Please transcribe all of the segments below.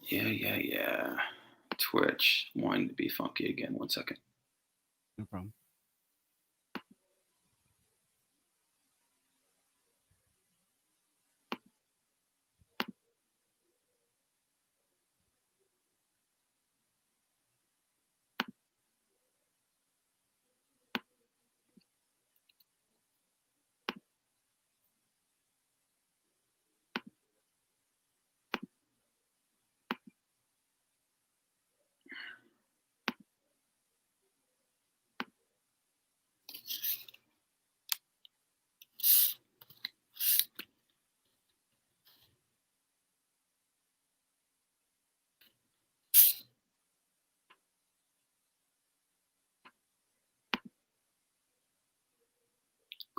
Yeah. Twitch wanting to be funky again. 1 second. No problem.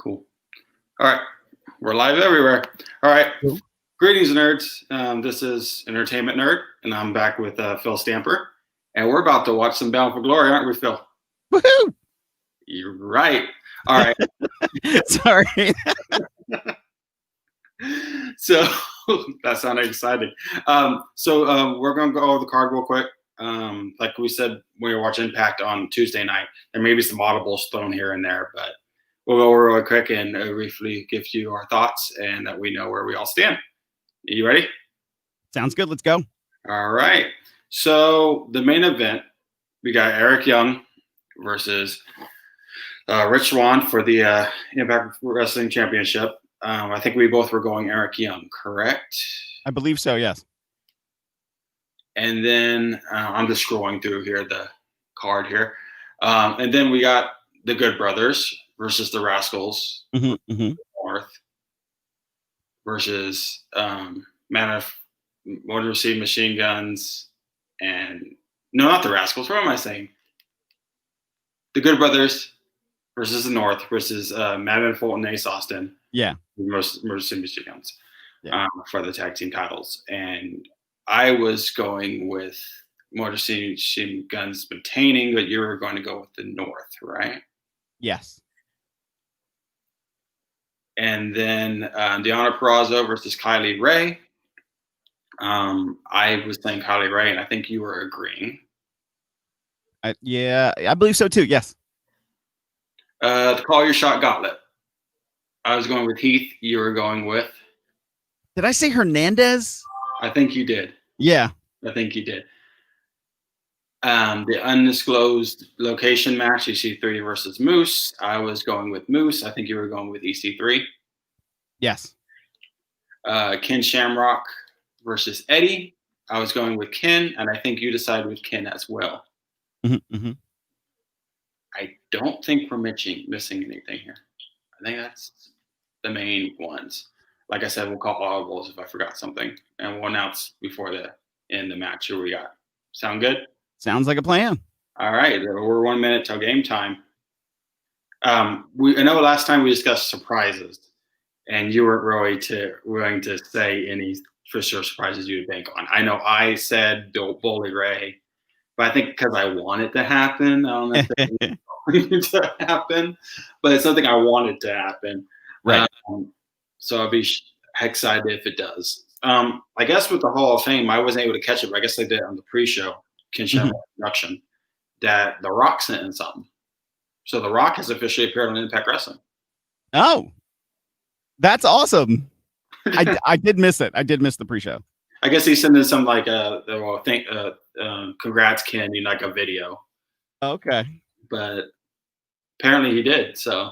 Cool. All right. We're live everywhere. All right. Cool. Greetings, nerds. This is Entertainment Nerd, and I'm back with Phil Stamper. And we're about to watch some Bound for Glory, aren't we, Phil? Woohoo! You're right. All right. Sorry. So that sounded exciting. We're going to go over the card real quick. Like we said, when we watch Impact on Tuesday night, there may be some audibles thrown here and there, but we'll go over really quick and briefly give you our thoughts and that we know where we all stand. Are you ready? Sounds good. Let's go. All right. So the main event, we got Eric Young versus Rich Swann for the Impact Wrestling Championship. I think we both were going Eric Young, correct? I believe so, yes. And then I'm just scrolling through here, the card here. And then we got the Good Brothers versus the Rascals, North, versus Motor City Machine Guns, and no, not the Rascals. What am I saying? The Good Brothers versus the North versus Madden Fulton, Ace Austin. Yeah. Motor City Machine Guns for the tag team titles. And I was going with Motor City Machine Guns maintaining, but you were going to go with the North, right? Yes. And then Deonna Purrazzo versus Kylie Ray. I was saying Kylie Ray, and I think you were agreeing. Yeah, I believe so too. Yes. The Call Your Shot Gauntlet. I was going with Heath. You were going with. Did I say Hernandez? I think you did. Yeah. I think you did. The undisclosed location match, EC3 versus Moose. I was going with Moose. I think you were going with EC3. Yes. Ken Shamrock versus Eddie. I was going with Ken, and I think you decided with Ken as well. Mm-hmm. I don't think we're missing anything here. I think that's the main ones. Like I said, we'll call audibles if I forgot something, and we'll announce before the end of the match who we got. Sound good? Sounds like a plan. All right, we're 1 minute till game time. I know last time we discussed surprises, and you weren't really willing to say any for sure surprises you would bank on. I know I said Bully Ray, but I think because I want it to happen, I don't know if it's going to happen, but it's something I wanted to happen. Right. So I'll be excited if it does. I guess with the Hall of Fame, I wasn't able to catch it, but I guess they did on the pre-show, Ken Shamrock production, that The Rock sent in something. So The Rock has officially appeared on Impact Wrestling. Oh, that's awesome. I did miss it. I did miss the pre-show. I guess he sent in some like congrats Ken, like a video. Okay. But apparently he did, so.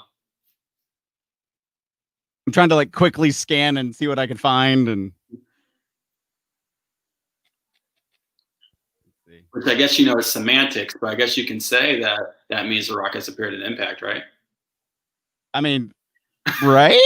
I'm trying to like quickly scan and see what I can find, and which I guess it's semantics, but I guess you can say that means The Rock has appeared in Impact, right? I mean, right?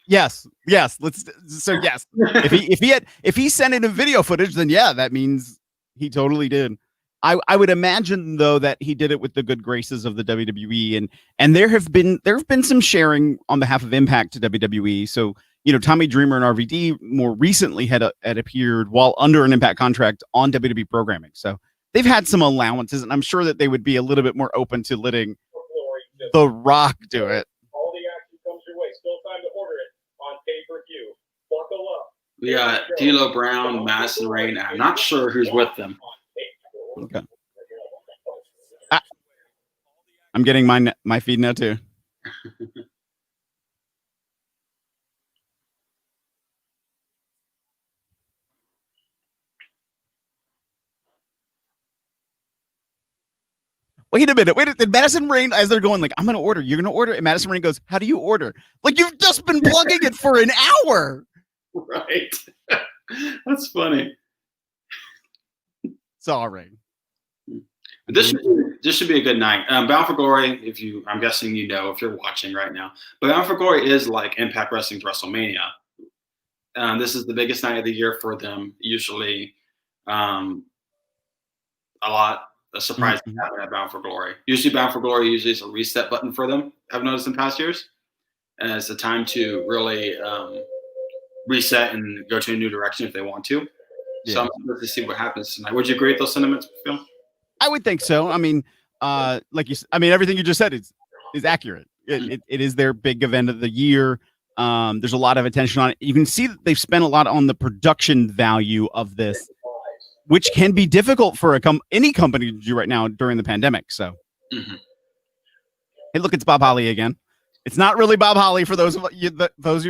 Yes. Yes. Yes. If he sent in a video footage, then yeah, that means he totally did. I would imagine though that he did it with the good graces of the WWE, and there have been some sharing on behalf of Impact to WWE. So Tommy Dreamer and RVD more recently had appeared while under an Impact contract on WWE programming. So they've had some allowances, and I'm sure that they would be a little bit more open to letting The Rock do it. All the action comes your way. Still time to order it on pay-per-view. Buckle up. We got D'Lo Brown, Madison Rain. I'm not sure who's with them. Okay. I'm getting my feed now too. Wait a minute. Did Madison Rain, as they're going, like, I'm going to order, you're going to order? And Madison Rain goes, how do you order? Like, you've just been plugging it for an hour. Right. That's funny. Sorry. This should be a good night. Bound for Glory, I'm guessing you know if you're watching right now, but Bound for Glory is like Impact Wrestling's WrestleMania. This is the biggest night of the year for them. Usually, a surprise happen at Bound for Glory. Usually, Bound for Glory is a reset button for them. I've noticed in past years, and it's a time to really reset and go to a new direction if they want to. Yeah. So I'm excited to see what happens tonight. Would you agree with those sentiments, Phil? I would think so. I mean, everything you just said is accurate. It is their big event of the year. There's a lot of attention on it. You can see that they've spent a lot on the production value of this, which can be difficult for any company to do right now during the pandemic. So, Hey, look, it's Bob Holly again. It's not really Bob Holly for those of you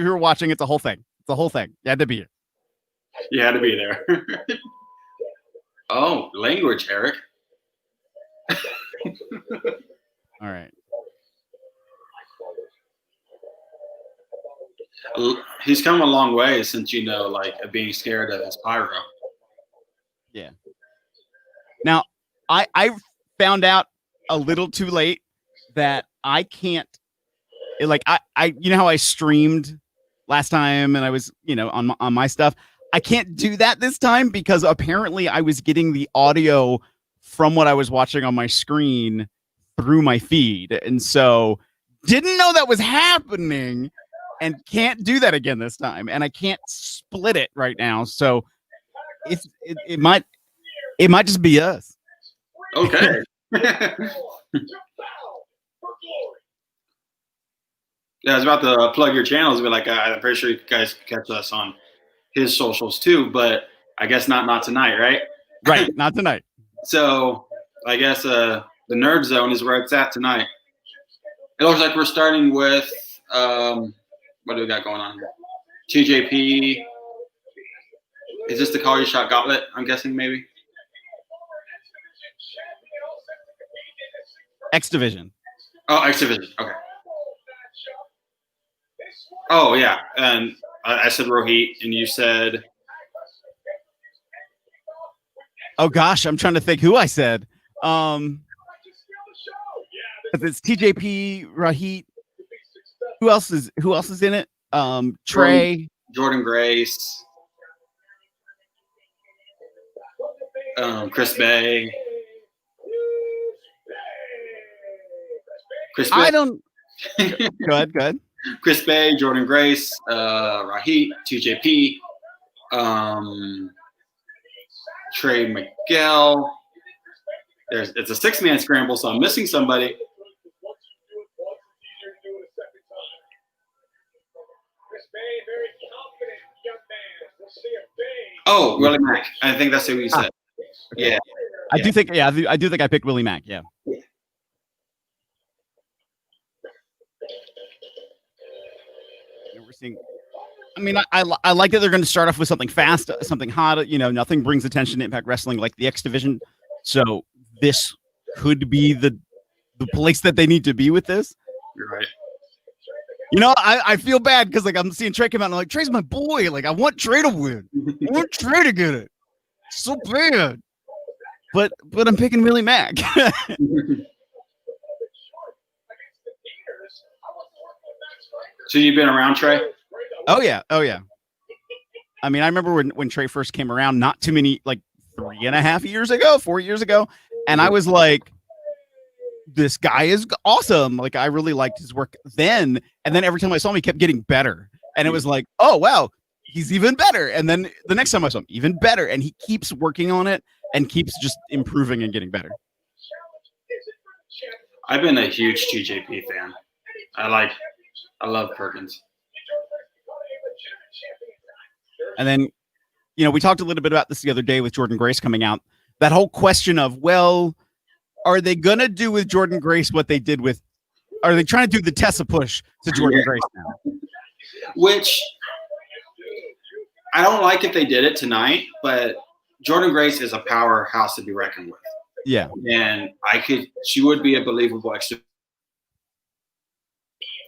who are watching. It's a whole thing. It's a whole thing. You had to be here. You had to be there. Oh, language, Eric. All right. He's come a long way since, like being scared of his pyro. Yeah. Now, I found out a little too late that I can't, like, you know how I streamed last time and I was, on my stuff. I can't do that this time because apparently I was getting the audio from what I was watching on my screen through my feed. And so didn't know that was happening and can't do that again this time. And I can't split it right now. So it might just be us. Okay. Yeah, I was about to plug your channels, but like, I'm pretty sure you guys can catch us on his socials too, but I guess not tonight, right? Right, not tonight. So I guess the Nerd Zone is where it's at tonight. It looks like we're starting with what do we got going on here? TJP. Is this the Call Your Shot Gauntlet? I'm guessing maybe. X Division. Oh, X Division. Okay. Oh yeah, and I said Rohit, and you said. Oh gosh, I'm trying to think who I said. It's TJP, Rohit. Who else is in it? Trey, Jordan Grace, Chris Bay. Chris Bay. I don't. Go ahead. Chris Bay, Jordan Grace, Rohit, TJP, Trey Miguel. It's a 6-man scramble, so I'm missing somebody. Oh, Willie Mack. I think that's who you said. Yeah. I do think I picked Willie Mack. Yeah. We're seeing. I mean, I like that they're going to start off with something fast, something hot. Nothing brings attention to Impact Wrestling like the X Division. So this could be the place that they need to be with this. You're right. I feel bad because like I'm seeing Trey come out and I'm like, Trey's my boy. Like I want Trey to win. I want Trey to get it. So bad. But I'm picking Willie Mack. So you've been around Trey? Oh yeah. I mean, I remember when Trey first came around, not too many, like 4 years ago, and I was like, this guy is awesome. Like I really liked his work then, and then every time I saw him, he kept getting better, and it was like, oh wow, he's even better. And then the next time I saw him, even better, and he keeps working on it and keeps just improving and getting better. I've been a huge TJP fan. I love Perkins. And then, we talked a little bit about this the other day with Jordynne Grace coming out. That whole question of, well, are they going to do with Jordynne Grace what they did with, are they trying to do the Tessa push to Jordynne Grace now? Which I don't like if they did it tonight, but Jordynne Grace is a powerhouse to be reckoned with. Yeah. And she would be a believable extra.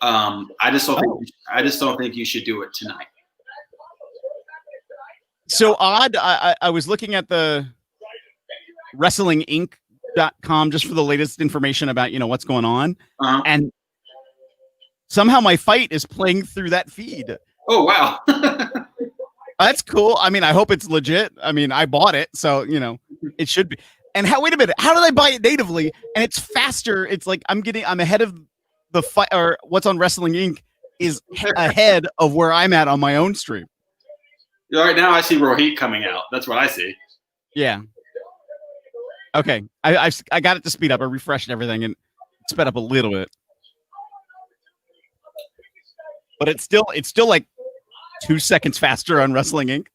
I just don't think you should do it tonight. So odd. I was looking at the WrestlingInc.com just for the latest information about, what's going on. And somehow my fight is playing through that feed. Oh, wow. That's cool. I mean, I hope it's legit. I mean, I bought it, so, it should be. And wait a minute, how did I buy it natively? And it's faster. It's like I'm ahead of the fight, or what's on Wrestling Inc. is ahead of where I'm at on my own stream. Right now, I see Rohit coming out. That's what I see. Yeah. Okay. I got it to speed up. I refreshed everything and sped up a little bit. But it's still like 2 seconds faster on Wrestling Inc.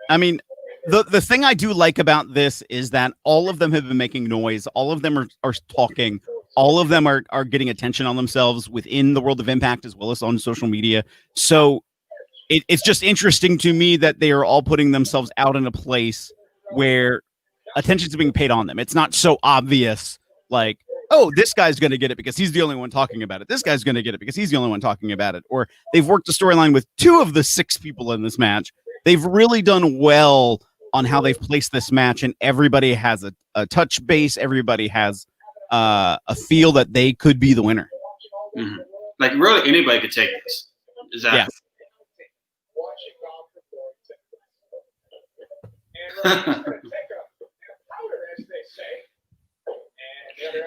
I mean, the thing I do like about this is that all of them have been making noise. All of them are talking. All of them are getting attention on themselves within the world of Impact as well as on social media. So it's just interesting to me that they are all putting themselves out in a place where attention's being paid on them. It's not so obvious like, oh, this guy's going to get it because he's the only one talking about it. This guy's going to get it because he's the only one talking about it. Or they've worked the storyline with 2 of the 6 people in this match. They've really done well on how they've placed this match, and everybody has a touch base. Everybody has a feel that they could be the winner. Mm-hmm. Like, really, anybody could take this. Is that? Yes.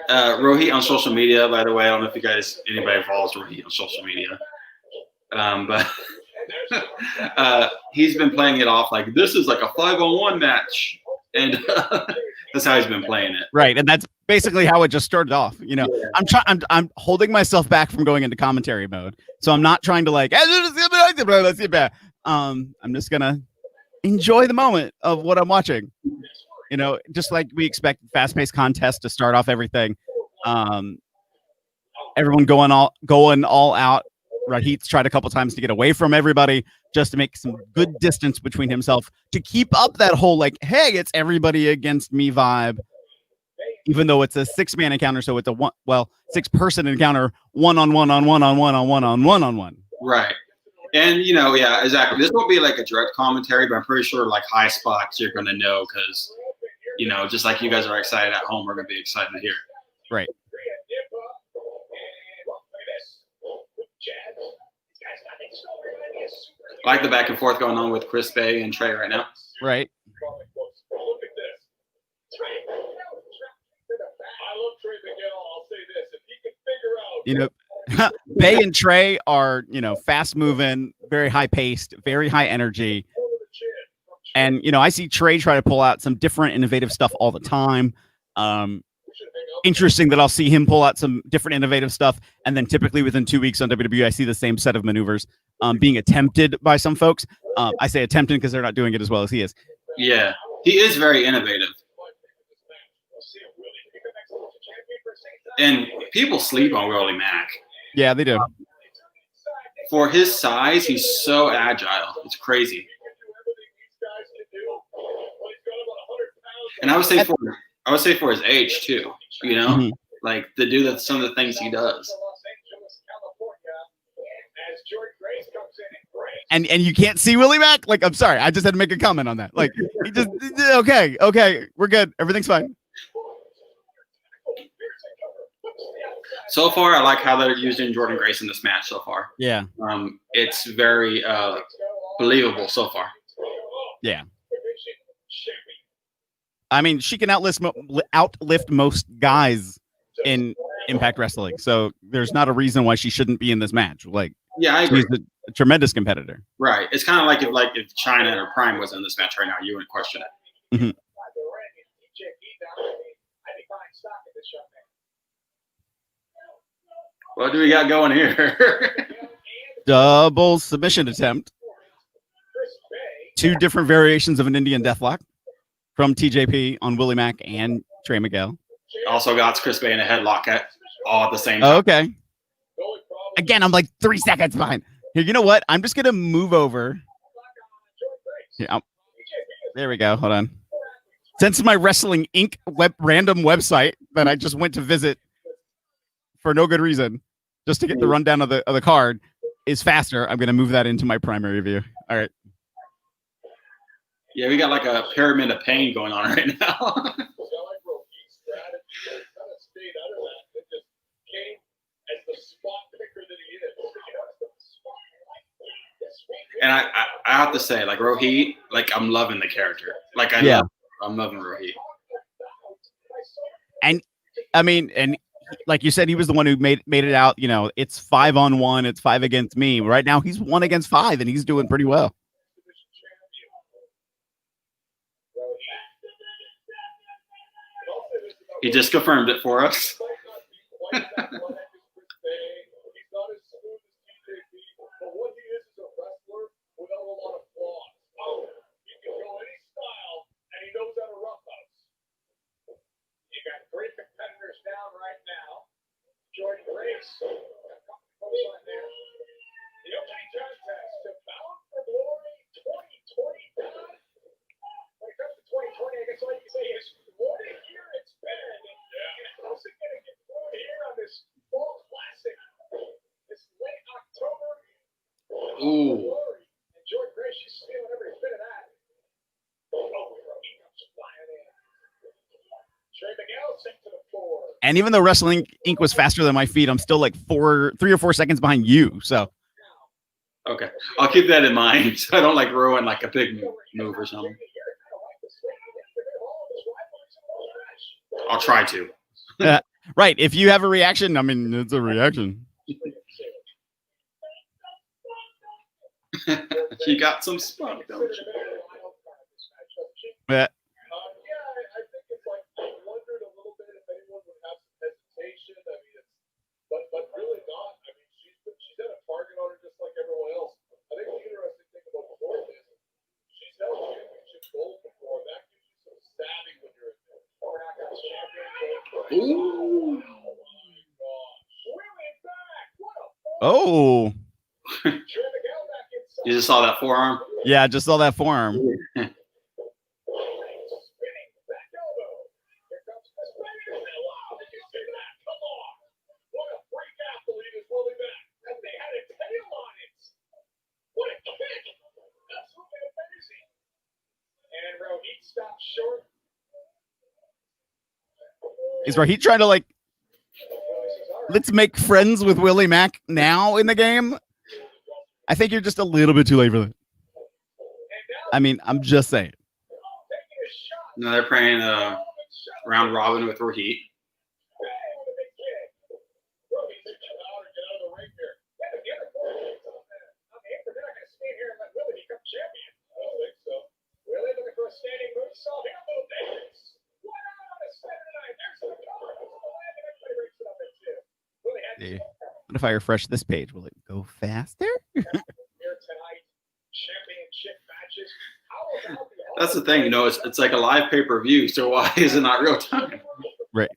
Rohit on social media, by the way. I don't know if anybody follows Rohit on social media. But he's been playing it off like this is like a 5-on-1 match. And that's how he's been playing it. Right. And that's basically how it just started off. Yeah. I'm holding myself back from going into commentary mode. So I'm not trying to like, I'm just going to enjoy the moment of what I'm watching. Just like we expect fast-paced contests to start off everything. Everyone going all out. Rahit's tried a couple times to get away from everybody just to make some good distance between himself to keep up that whole like, hey, it's everybody against me vibe. Even though it's a 6-man encounter, so it's a 6-person encounter, 1-on-1. Right. And yeah, exactly. This won't be like a direct commentary, but I'm pretty sure like high spots you're gonna know because just like you guys are excited at home, we're gonna be excited to hear. Right. I like the back and forth going on with Chris Bay and Trey right now. Right. Bay and Trey are, fast moving, very high paced, very high energy. And, I see Trey try to pull out some different innovative stuff all the time. Interesting that I'll see him pull out some different innovative stuff. And then typically within 2 weeks on WWE, I see the same set of maneuvers being attempted by some folks. I say attempted because they're not doing it as well as he is. Yeah, he is very innovative. And people sleep on Willie Mack. Yeah, they do. For his size, he's so agile. It's crazy. And I would say for his age too, like to do some of the things he does. And you can't see Willie Mack? Like, I'm sorry, I just had to make a comment on that. Like, he just okay, we're good, everything's fine. So far, I like how they're using Jordynne Grace in this match so far. Yeah. It's very believable so far. Yeah. I mean, she can outlift most guys in Impact Wrestling, so there's not a reason why she shouldn't be in this match. Like, yeah, I agree. She's a tremendous competitor. Right. It's kind of like if China or Prime was in this match right now, you wouldn't question it. Mm-hmm. What do we got going here? Double submission attempt. 2 different variations of an Indian deathlock from TJP on Willie Mack and Trey Miguel. Also got Chris Bay in a headlock all at the same time. Okay. Again, I'm like 3 seconds behind. Here, you know what? I'm just gonna move over. Here, there we go. Hold on. Since my Wrestling Inc. random website that I just went to visit for no good reason, just to get the rundown of the card, is faster, I'm gonna move that into my primary view. All right. Yeah, we got like a pyramid of pain going on right now. And I have to say, like Rohit, like I'm loving the character. Like I'm loving Rohit. And I mean, and like you said, he was the one who made it out. You know, it's 5-on-1, it's 5 against me. Right now, he's 1 against 5, and he's doing pretty well. He just confirmed it for us. Ooh. And even though Wrestling Inc. was faster than my feet, I'm still like 3 or 4 seconds behind you. So okay, I'll keep that in mind so I don't like ruin like a big move or something. I'll try to. Right. If you have a reaction, I mean, it's a reaction. You got some spunk, don't you? Yeah. Ooh. Oh. You just saw that forearm? Yeah, I just saw that forearm. Is Raheem trying to like, let's make friends with Willie Mack now in the game? I think you're just a little bit too late for that. I mean, I'm just saying. No, they're playing round robin with Rohit. What if I refresh this page? Will it go faster? That's the thing, you know, it's like a live pay-per-view, so why is it not real time? Right.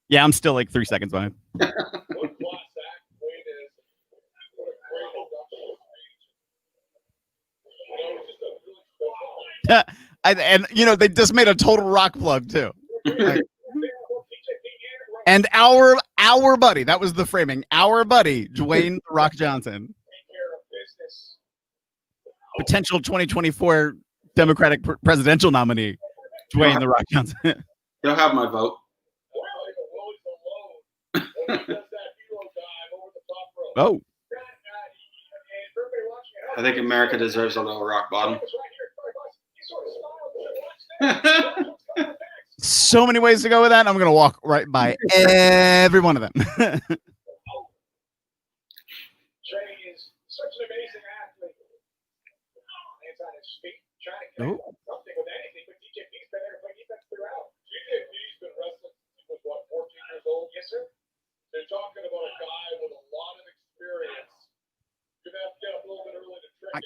Yeah, I'm still like 3 seconds behind. And you know, they just made a total rock plug too. Like, and our buddy, that was the framing. Our buddy, Dwayne The Rock Johnson, potential 2024 Democratic presidential nominee, Dwayne The Rock Johnson. He'll have my vote. Oh. I think America deserves a little rock bottom. So many ways to go with that. I'm going to walk right by every one of them. Oh. I,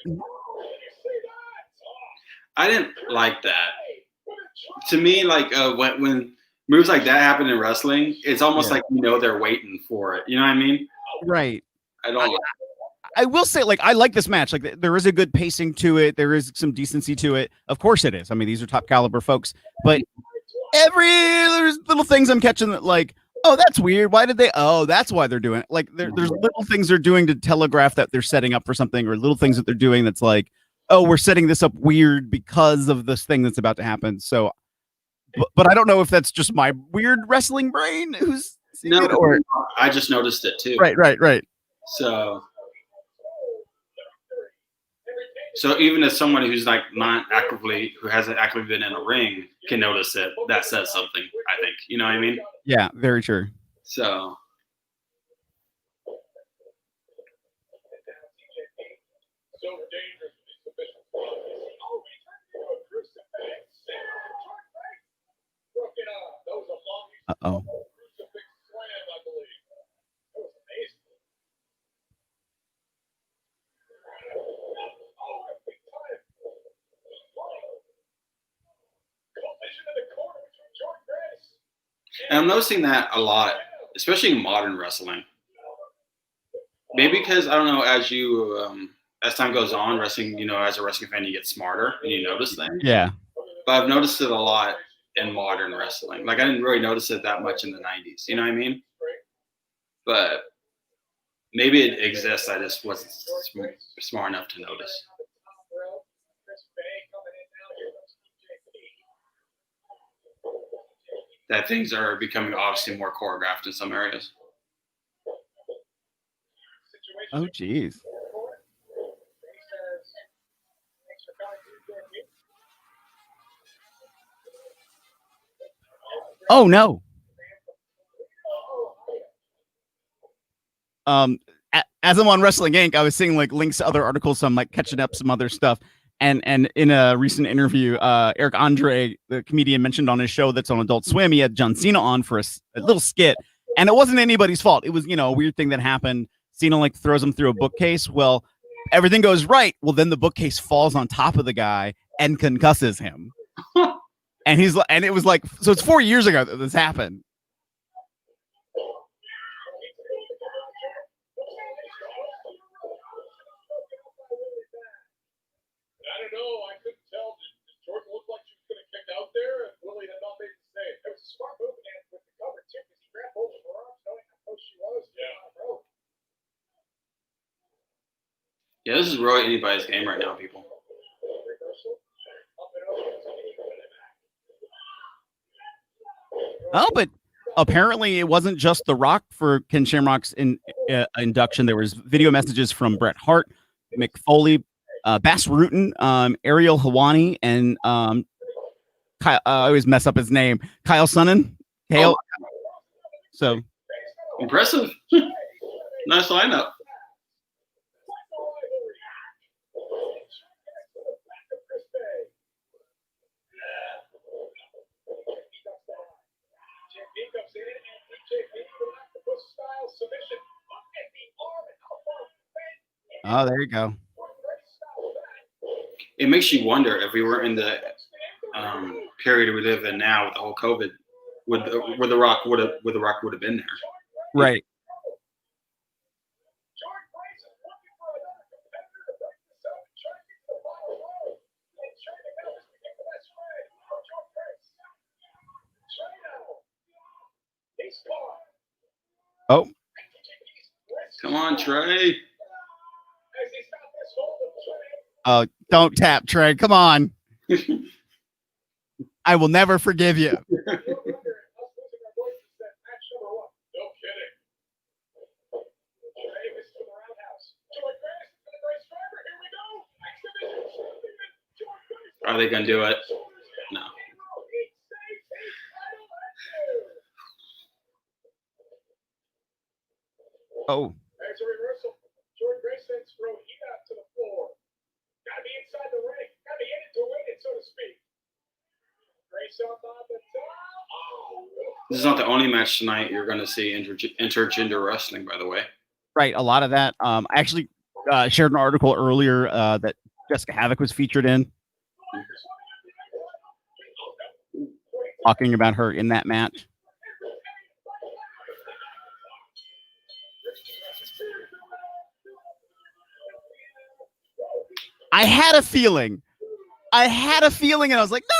I didn't like that. To me, like when moves like that happen in wrestling, it's almost yeah, like they're waiting for it. You know what I mean? right. I I, don't like. I will say, like, I like this match. Like, there is a good pacing to it. There is some decency to it. Of course, it is. I mean, these are top caliber folks. But there's little things I'm catching that, like, oh, that's weird. Why did they? Oh, that's why they're doing it. Like, there's little things they're doing to telegraph that they're setting up for something, or little things that they're doing that's like, oh, we're setting this up weird because of this thing that's about to happen. So, but I don't know if that's just my weird wrestling brain who's seeing No, it, or I just noticed it too. right. So even as someone who's like who hasn't actively been in a ring can notice it, that says something. I think you know what I mean. Yeah, very true. So Uh-oh. and I'm noticing that a lot, especially in modern wrestling. Maybe because I don't know, as time goes on, wrestling, as a wrestling fan, you get smarter and you notice things. Yeah. But I've noticed it a lot in modern wrestling. Like I didn't really notice it that much in the '90s. You know what I mean? But maybe it exists. I just wasn't smart enough to notice that things are becoming obviously more choreographed in some areas. Oh, geez. Oh no. As I'm on Wrestling Inc., I was seeing like links to other articles, so I'm like catching up some other stuff. And in a recent interview, Eric Andre, the comedian, mentioned on his show that's on Adult Swim, he had John Cena on for a little skit, and it wasn't anybody's fault. It was a weird thing that happened. Cena like throws him through a bookcase. Well, everything goes right. Well, then the bookcase falls on top of the guy and concusses him. And it was like, so it's 4 years ago that this happened. I don't know. I couldn't tell. Jordan looked like she was going to kick out there, and Willie had not made the save. It was a smart move with the cover, too, because he grabbed both of her arms, knowing how close she was. Yeah, this is really anybody's game right now, people. Oh, but apparently it wasn't just The Rock for Ken Shamrock's induction. There was video messages from Bret Hart, Mick Foley, Bass Rutten, Ariel Helwani, and Kyle, I always mess up his name, Kyle Sonnen. Kale. Oh. So impressive. Nice lineup. Oh, there you go. It makes you wonder if we were in the period we live in now with the whole COVID, would the Rock would have been there? Right. Oh. Come on, Trey. Oh, don't tap, Trey. Come on. I will never forgive you. Are they going to do it? No. Oh. There's a reversal. Jordan Grayson's throw Ina to the floor. Got to be inside the ring. Got to be in it to win it, so to speak. Grayson on the top. Oh. This is not the only match tonight you're going to see intergender wrestling, by the way. Right. A lot of that. Actually, shared an article earlier that Jessica Havoc was featured in, talking about her in that match. I had a feeling, and I was like, no.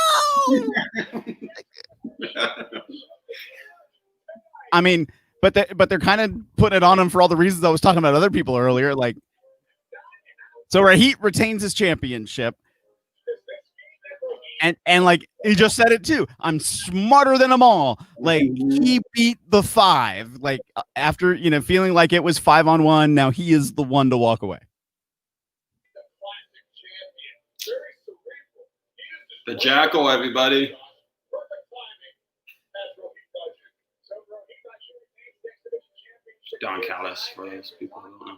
I mean, but they're kind of putting it on him for all the reasons I was talking about other people earlier. Like, so Rahit retains his championship, and like he just said it too. I'm smarter than them all. Like he beat the 5. Like after feeling like it was 5-on-1, now he is the one to walk away. The Jackal, everybody. Don Callis, for those people who don't know.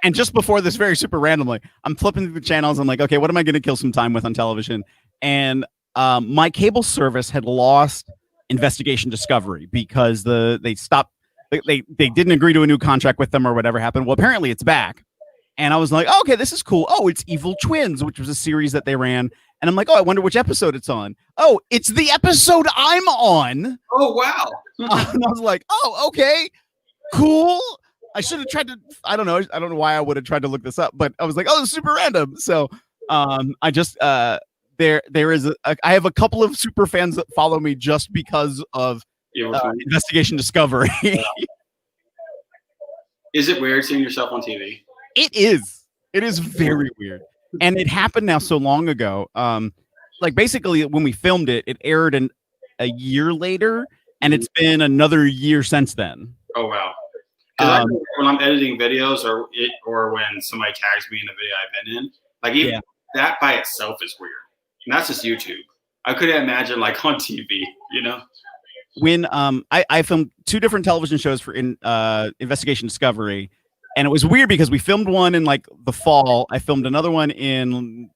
And just before this, very super randomly, I'm flipping through the channels. I'm like, okay, what am I going to kill some time with on television? And my cable service had lost Investigation Discovery because they stopped. They didn't agree to a new contract with them or whatever happened. Well, apparently it's back. And I was like, oh, okay, this is cool. Oh, it's Evil Twins, which was a series that they ran. And I'm like, oh, I wonder which episode it's on. Oh, it's the episode I'm on. Oh, wow. And I was like, oh, okay, cool. I should have tried to, I don't know why I would have tried to look this up, but I was like, oh, it's super random. So I just, there is, I have a couple of super fans that follow me just because of Investigation Discovery. Is it weird seeing yourself on TV? It is very weird. And it happened now so long ago. Like basically when we filmed it, it aired a year later, and it's been another year since then. Oh, wow. When I'm editing videos or when somebody tags me in a video I've been in, like even that by itself is weird. And that's just YouTube. I couldn't imagine like on TV, When I filmed 2 different television shows for Investigation Discovery, and it was weird because we filmed one in like the fall. I filmed another one in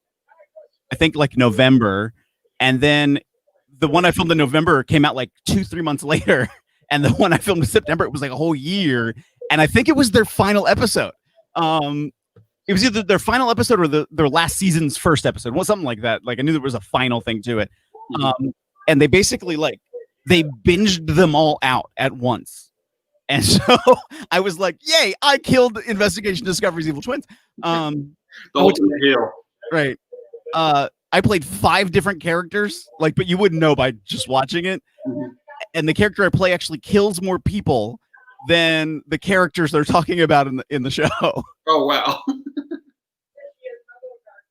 I think like November, and then the one I filmed in November came out like 2-3 months later. And the one I filmed in September, it was like a whole year. And I think it was their final episode. It was either their final episode or their last season's first episode. Well, something like that. Like I knew there was a final thing to it. And they basically they binged them all out at once. And so I was like, yay, I killed Investigation Discovery's Evil Twins. The ultimate heel. Right. I played 5 different characters, but you wouldn't know by just watching it. Mm-hmm. And the character I play actually kills more people than the characters they're talking about in the show. Oh, wow.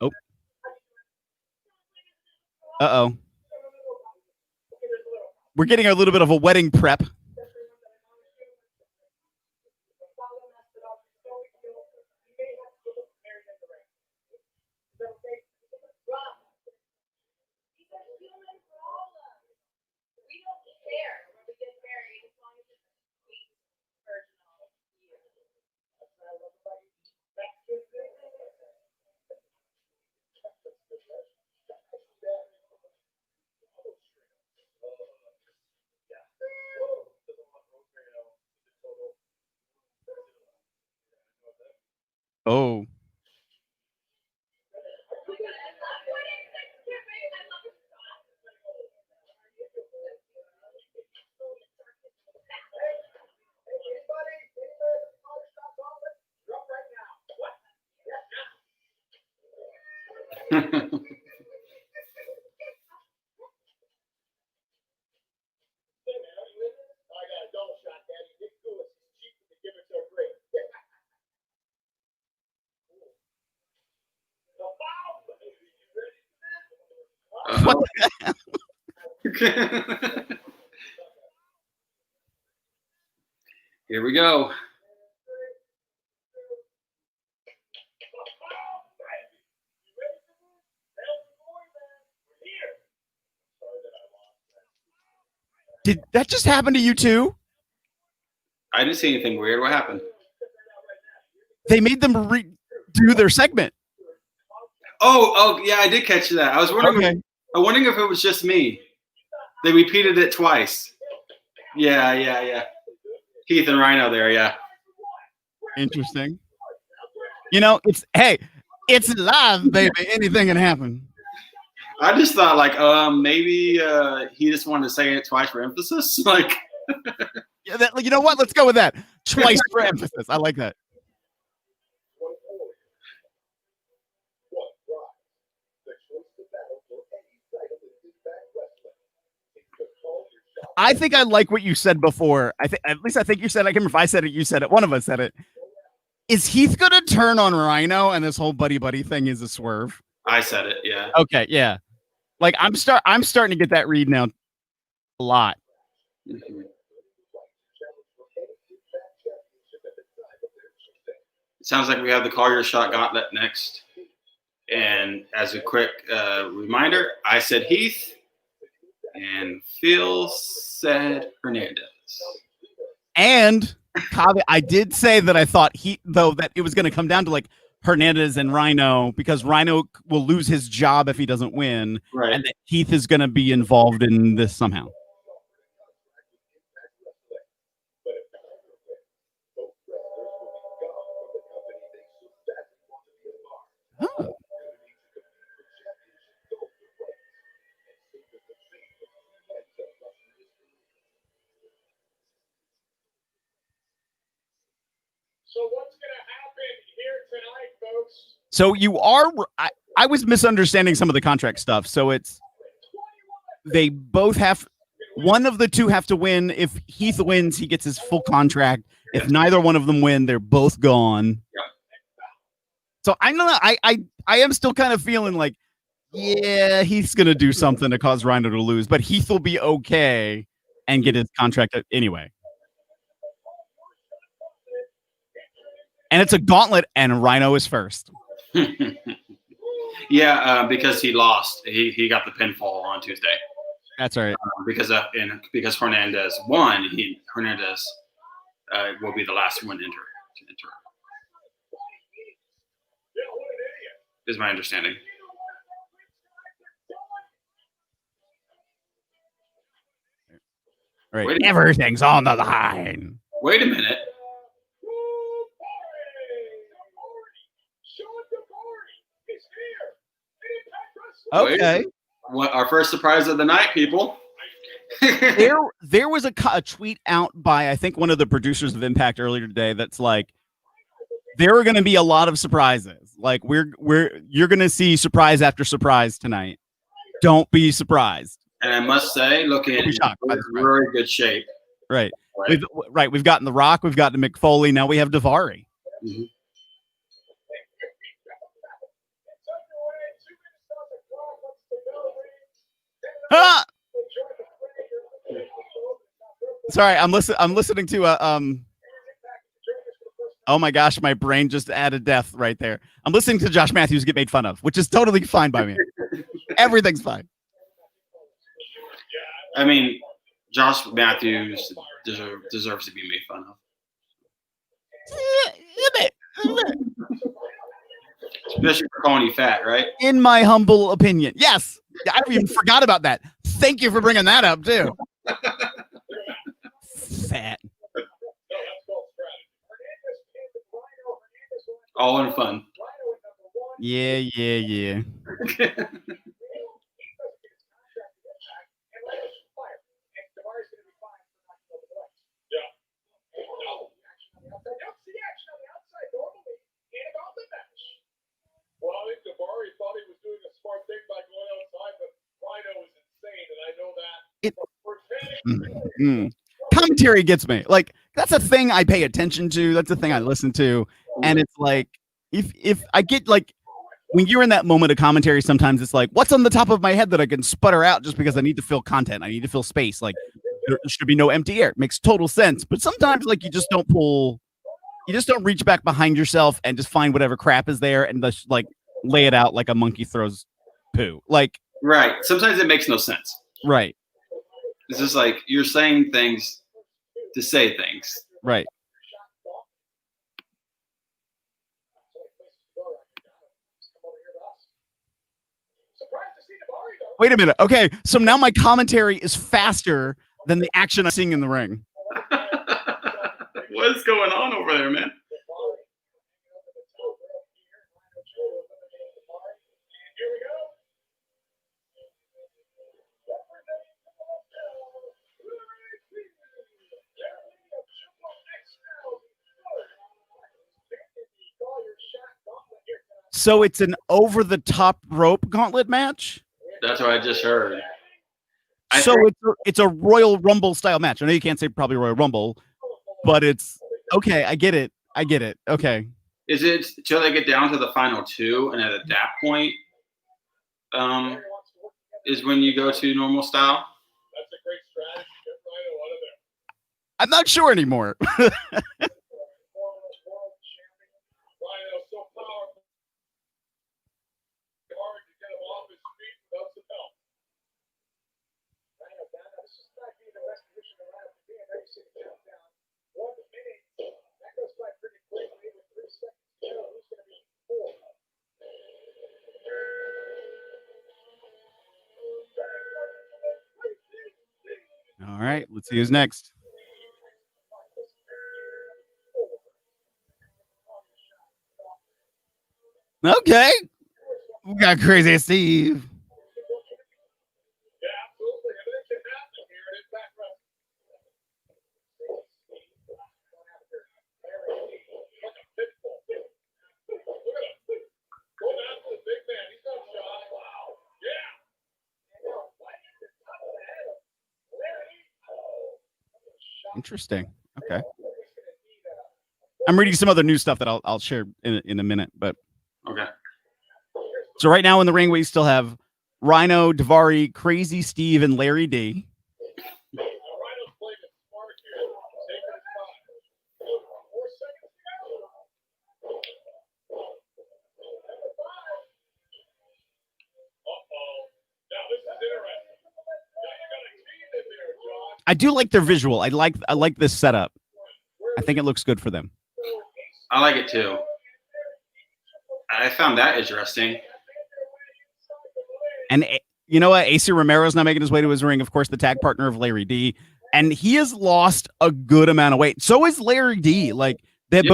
Oh. Uh-oh. We're getting a little bit of a wedding prep. Oh. What the hell? Here we go. Did that just happen to you too? I didn't see anything weird. What happened? They made them redo their segment. Oh, yeah, I did catch that. I was wondering. Okay. I'm wondering if it was just me. They repeated it twice. Yeah. Keith and Rhino there, yeah. Interesting. It's live, baby. Anything can happen. I just thought maybe he just wanted to say it twice for emphasis. Like, Yeah, you know what? Let's go with that. Twice for emphasis. I like that. I think I like what you said before. I think you said, I can't remember if I said it, you said it, one of us said it. Is Heath gonna turn on Rhino and this whole buddy thing is a swerve? I said it, yeah. Okay, yeah. Like I'm starting to get that read now a lot. Mm-hmm. It sounds like we have the Call Your Shot Gauntlet next. And as a quick reminder, I said Heath. And Phil said Hernandez. And I did say that I thought that it was going to come down to like Hernandez and Rhino, because Rhino will lose his job if he doesn't win, right? And that Heath is going to be involved in this somehow. Huh. So what's going to happen here tonight, folks? So I was misunderstanding some of the contract stuff. So they both have, one of the two have to win. If Heath wins, he gets his full contract. If neither one of them win, they're both gone. Yeah. So I don't know. I am still kind of feeling like, yeah, Heath's going to do something to cause Rhino to lose, but Heath will be okay and get his contract anyway. And it's a gauntlet, and Rhino is first. Yeah, because he lost. He got the pinfall on Tuesday. That's right. Because Hernandez won, Hernandez will be the last one to enter. Is my understanding. All right. Everything's on the line. Wait a minute. Okay. What our first surprise of the night, people? there was a tweet out by, I think, one of the producers of Impact earlier today that's like, there are going to be a lot of surprises. Like you're going to see surprise after surprise tonight. Don't be surprised. And I must say, looking in very good shape. Right. We've gotten The Rock. We've gotten Mick Foley. Now we have Daivari. Mm-hmm. Ah! Sorry, I'm listening to oh my gosh, my brain just added death right there. I'm listening to Josh Matthews get made fun of, which is totally fine by me. Everything's fine. I mean, Josh Matthews deserves to be made fun of. Especially for calling you fat, right? In my humble opinion. Yes. I even forgot about that. Thank you for bringing that up, too. Fat. All in fun. Yeah. Well, I think Daivari thought he was doing a smart thing by going outside, but Rhino is insane, and I know that. Commentary gets me. Like, that's a thing I pay attention to. That's a thing I listen to. And it's like, if I get like, when you're in that moment of commentary, sometimes it's like, what's on the top of my head that I can sputter out just because I need to fill content? I need to fill space. Like, there should be no empty air. It makes total sense. But sometimes, like, you just don't reach back behind yourself and just find whatever crap is there and just like lay it out like a monkey throws poo. Like, right. Sometimes it makes no sense. Right. It's just like you're saying things to say things. Right. Wait a minute. Okay, so now my commentary is faster than the action I'm seeing in the ring. What's going on over there, man? So it's an over-the-top rope gauntlet match? That's what I just heard. So it's a Royal Rumble style match. I know you can't say probably Royal Rumble, but it's okay. I get it. Okay. Is it till they get down to the final two, and at that point, is when you go to normal style? That's a great strategy. Get Rhino out of there. I'm not sure anymore. Rhino's so powerful. Hard to get him off his feet without some help. Rhino down. This is not being the best position to Rhino to be in. There you see the countdown. 1 minute. That goes by pretty quickly with 3 seconds to go. Who's going to be 4? All right, let's see who's next. Okay. We got Crazy Steve. Yeah, absolutely. Everything can happen here in Impact Wrestling. Like a pit bull. Look at him. Going after the big man. He's got a shot. Wow. Yeah. Interesting. Okay. I'm reading some other new stuff that I'll share in a minute, but Okay. so right now in the ring we still have Rhino, Daivari, Crazy Steve, and Larry D. Rhino's playing it smart here. Taking his time. 4 seconds to go. Number 5. Uh-oh. Now this is interesting. Now you got a team in there, John. I do like their visual. I like this setup. I think it looks good for them. I like it too. I found that interesting. And you know what? AC Romero's now making his way to his ring. Of course, the tag partner of Larry D. And he has lost a good amount of weight. So is Larry D. Like they've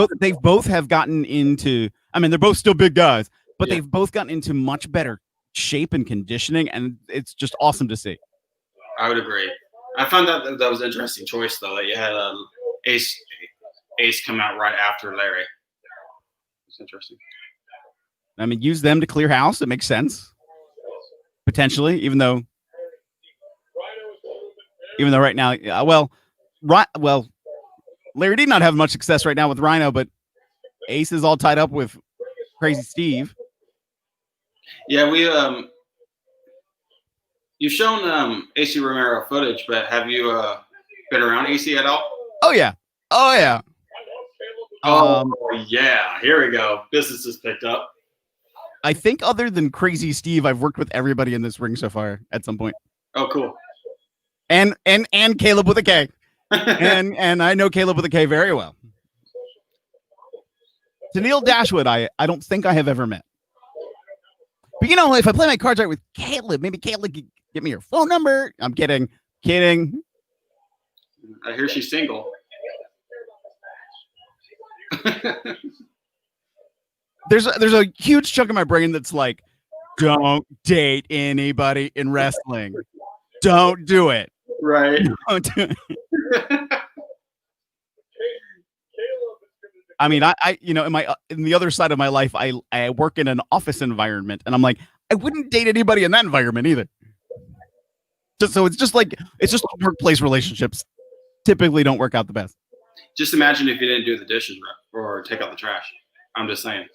both have gotten into. I mean, they're both still big guys, but they've both gotten into much better shape and conditioning, and it's just awesome to see. I would agree. I found that was an interesting choice though. That you had Ace come out right after Larry. It's interesting. I mean, use them to clear house. It makes sense. Potentially, even though right now, Larry did not have much success right now with Rhino, but Ace is all tied up with Crazy Steve. Yeah, you've shown AC Romero footage, but have you been around AC at all? Oh yeah. Yeah. Here we go. Business is picked up. I think other than Crazy Steve, I've worked with everybody in this ring so far at some point. Oh, cool. And Caleb with a K. and I know Caleb with a K very well. Tennille Dashwood, I don't think I have ever met. But you know, if I play my cards right with Caleb, maybe Caleb could give me your phone number. I'm kidding. I hear she's single. There's a huge chunk of my brain that's like, don't date anybody in wrestling. Don't do it. Right. Don't do it. I mean, I you know, in the other side of my life, I work in an office environment, and I'm like, I wouldn't date anybody in that environment either. It's just workplace relationships typically don't work out the best. Just imagine if you didn't do the dishes or take out the trash. I'm just saying.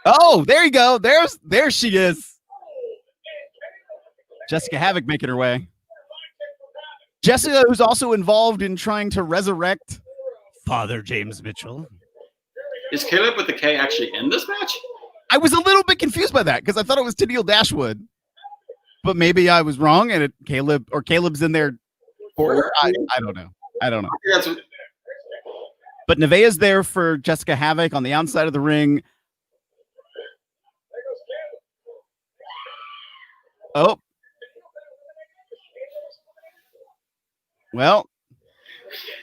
Oh, there you go. There she is. Jessica Havoc making her way. Jessica, who's also involved in trying to resurrect Father James Mitchell. Is Caleb with the K actually in this match? I was a little bit confused by that because I thought it was Tennille Dashwood, but maybe I was wrong and Caleb's in there. Or I don't know. But Nevaeh's there for Jessica Havoc on the outside of the ring. Oh, well,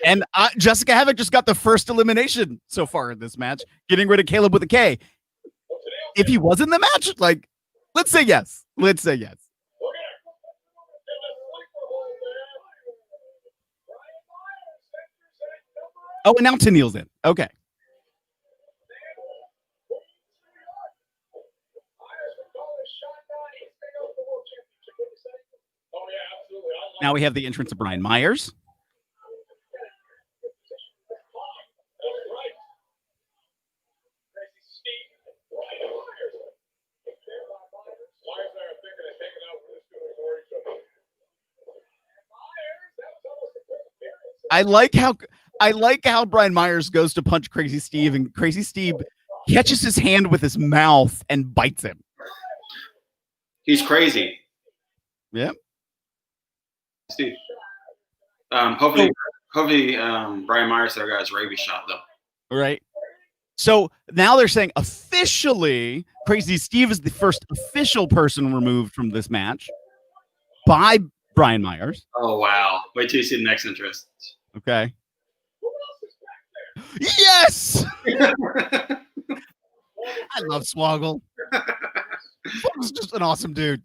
and Jessica Havoc just got the first elimination so far in this match, getting rid of Caleb with a K. If he was in the match, like, let's say yes. Let's say yes. Oh, and now Tennille's in. Okay. Now we have the entrance of Brian Myers. I like how Brian Myers goes to punch Crazy Steve, and Crazy Steve catches his hand with his mouth and bites him. He's crazy. Yep. Steve. Hopefully, Brian Myers there got his rabies shot though. Right. So now they're saying officially, Crazy Steve is the first official person removed from this match by Brian Myers. Oh wow! Wait till you see the next entrance. Okay. Yes. I love Swoggle. Swoggle's just an awesome dude.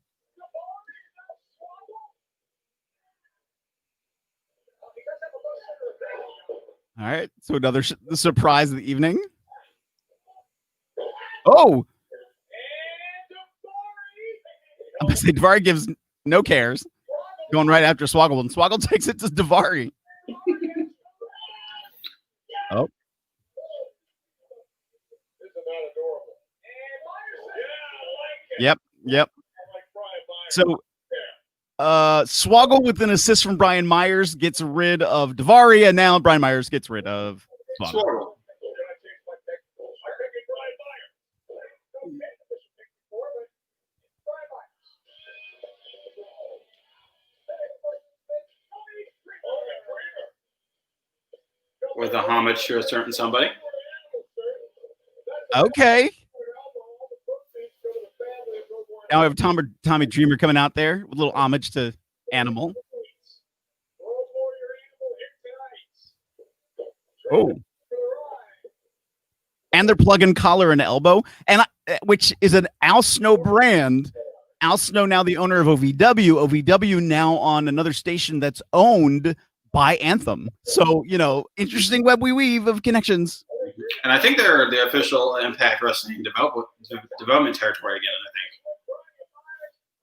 All right, so another surprise of the evening. Oh, I'm gonna say Daivari gives no cares, going right after Swoggle, and Swoggle takes it to Daivari. Oh, yep. So, Swoggle with an assist from Brian Myers gets rid of Daivari, and now Brian Myers gets rid of Swoggle. With a homage to a certain somebody. Okay. Now we have Tommy Dreamer coming out there with a little homage to Animal. Oh. And they're plugging collar and elbow, and which is an Al Snow brand. Al Snow now the owner of OVW. OVW now on another station that's owned by Anthem. So, interesting web we weave of connections. And I think they're the official Impact Wrestling development territory again, I think.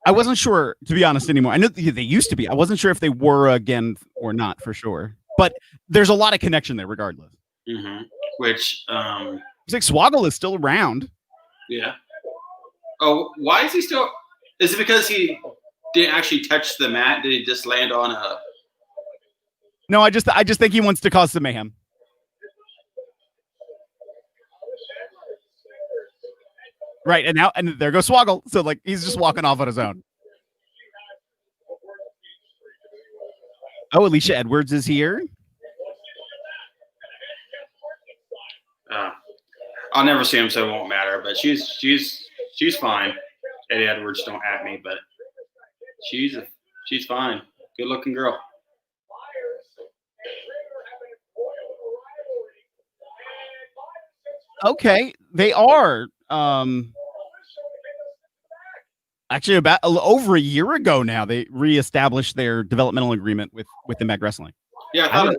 I wasn't sure, to be honest, anymore. I know they used to be. I wasn't sure if they were again or not for sure. But there's a lot of connection there regardless. Mm-hmm. Which... It's like Swoggle is still around. Yeah. Oh, why is he still... Is it because he didn't actually touch the mat? Did he just land on a... No, I just think he wants to cause some mayhem. Right, and there goes Swoggle. So like he's just walking off on his own. Oh, Alicia Edwards is here. I'll never see him, so it won't matter. But she's fine. Eddie Edwards, don't at me, but she's fine. Good looking girl. Okay, they are. Actually, about over a year ago now, they reestablished their developmental agreement with Impact Wrestling. Yeah,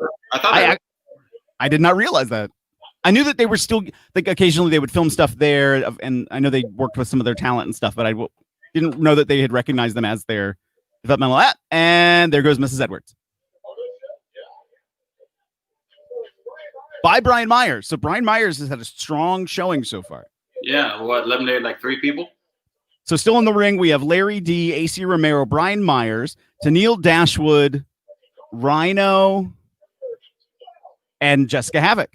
I did not realize that. I knew that they were still like occasionally they would film stuff there, and I know they worked with some of their talent and stuff, but I didn't know that they had recognized them as their developmental app. And there goes Mrs. Edwards. By Brian Myers. So Brian Myers has had a strong showing so far. Yeah, eliminated like 3 people? So still in the ring, we have Larry D, AC Romero, Brian Myers, Tennille Dashwood, Rhino, and Jessica Havoc.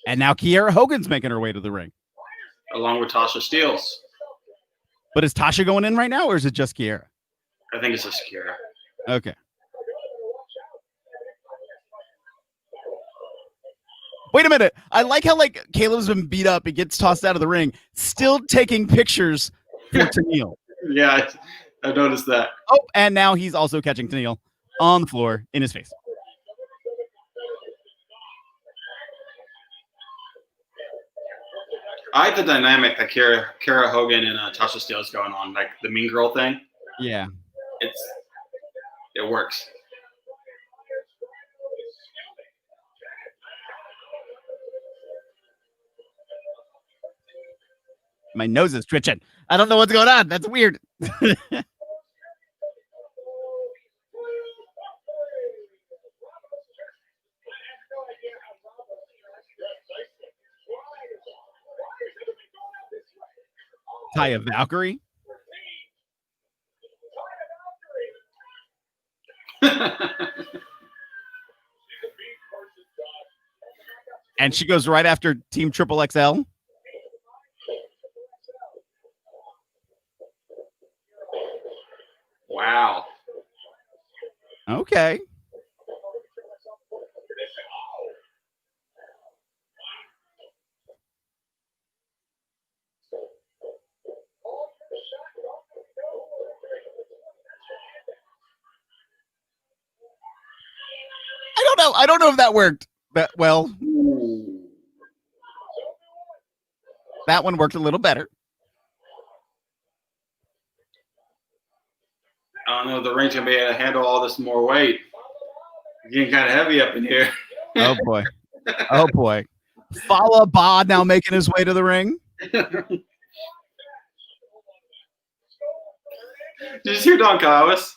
And now Kiera Hogan's making her way to the ring. Along with Tasha Steelz. But is Tasha going in right now, or is it just Kiera? I think it's just Kiera. Okay. Wait a minute. I like how Caleb's been beat up. He gets tossed out of the ring, still taking pictures for Tennille. Yeah, I noticed that. Oh, and now he's also catching Tennille on the floor in his face. I like the dynamic that Kara Hogan and Tasha Steelz going on, like the mean girl thing. Yeah. It works. My nose is twitching. I don't know what's going on. That's weird. Taya Valkyrie. And she goes right after Team Triple XL. Wow. Okay. I don't know if that worked that well. That one worked a little better. I don't know if the ring's gonna be able to handle all this more weight. It's getting kind of heavy up in here. Oh boy. Oh boy. Fala Ba now making his way to the ring. Did you hear Don Callis?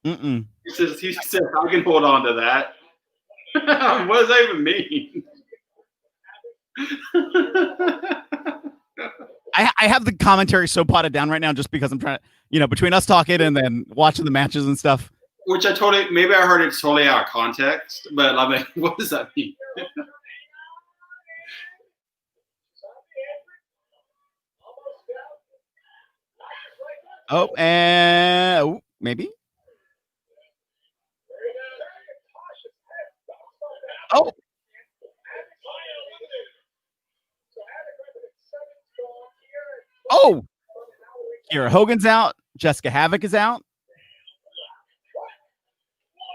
Mm-mm. He said, I can hold on to that. What does that even mean? I have the commentary so potted down right now just because I'm trying to, between us talking and then watching the matches and stuff. Which maybe I heard it totally out of context, but I'm like, what does that mean? Oh, and maybe. Oh. Oh. Kira Hogan's out. Jessica Havoc is out.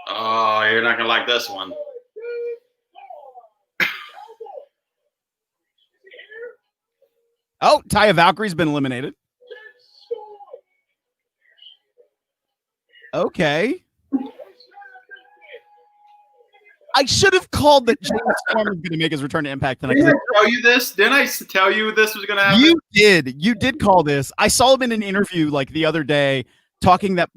Oh, you're not gonna like this one. Oh, Taya Valkyrie's been eliminated. Okay. I should have called that James Storm was going to make his return to Impact tonight. Didn't I tell you this? Didn't I tell you this was going to happen? You did call this. I saw him in an interview like the other day talking that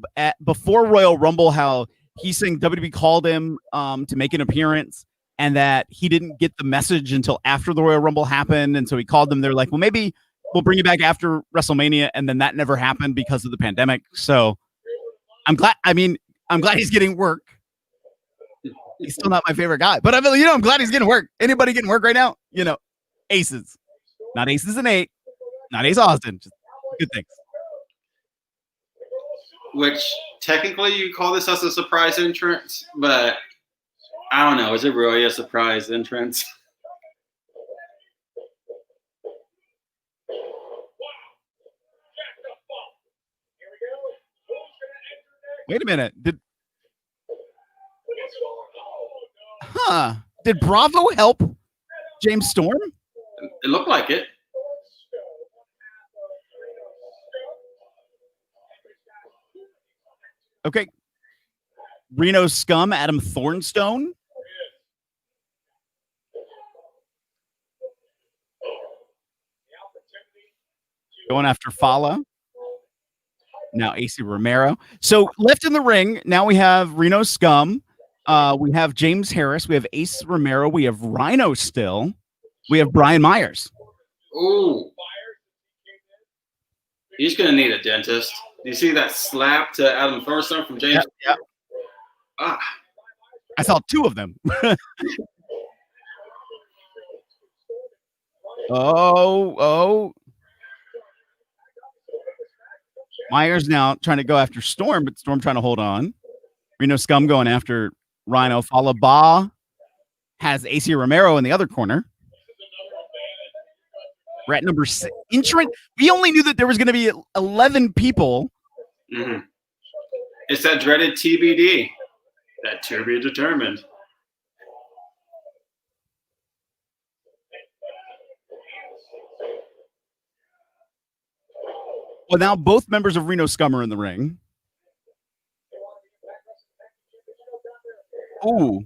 before Royal Rumble, how he's saying WWE called him to make an appearance and that he didn't get the message until after the Royal Rumble happened. And so he called them. They're like, well, maybe we'll bring you back after WrestleMania. And then that never happened because of the pandemic. So I'm glad he's getting work. He's still not my favorite guy, but I'm glad he's getting work. Anybody getting work right now? Aces, not Aces and 8, not Ace Austin, just good things. Which technically you call this as a surprise entrance, but I don't know. Is it really a surprise entrance? Wait a minute. Did Bravo help James Storm? It looked like it. Okay. Reno Scum, Adam Thornstone. Going after Fala. Now AC Romero. So left in the ring, now we have Reno Scum. We have James Harris. We have Ace Romero. We have Rhino still. We have Brian Myers. Ooh. He's going to need a dentist. Do you see that slap to Adam Thornstone from James? Yep. Ah. I saw 2 of them. Oh. Myers now trying to go after Storm, but Storm trying to hold on. Reno Scum going after Rhino. Fala Ba has AC Romero in the other corner. We're at number 6. Entrant. We only knew that there was going to be 11 people Mhm. It's that dreaded TBD. That to be determined. Well, now both members of Reno Scum are in the ring. Ooh.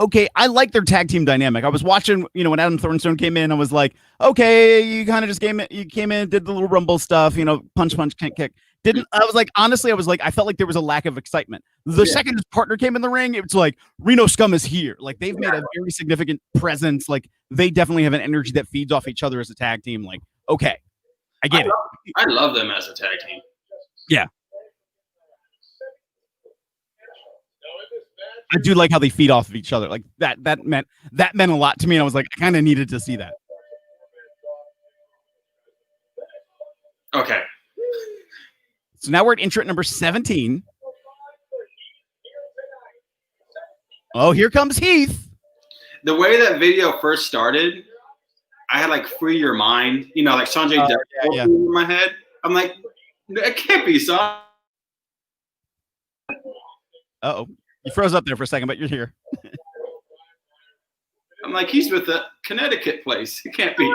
Okay, I like their tag team dynamic. I was watching, when Adam Thornstone came in, I was like, okay, you kind of just came in, did the little rumble stuff, punch, kick. Honestly, I felt like there was a lack of excitement. The second his partner came in the ring, it's like Reno Scum is here. Like they've made a very significant presence. Like they definitely have an energy that feeds off each other as a tag team. Like, okay, I get it. I love them as a tag team. Yeah. I do like how they feed off of each other. Like that meant a lot to me. And I was like, I kind of needed to see that. Okay. So now we're at entrant number 17. Oh, here comes Heath. The way that video first started, I had like free your mind, like Sanjay Dutt in my head. I'm like, it can't be Sanjay. Uh-oh. You froze up there for a second, but you're here. I'm like, he's with the Connecticut place. It can't be.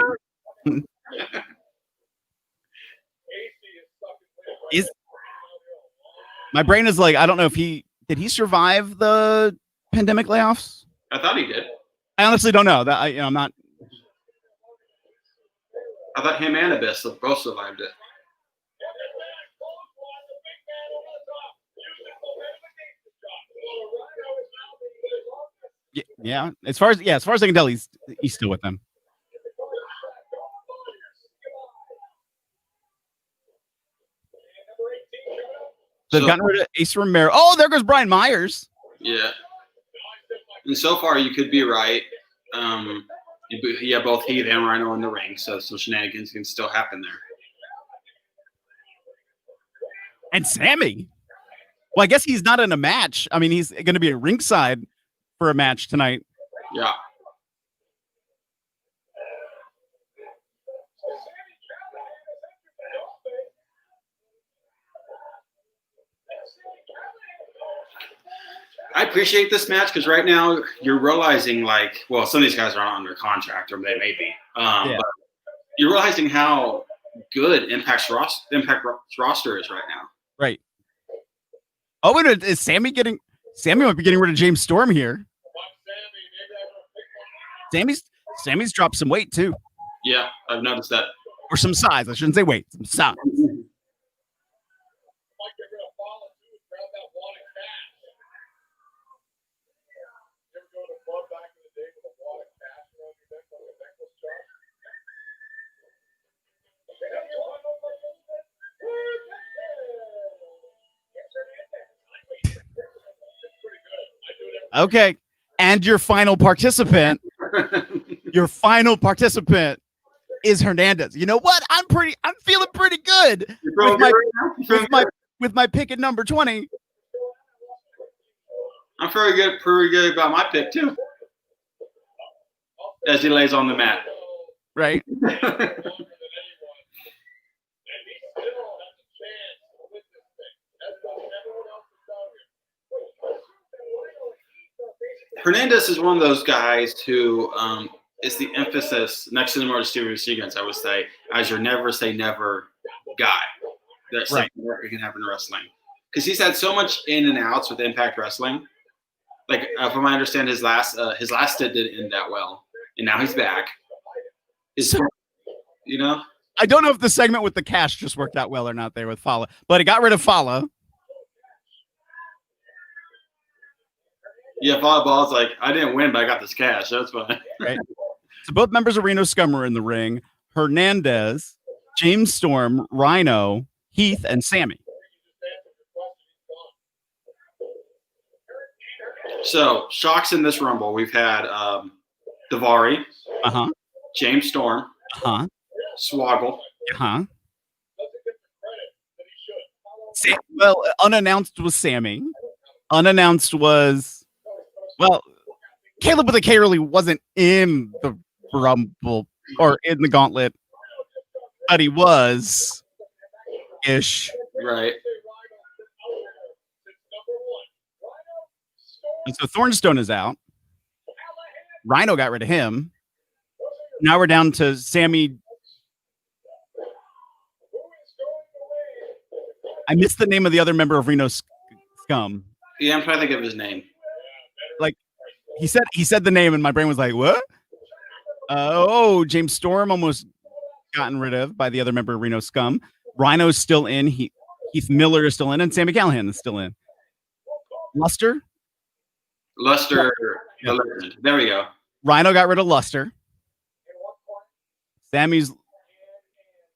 My brain is like, I don't know if did he survive the pandemic layoffs? I thought he did. I honestly don't know. That I'm not. I thought him and Abyss both survived it. Yeah. As far as I can tell, he's still with them. They've gotten rid of Ace Romero. Oh, there goes Brian Myers. Yeah. And so far, you could be right. Both Heath and Rhino in the ring, so some shenanigans can still happen there. And Sammy. Well, I guess he's not in a match. I mean, he's going to be at ringside for a match tonight. Yeah. I appreciate this match because right now you're realizing, some of these guys are not under contract, or they may be. But you're realizing how good Impact's roster is right now. Right. Oh, wait, is Sammy might be getting rid of James Storm here. Sammy's dropped some weight too. Yeah, I've noticed that. Or some size. I shouldn't say weight. Some size. Okay. And your final participant is Hernandez. You know what? I'm feeling pretty good with my pick at number 20. I'm pretty good about my pick too. As he lays on the mat. Right. Hernandez is one of those guys who is the emphasis next to the Marty Stevens, I would say, as your never say never guy. That's right. It can happen in wrestling. Because he's had so much in and outs with Impact Wrestling. Like, from what I understand, his last stint didn't end that well. And now he's back. I don't know if the segment with the cash just worked out well or not there with Fala, but it got rid of Fala. Yeah, Fala Ball's like, I didn't win, but I got this cash. That's fine. Right. So both members of Reno Scum are in the ring. Hernandez, James Storm, Rhino, Heath, and Sammy. So, shocks in this Rumble. We've had Davari, James Storm, Swoggle. Well, unannounced was Sammy. Unannounced was, Caleb with a K really wasn't in the Rumble or in the Gauntlet, but he was ish. Right. And so Thornstone is out. Rhino got rid of him. Now we're down to Sammy. I missed the name of the other member of Reno Scum. Yeah, I'm trying to think of his name. Like he said the name, and my brain was like, "What?" James Storm almost gotten rid of by the other member of Reno Scum. Rhino's still in. Heath Miller is still in, and Sammy Callahan is still in. Luster. Yeah. There we go. Rhino got rid of Luster. Sammy's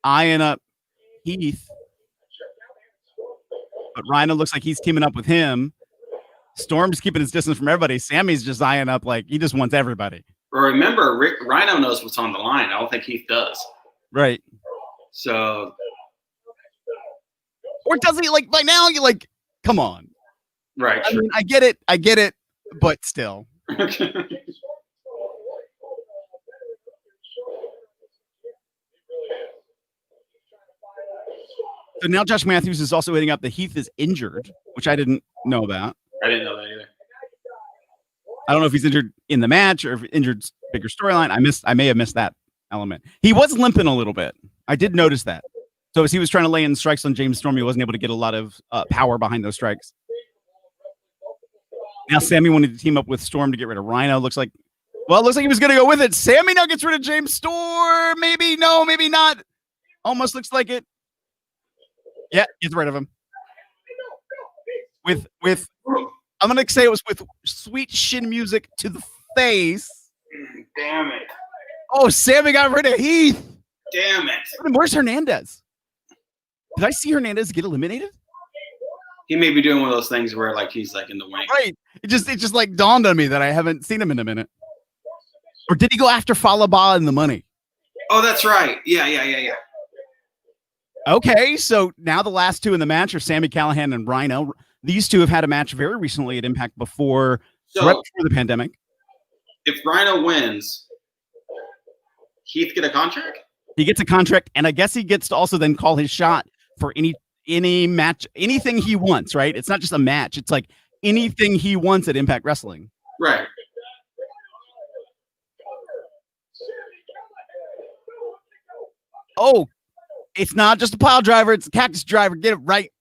eyeing up Heath. But Rhino looks like he's teaming up with him. Storm's keeping his distance from everybody. Sammy's just eyeing up like he just wants everybody. Remember, Rhino knows what's on the line. I don't think Heath does. Right. So. Or does he? Like by now, you like, come on. Right. I mean, I get it, but still. So now Josh Matthews is also hitting up that Heath is injured, which I didn't know about. I didn't know that either. I don't know if he's injured in the match or if injured bigger storyline. I may have missed that element. He was limping a little bit. I did notice that. So as he was trying to lay in strikes on James Storm, he wasn't able to get a lot of power behind those strikes. Now Sammy wanted to team up with Storm to get rid of Rhino. It looks like he was going to go with it. Sammy now gets rid of James Storm. Maybe no, maybe not. Almost looks like it. Yeah, gets rid of him. With I'm going to say it was with sweet shin music to the face. Damn it. Oh, Sammy got rid of Heath. Damn it. Where's Hernandez? Did I see Hernandez get eliminated? He may be doing one of those things where like he's like in the wing. Right. It just like dawned on me that I haven't seen him in a minute. Or did he go after Falaba and the money? Oh, that's right. Yeah. Okay, so now the last two in the match are Sammy Callahan and Rhino. These two have had a match very recently at Impact right before the pandemic. If Rhino wins, Heath get a contract? He gets a contract, and I guess he gets to also then call his shot for any match, anything he wants, right? It's not just a match. It's like anything he wants at Impact Wrestling. Right. Oh, it's not just a pile driver. It's a cactus driver. Get it right.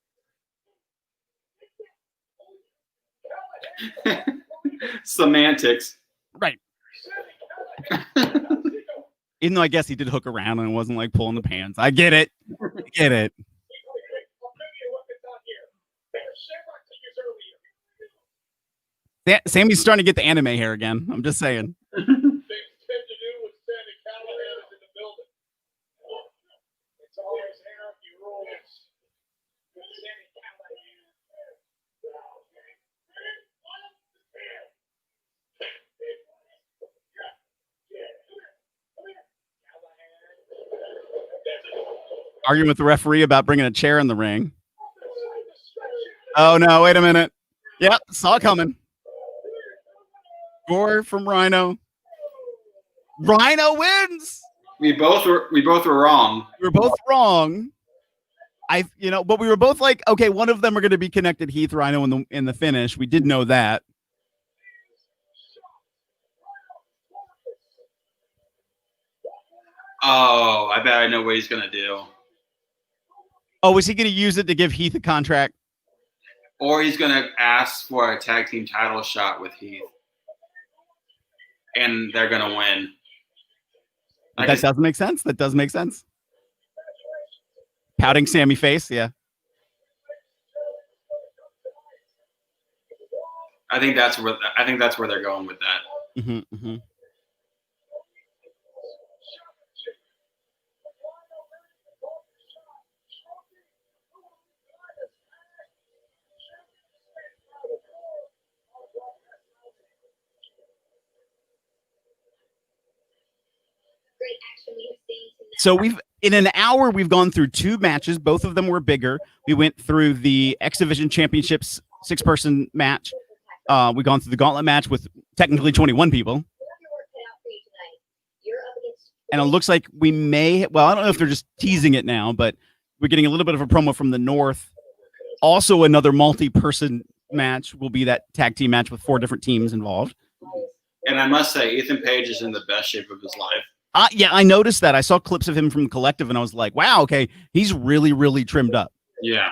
Semantics. Right. Even though I guess he did hook around and it wasn't like pulling the pants. I get it. Sammy's starting to get the anime hair again. I'm just saying. Arguing with the referee about bringing a chair in the ring. Oh no! Wait a minute. Yep, saw it coming. Gore from Rhino. Rhino wins. We both were wrong. We were both wrong. But we were both like, okay, one of them are going to be connected. Heath, Rhino in the finish. We did know that. Oh, I bet I know what he's going to do. Oh, was he going to use it to give Heath a contract? Or he's going to ask for a tag team title shot with Heath. And they're going to win. That does make sense. That does make sense. Pouting Sammy face, yeah. I think that's where they're going with that. Mm-hmm. So in an hour, we've gone through two matches. Both of them were bigger. We went through the X Division Championships 6-person match. We've gone through the gauntlet match with technically 21 people. And it looks like we may, well, I don't know if they're just teasing it now, but we're getting a little bit of a promo from the North. Also, another multi-person match will be that tag team match with 4 different teams involved. And I must say, Ethan Page is in the best shape of his life. Yeah, I noticed that. I saw clips of him from the Collective, and I was like, wow, okay, he's really, really trimmed up. Yeah.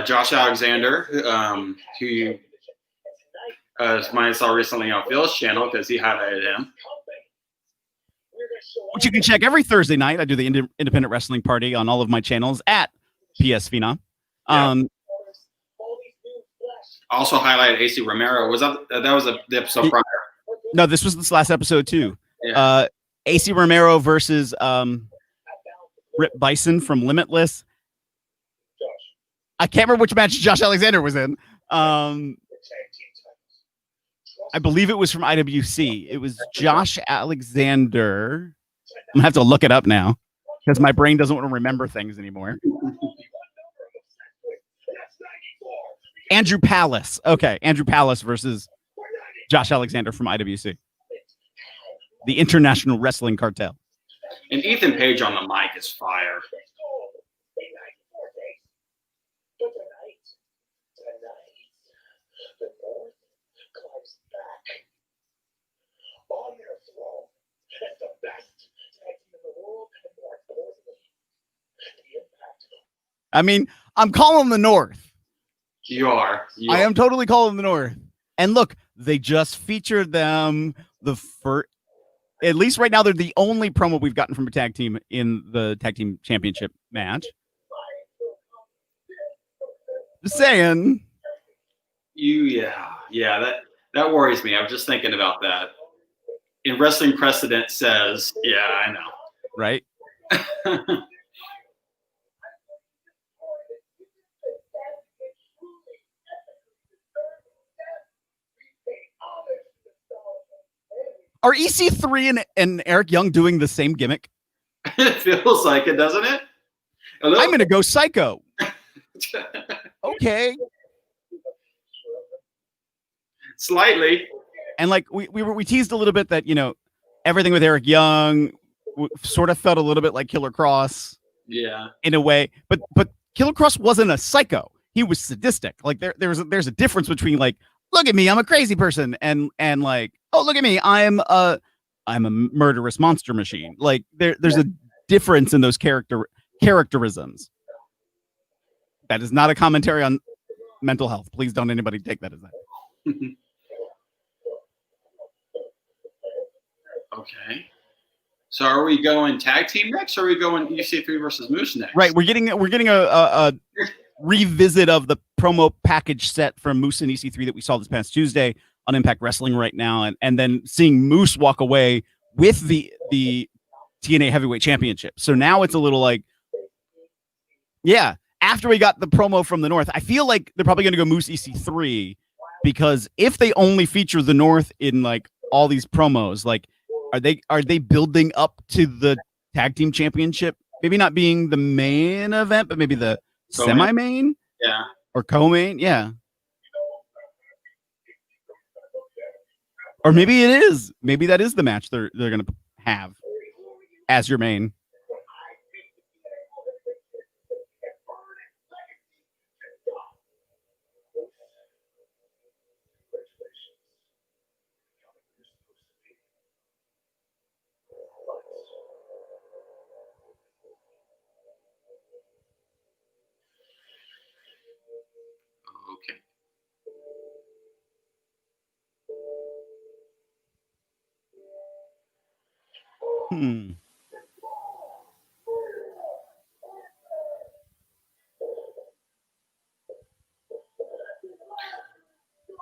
Josh Alexander, who I saw recently on Phil's channel because he highlighted him. Which you can check every Thursday night. I do the Independent Wrestling Party on all of my channels at PS Phenom. Also highlighted AC Romero. Was that was the episode prior? No, this was this last episode too. Yeah. AC Romero versus Rip Bison from Limitless. I can't remember which match Josh Alexander was in. I believe it was from IWC. It was Josh Alexander. I'm gonna have to look it up now because my brain doesn't want to remember things anymore. Andrew Palace. Okay, Andrew Palace versus Josh Alexander from IWC. The International Wrestling Cartel. And Ethan Page on the mic is fire. I mean, I'm calling the North. You are. I am totally calling the North. And look, they just featured them the first. At least right now, they're the only promo we've gotten from a tag team in the tag team championship match. Just saying. Yeah. That worries me. I was just thinking about that. In wrestling precedent says, yeah, I know. Right. Are EC3 and Eric Young doing the same gimmick? It feels like it, doesn't it? I'm going to go psycho. Okay. Slightly. And like we teased a little bit that, everything with Eric Young sort of felt a little bit like Killer Cross. Yeah. In a way, but Killer Cross wasn't a psycho. He was sadistic. Like there's a difference between like, look at me, I'm a crazy person, and like, oh, look at me, I'm a murderous monster machine. Like there's a difference in those characterisms. That is not a commentary on mental health. Please don't anybody take that as that. Okay. So are we going tag team next, or are we going EC3 versus Moose next? Right. We're getting a revisit of the promo package set from Moose and EC3 that we saw this past Tuesday on Impact Wrestling right now, and then seeing Moose walk away with the TNA Heavyweight Championship. So now it's a little like, yeah. After we got the promo from the North, I feel like they're probably going to go Moose EC3, because if they only feature the North in like all these promos, like are they building up to the tag team championship? Maybe not being the main event, but maybe the semi-main, yeah, or co-main, yeah. Or maybe it is. Maybe that is the match they're going to have as your main. Okay.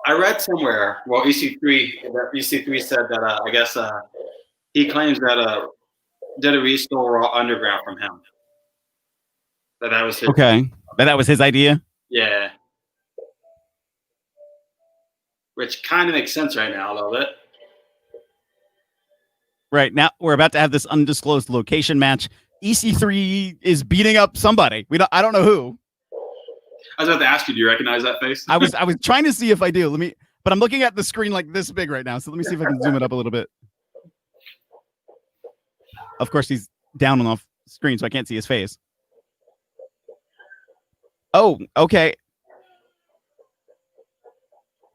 I read somewhere, well, EC3 said that I guess he claims that WWE stole Raw Underground from him. That was his. Okay, that was his idea. Yeah. Which kind of makes sense right now a little bit. Right now, we're about to have this undisclosed location match. EC3 is beating up somebody. I don't know who. I was about to ask you, do you recognize that face? I was trying to see if I do. But I'm looking at the screen like this big right now. So let me see if I can zoom it up a little bit. Of course, he's down and off screen, so I can't see his face. Oh, okay.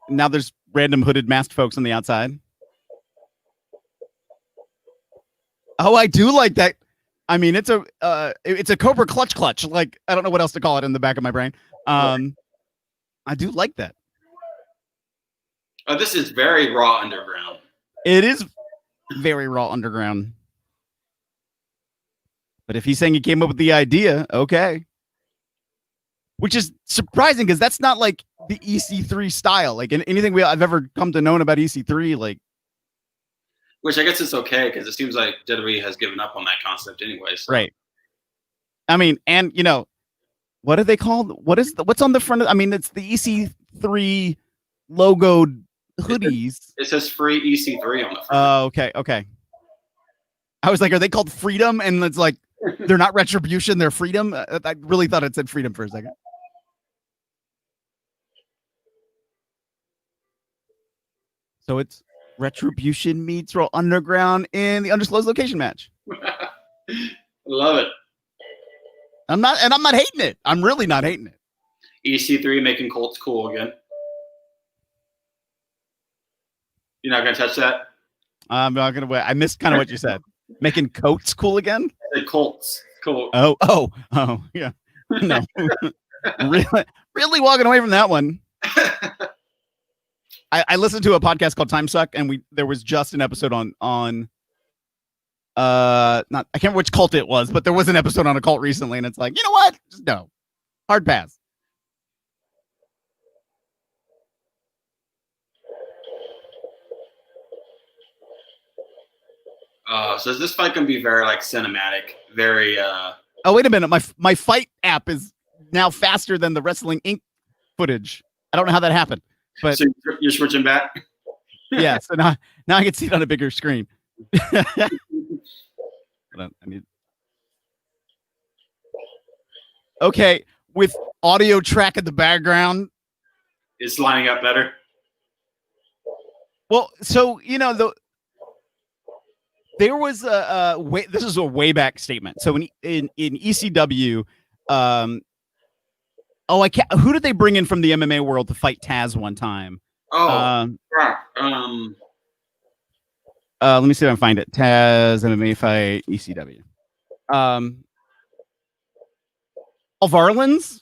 Now there's random hooded masked folks on the outside. Oh, I do like that. I mean, it's a Cobra clutch. Like, I don't know what else to call it in the back of my brain. I do like that. Oh, this is very Raw Underground. It is very Raw Underground. But if he's saying he came up with the idea, okay. Which is surprising because that's not like the EC3 style. Like anything I've ever come to know about EC3, like. Which I guess it's okay because it seems like WWE has given up on that concept anyway. So. Right. I mean, and what are they called? What's on the front? I mean, it's the EC3 logoed hoodies. It says free EC3 on the front. Oh, okay. I was like, are they called Freedom? And it's like, they're not Retribution, they're Freedom. I really thought it said Freedom for a second. So it's Retribution meets Raw Underground in the undisclosed location match. Love it. I'm not hating it. I'm really not hating it. EC3 making Colts cool again. You're not gonna touch that? I'm not gonna wait. I missed kind of what you said. Making coats cool again? The Colts cool. Oh, yeah. No. really walking away from that one. I listened to a podcast called Time Suck, and there was just an episode on I can't remember which cult it was, but there was an episode on a cult recently, and it's like, you know what? Just no. Hard pass. So is this fight gonna be very like cinematic? Very Oh, wait a minute. My fight app is now faster than the Wrestling Inc. footage. I don't know how that happened. But so you're switching back? Yeah, so now I can see it on a bigger screen. Okay, with audio track in the background. It's lining up better. Well, so there was this is a way back statement. So in ECW, who did they bring in from the MMA world to fight Taz one time? Let me see if I can find it. Taz MMA fight ECW. Paul Varlins?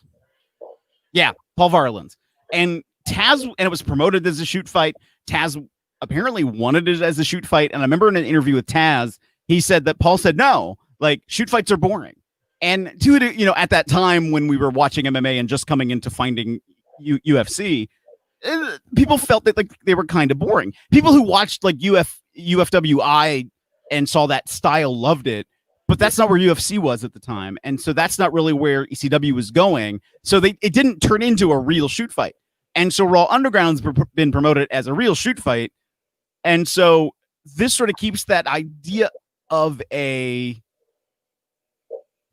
Yeah, Paul Varlins. And Taz, and it was promoted as a shoot fight. Taz apparently wanted it as a shoot fight. And I remember in an interview with Taz, he said that Paul said, no, like shoot fights are boring. And at that time when we were watching MMA and just coming into finding UFC, people felt that like they were kind of boring. People who watched like UFWI and saw that style loved it, but that's not where UFC was at the time. And so that's not really where ECW was going. So it didn't turn into a real shoot fight. And so Raw Underground's been promoted as a real shoot fight. And so this sort of keeps that idea of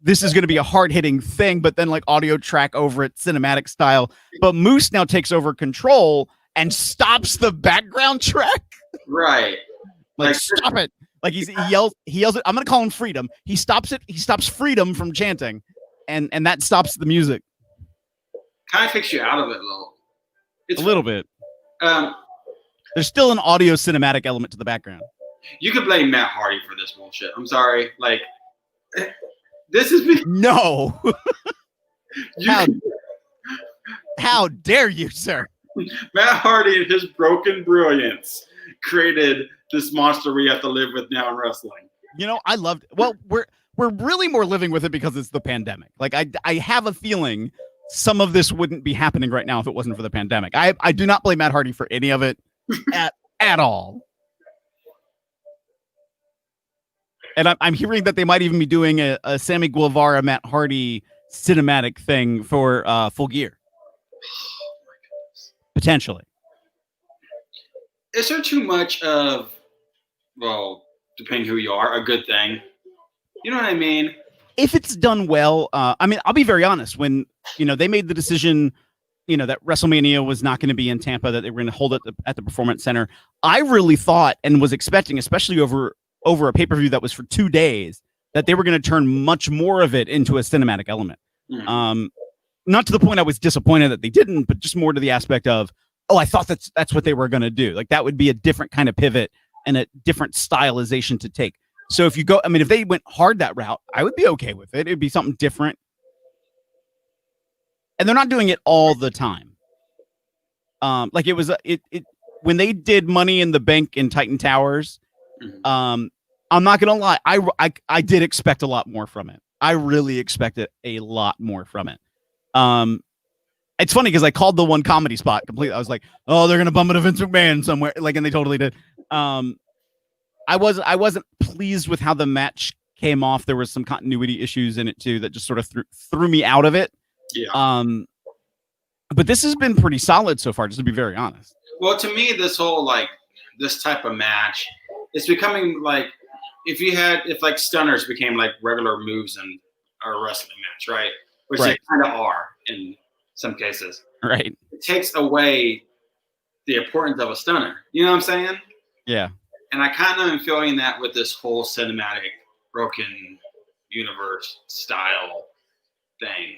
this is going to be a hard-hitting thing, but then like audio track over it, cinematic style. But Moose now takes over control and stops the background track. Right. Like stop it. Like he yells it. I'm going to call him Freedom. He stops it. He stops Freedom from chanting. And that stops the music. Kind of takes you out of it, though. It's a little bit. There's still an audio cinematic element to the background. You could blame Matt Hardy for this bullshit. I'm sorry. Like, this is no. How dare you, sir? Matt Hardy and his broken brilliance created this monster we have to live with now in wrestling. I loved. Well, we're really more living with it because it's the pandemic. Like I have a feeling some of this wouldn't be happening right now if it wasn't for the pandemic. I do not blame Matt Hardy for any of it at all. And I'm hearing that they might even be doing a Sammy Guevara, Matt Hardy cinematic thing for Full Gear. Oh my goodness. Potentially. Is there too much of, well, depending who you are, a good thing? You know what I mean? If it's done well, I mean, I'll be very honest. When, they made the decision, that WrestleMania was not going to be in Tampa, that they were going to hold it at the Performance Center, I really thought and was expecting, especially over a pay-per-view that was for 2 days, that they were going to turn much more of it into a cinematic element. Mhm. Not to the point I was disappointed that they didn't, but just more to the aspect of, oh, I thought that's what they were going to do. Like that would be a different kind of pivot and a different stylization to take. So if you go, I mean, if they went hard that route, I would be okay with it. It'd be something different. And they're not doing it all the time. Like it was it when they did Money in the Bank in Titan Towers. Mhm. I'm not gonna lie, I did expect a lot more from it. I really expected a lot more from it. It's funny because I called the one comedy spot completely. I was like, oh, they're gonna bump it to Vince McMahon somewhere, like, and they totally did. I wasn't pleased with how the match came off. There was some continuity issues in it too that just sort of threw me out of it. Yeah. But this has been pretty solid so far, just to be very honest. Well, to me, this whole like this type of match, it's becoming like if like stunners became like regular moves in a wrestling match, right? Which they Right. kind of are in some cases. Right. It takes away the importance of a stunner. You know what I'm saying? Yeah. And I kind of am feeling that with this whole cinematic broken universe style thing.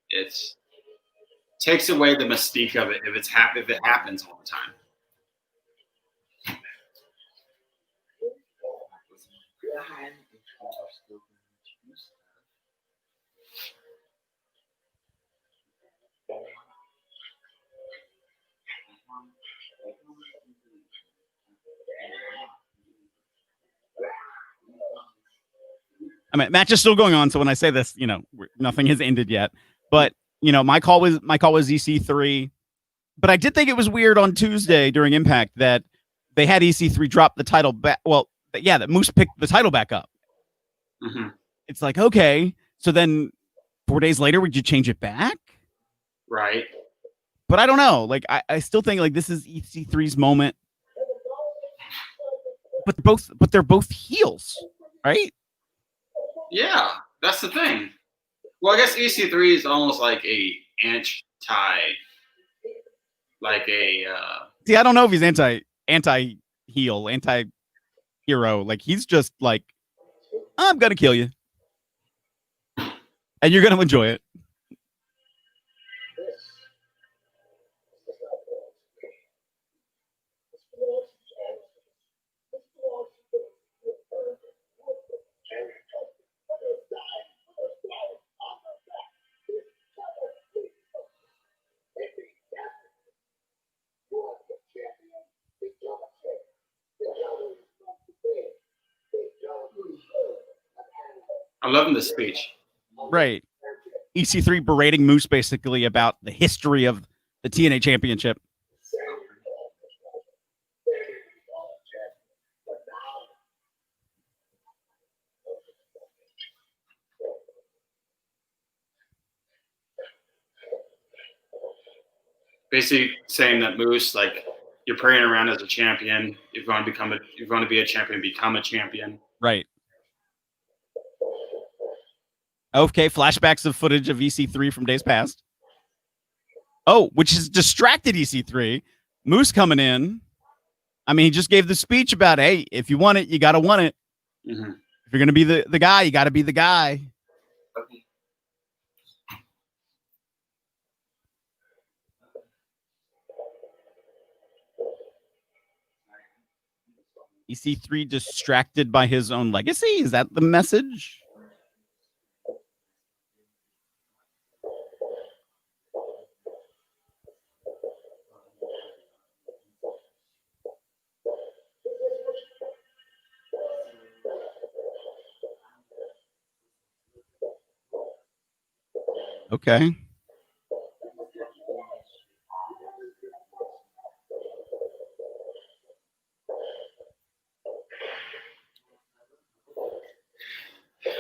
It's takes away the mystique of it if it happens all the time. I mean, match is still going on. So when I say this, nothing has ended yet. But my call was EC3. But I did think it was weird on Tuesday during Impact that they had EC3 drop the title back. Well, yeah, that Moose picked the title back up. Mm-hmm. It's like, okay, so then 4 days later, would you change it back? Right. But I don't know. Like, I still think like this is EC3's moment. But they're both heels, right? Yeah, that's the thing. Well, I guess EC3 is almost like a See, I don't know if he's anti heel, anti hero. Like he's just like, I'm gonna kill you, and you're gonna enjoy it. I'm loving this speech. Right. EC3 berating Moose basically about the history of the TNA Championship. Basically saying that Moose, like, you're praying around as a champion. You're going to be a champion, become a champion. Right. Okay, flashbacks of footage of EC3 from days past. Oh, which has distracted EC3. Moose coming in. I mean, he just gave the speech about, hey, if you want it, you got to want it. Mm-hmm. If you're going to be the guy, you got to be the guy. Okay. EC3 distracted by his own legacy? Is that the message? Okay.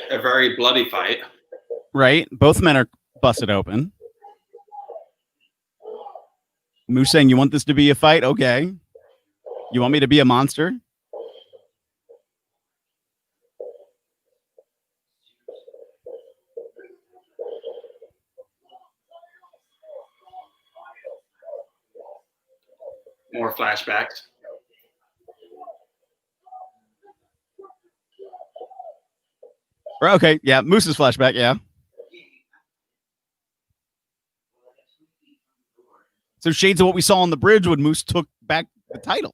A very bloody fight. Right. Both men are busted open. Moose saying, you want this to be a fight? Okay. You want me to be a monster? More flashbacks. Okay, yeah, Moose's flashback, yeah. So shades of what we saw on the bridge when Moose took back the title.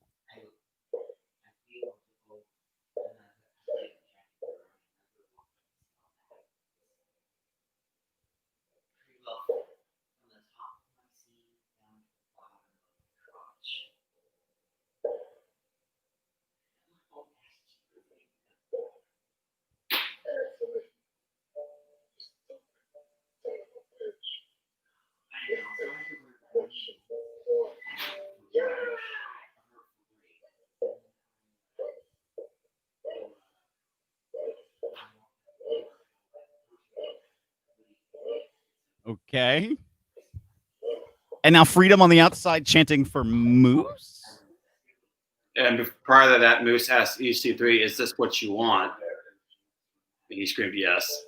Okay. And now Freedom on the outside chanting for Moose. And prior to that, Moose asked EC3, "Is this what you want?" And he screamed, "Yes."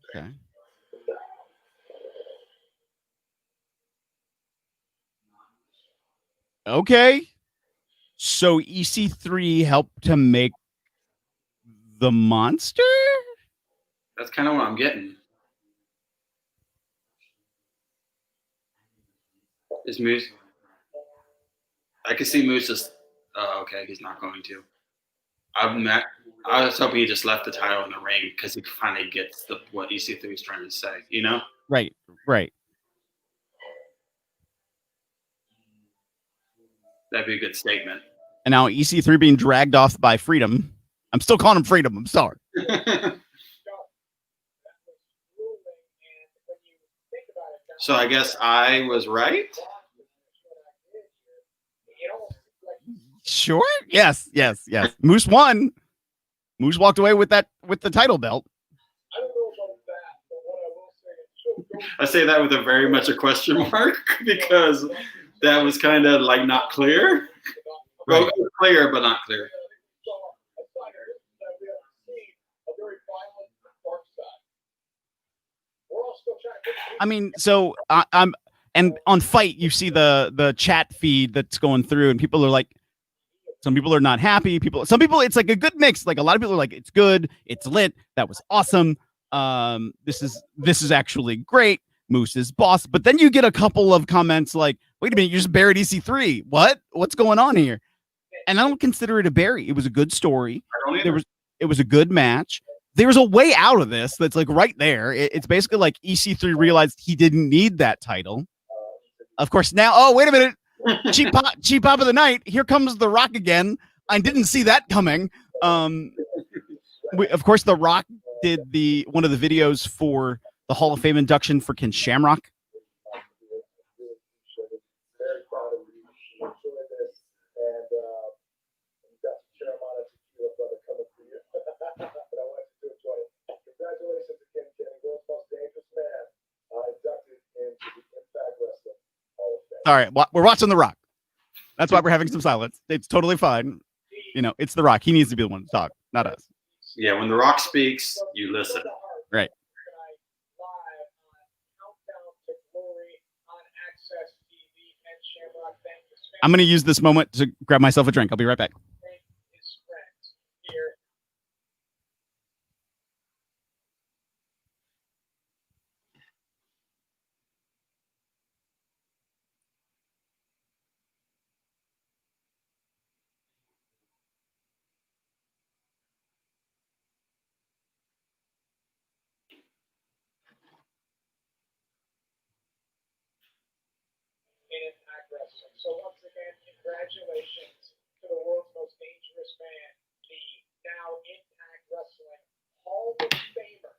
Okay. Okay. So EC3 helped to make the monster? That's kind of what I'm getting. Is Moose? I can see Moose just. Oh, okay, he's not going to. I was hoping he just left the title in the ring because he finally gets what EC3 is trying to say. You know? Right. That'd be a good statement. And now EC3 being dragged off by Freedom. I'm still calling him Freedom. I'm sorry. So I guess I was right. Sure. Yes. Moose won. Moose walked away with the title belt. I say that with a very much a question mark because that was kind of like not clear. Right. Well, clear, but not clear. I mean, so I'm and on Fight, you see the chat feed that's going through, and people are like, some people are not happy. Some people, it's like a good mix. Like a lot of people are like, it's good, it's lit, that was awesome. This is actually great. Moose is boss. But then you get a couple of comments like, wait a minute, you just buried EC3. What's going on here? And I don't consider it a bury. It was a good story. It was a good match. There's a way out of this that's like right there. It's basically like EC3 realized he didn't need that title. Of course, now, oh, wait a minute. Cheap pop of the night. Here comes The Rock again. I didn't see that coming. Of course, The Rock did one of the videos for the Hall of Fame induction for Ken Shamrock. All right, we're watching The Rock. That's why we're having some silence. It's totally fine. You know, it's The Rock. He needs to be the one to talk, not us. Yeah, when The Rock speaks, you listen. Right. I'm going to use this moment to grab myself a drink. I'll be right back. So once again, congratulations to the world's most dangerous man, the now Impact Wrestling Hall of Famer,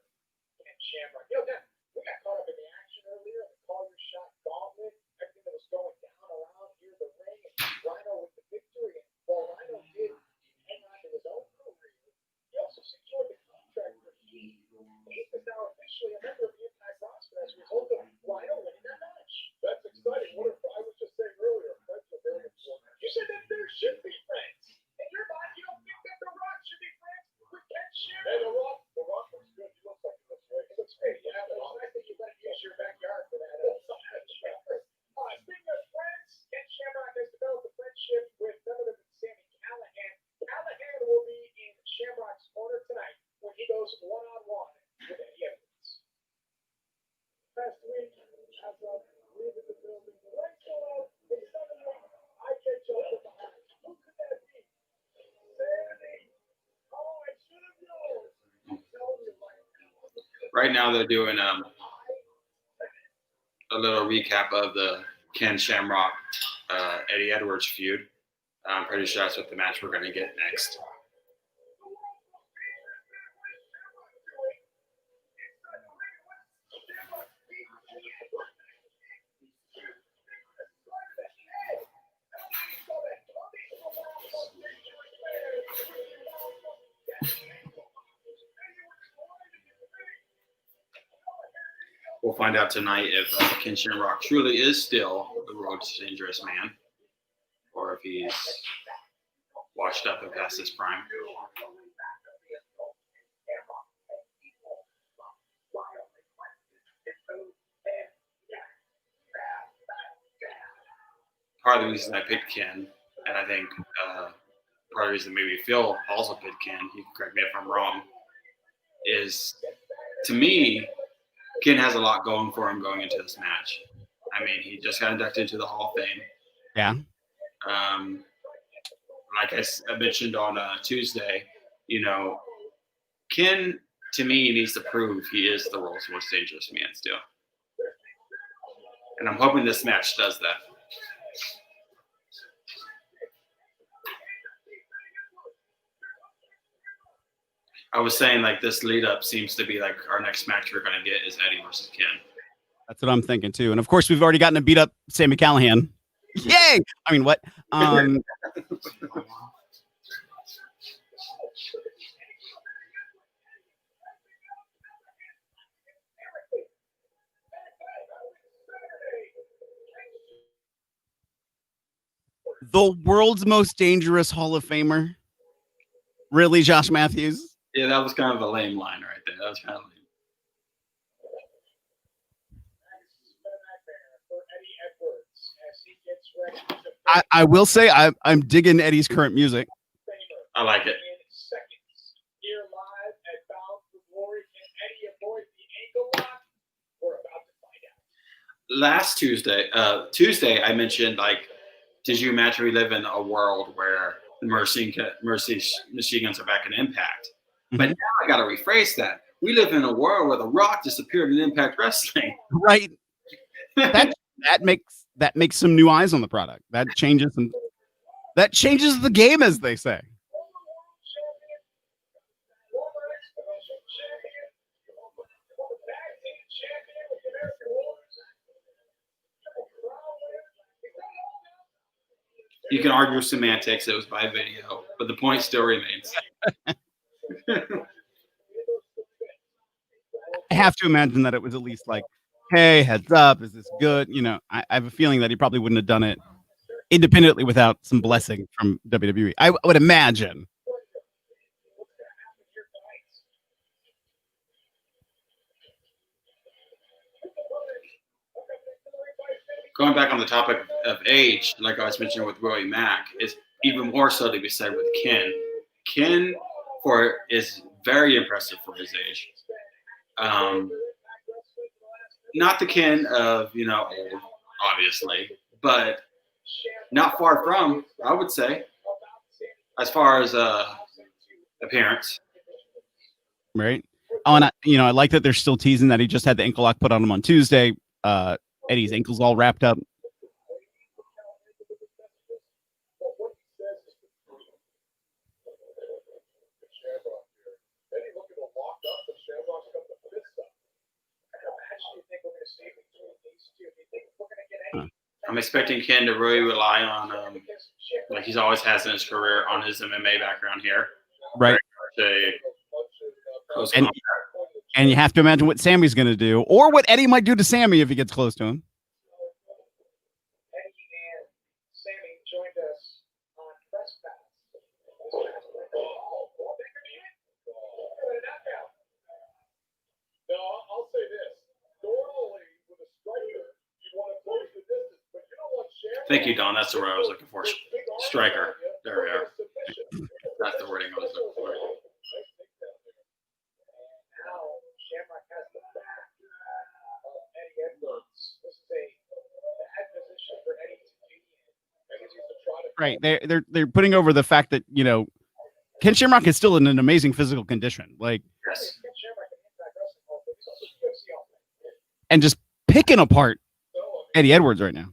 Ken Shamrock. You know, we got caught up in the action earlier, the call your shot gauntlet, everything that was going down around here, the ring, and Rhino with the victory. And while Rhino did hang on to his own career, he also secured the contract for Heath. Heath is now officially a member of the Impact roster as a result of Rhino winning that match. That's exciting. What if I was just saying earlier, Fred's a very important. You said that there's right now they're doing a little recap of the Ken Shamrock Eddie Edwards feud. I'm pretty sure that's what the match we're going to get next. We'll find out tonight if Ken Shamrock truly is still the world's dangerous man, or if he's washed up and past his prime. Part of the reason I picked Ken, and I think part of the reason maybe Phil also picked Ken, he can correct me if I'm wrong, is to me, Ken has a lot going for him going into this match. I mean, he just got inducted into the Hall of Fame. Yeah. Like I mentioned on Tuesday, you know, Ken, to me, needs to prove he is the world's most dangerous man still. And I'm hoping this match does that. I was saying, like, this lead up seems to be like our next match we're going to get is Eddie versus Ken. That's what I'm thinking too. And of course, we've already gotten to beat up Sami Callihan. Yay! I mean, what? The world's most dangerous Hall of Famer? Really, Josh Matthews? Yeah, that was kind of a lame line right there. That was kind of lame. I will say I'm digging Eddie's current music. I like it. Last Tuesday, I mentioned, like, did you imagine we live in a world where the Mercy machine guns are back in Impact? Mm-hmm. But now I got to rephrase that. We live in a world where The Rock disappeared in Impact Wrestling. Right. that makes some new eyes on the product. That changes the game, as they say. You can argue semantics. It was by video, but the point still remains. I have to imagine that it was at least like, hey, heads up, is this good? You know, I have a feeling that he probably wouldn't have done it independently without some blessing from WWE. I would imagine. Going back on the topic of age, like I was mentioning with Willie Mack, it's even more so to be said with Ken. Ken is very impressive for his age. Not the Ken of, old, obviously, but not far from, I would say, as far as appearance. Right. Oh, and I like that they're still teasing that he just had the ankle lock put on him on Tuesday. Eddie's ankle's all wrapped up. I'm expecting Ken to really rely on, like he's always has in his career, on his MMA background here. Right. And you have to imagine what Sammy's going to do, or what Eddie might do to Sammy if he gets close to him. Eddie and Sammy joined us on Press Pass. No, I'll say this. Normally, with a striker, you want to close the distance, but you know what? Thank you, Don. That's the word I was looking for. Striker. There we are. That's the wording I was looking for. Right. They're putting over the fact that, Ken Shamrock is still in an amazing physical condition. Like, yes. and just picking apart Eddie Edwards right now.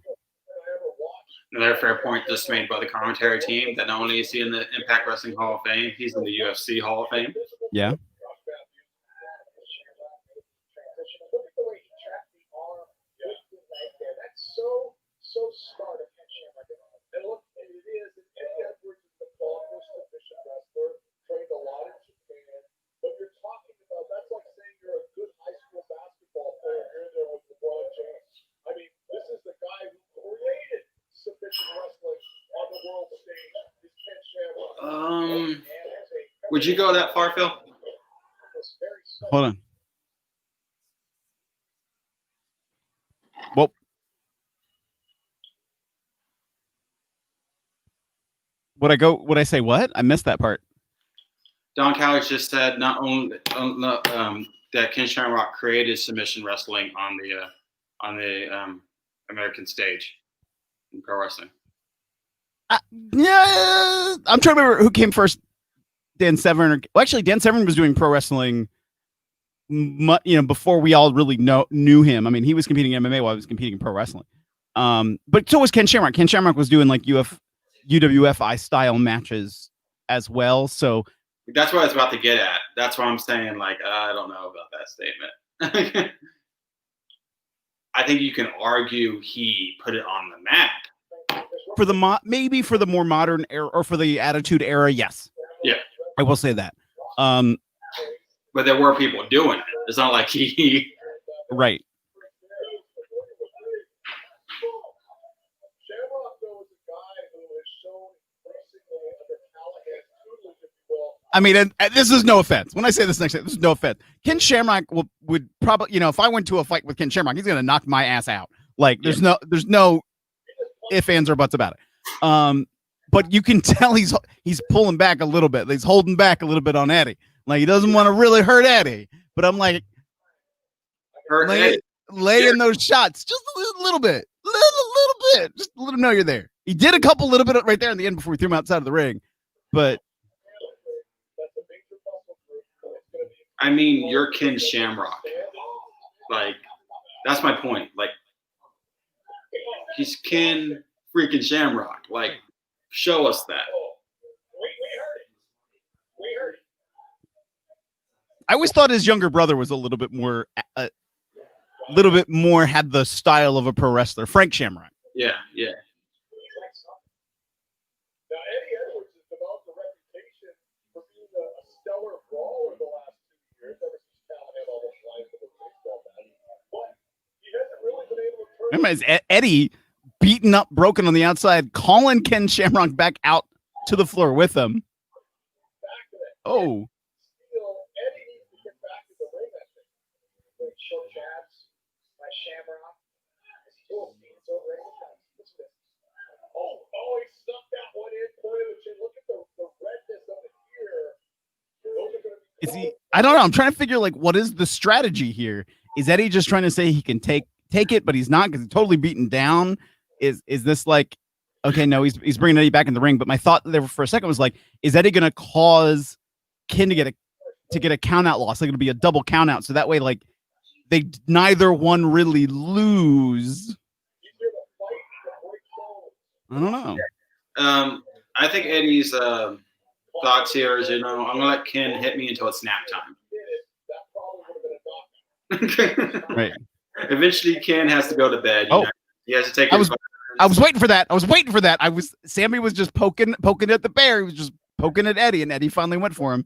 Another fair point just made by the commentary team that not only is he in the Impact Wrestling Hall of Fame, he's in the UFC Hall of Fame. Yeah. So smart of Ken Shamrock. And look, it is. Eddie Edwards is the longest efficient wrestler, trained a lot in Japan. But you're talking about, that's like saying you're a good high school basketball player. You're there with LeBron James. I mean, this is the guy who created submission wrestling on the world stage. Is Ken Shamrock. Would you go that far, Phil? Hold on. Well, would I say what? I missed that part. Don Callis just said not only that Ken Shamrock created submission wrestling on the American stage in pro wrestling. Yeah, I'm trying to remember who came first. Dan Severn. Well, actually, Dan Severn was doing pro wrestling, before we all really knew him. I mean, he was competing in MMA while I was competing in pro wrestling. But so was Ken Shamrock. Ken Shamrock was doing like UWFI style matches as well. So that's what I was about to get at. That's why I'm saying, like, I don't know about that statement. I think you can argue he put it on the map. For the maybe for the more modern era or for the Attitude Era, yes. Yeah. I will say that. But there were people doing it. It's not like he right. I mean, and this is no offense. When I say this next, this is no offense. Ken Shamrock would probably, if I went to a fight with Ken Shamrock, he's going to knock my ass out. Like, there's no ifs, ands, or buts about it. But you can tell he's pulling back a little bit. He's holding back a little bit on Eddie. Like, he doesn't want to really hurt Eddie. But I'm like, lay in those shots just a little bit, little bit, just let him know you're there. He did a couple little bit right there in the end before we threw him outside of the ring, but. I mean, you're Ken Shamrock. Like, that's my point. Like, he's Ken freaking Shamrock. Like, show us that. I always thought his younger brother was a little bit more had the style of a pro wrestler, Frank Shamrock. Yeah. Now, Eddie Edwards has developed a reputation for being a stellar brawler the last 2 years. Ever since Calvin had all those lines of the baseball bat, but he hasn't really been able to turn. Remember, Eddie beaten up, broken on the outside, calling Ken Shamrock back out to the floor with him. Oh. Eddie needs to get back to the ring, I think. Like short jabs by Shamrock. Oh, he stuck that one in, pointed the chin. Look at the redness of it here. Those are going to be. Is he? I don't know. I'm trying to figure, like, what is the strategy here? Is Eddie just trying to say he can take it, but he's not because he's totally beaten down? Is this like, okay, no, he's bringing Eddie back in the ring. But my thought there for a second was like, is Eddie going to cause Ken to get a count out loss? Like, it'll be a double count out, so that way, like, they neither one really lose. I don't know. I think Eddie's thoughts here is, I'm gonna let Ken hit me until it's nap time. Right. Eventually, Ken has to go to bed. He has to take. I was waiting for that. Sammy was just poking at the bear. He was just poking at Eddie, and Eddie finally went for him.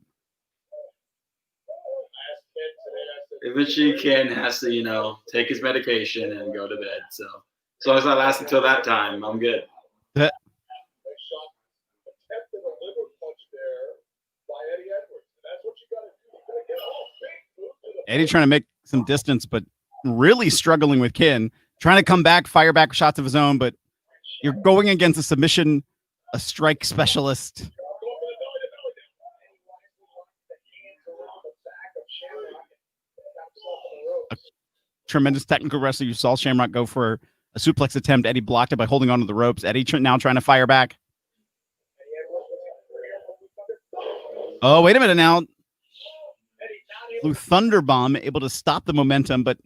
Eventually, Ken has to, take his medication and go to bed. So as long as I last until that time, I'm good. Eddie trying to make some distance, but really struggling with Ken. Trying to come back, fire back shots of his own, but you're going against a strike specialist. A tremendous technical wrestler. You saw Shamrock go for a suplex attempt. Eddie blocked it by holding onto the ropes. Eddie now trying to fire back. Oh, wait a minute now. Blue Thunderbomb able to stop the momentum, but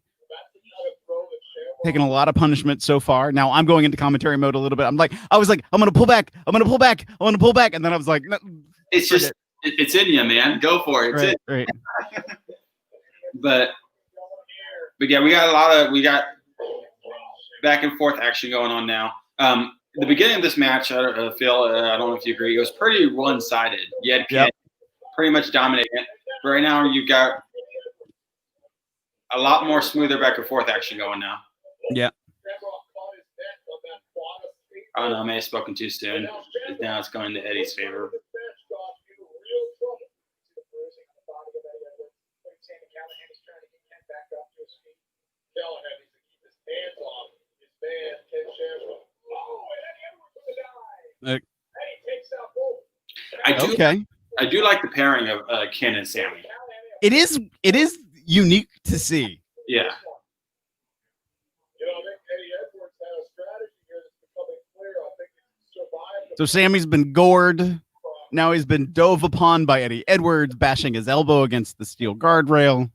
taken a lot of punishment so far. Now I'm going into commentary mode a little bit. I was like, I'm gonna pull back, I'm gonna pull back, I'm gonna pull back, and then I was like, no, It's just it's in you, man. Go for it. It's right, in. right. But yeah, we got back and forth action going on now. The beginning of this match, Phil, I don't know if you agree, it was pretty one-sided. You had Ken pretty much dominating it. But right now, you've got a lot more smoother back and forth action going now. Yeah. I don't know, I may have spoken too soon. Now it's going to Eddie's favor. I do like the pairing of Ken and Sammy. It is unique to see. Yeah. So Sammy's been gored. Now he's been dove upon by Eddie Edwards, bashing his elbow against the steel guardrail.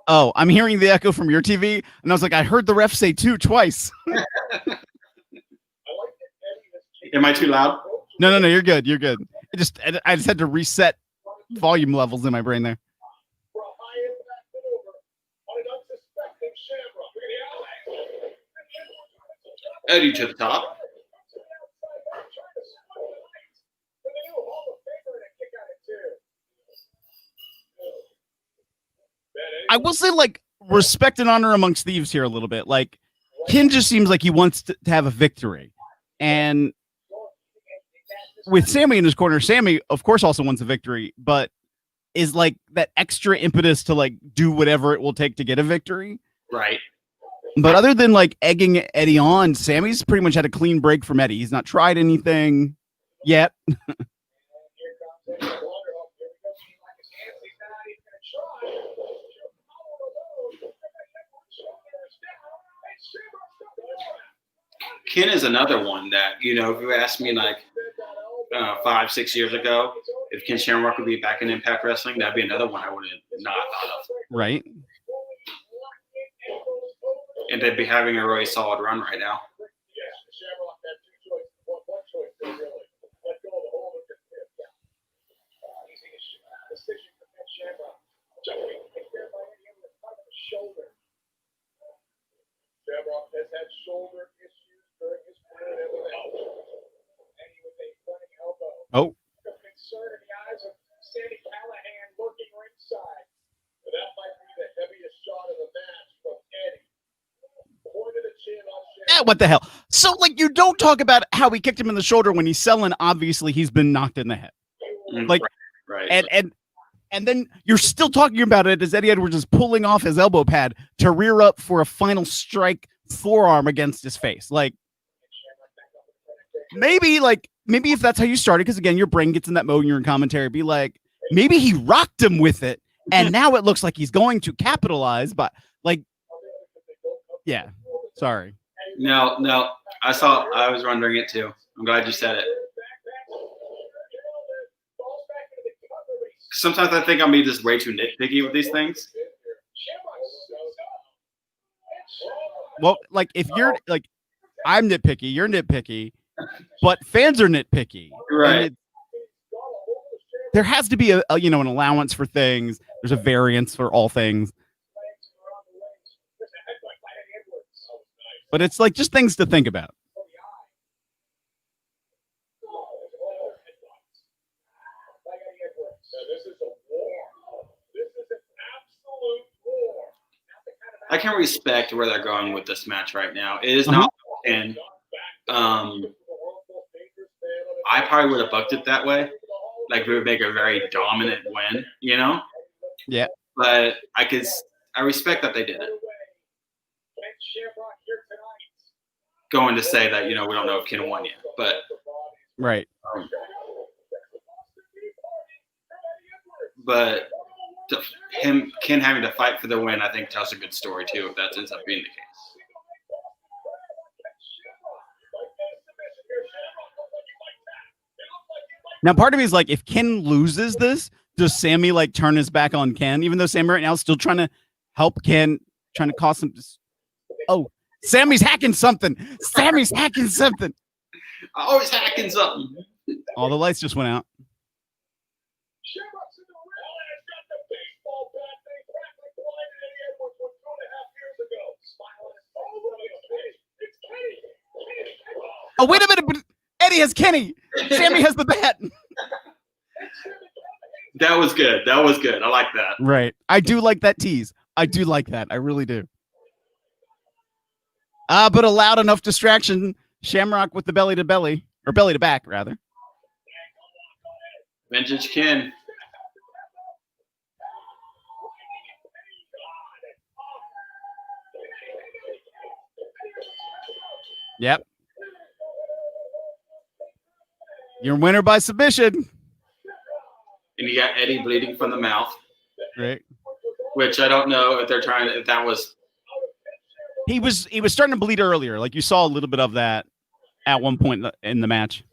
Oh, I'm hearing the echo from your TV, and I was like, I heard the ref say 2 twice. Am I too loud? No, you're good. You're good. I just had to reset volume levels in my brain there. Eddie to the top. I will say, like, respect and honor amongst thieves here a little bit. Like, Ken just seems like he wants to have a victory. And with Sammy in his corner, Sammy, of course, also wants a victory, but is like that extra impetus to like do whatever it will take to get a victory. Right. But other than like egging Eddie on, Sammy's pretty much had a clean break from Eddie. He's not tried anything yet. Ken is another one that, you know, if you asked me like 5-6 years ago, if Ken Shamrock would be back in Impact Wrestling, that'd be another one I would have not thought of. Right. And they'd be having a really solid run right now. Shamrock has had shoulder issues during his career. And he was a running elbow. Oh. A concern in the eyes of Sandy Callahan looking ringside. But that might be the heaviest shot of the match from Eddie. Point of the chin on Shamrock. What the hell? So, like, you don't talk about how he kicked him in the shoulder when he's selling. Obviously, he's been knocked in the head. Like, right. And then you're still talking about it as Eddie Edwards is pulling off his elbow pad to rear up for a final strike forearm against his face. Like, maybe if that's how you started, because again, your brain gets in that mode and you're in commentary, be like, maybe he rocked him with it, and now it looks like he's going to capitalize, but like, yeah, sorry. No, I was wondering it too. I'm glad you said it. Sometimes I think I'm being just way too nitpicky with these things. Well, like, if you're like, I'm nitpicky, you're nitpicky, but fans are nitpicky. Right. There has to be a an allowance for things. There's a variance for all things. But it's like just things to think about. I can respect where they're going with this match right now. It is not, and I probably would have booked it that way. Like, we would make a very dominant win, you know? Yeah. But I respect that they did it. Going to say that, we don't know if Ken won yet, but right. But Ken having to fight for the win, I think, tells a good story too, if that ends up being the case. Now, part of me is like, if Ken loses this, does Sammy like turn his back on Ken? Even though Sammy right now is still trying to help Ken, trying to cause him. Oh, Sammy's hacking something. Sammy's hacking something. Always hacking something. All the lights just went out. Shamrock's in the ring. He's got the baseball bat. They practically blinded Eddie Edwards 2.5 years ago. Smiling. Oh, look, it's Kenny. It's Kenny. Oh, wait a minute. But Eddie has Kenny. Sammy has the bat. That was good. That was good. I like that. Right. I do like that tease. I do like that. I really do. But a loud enough distraction. Shamrock with the belly to belly, or belly to back, rather. Vintage Ken. Yep. Your winner by submission. And you got Eddie bleeding from the mouth. Right. Which I don't know if they're trying to, if that was. He was starting to bleed earlier. Like you saw a little bit of that at one point in the match.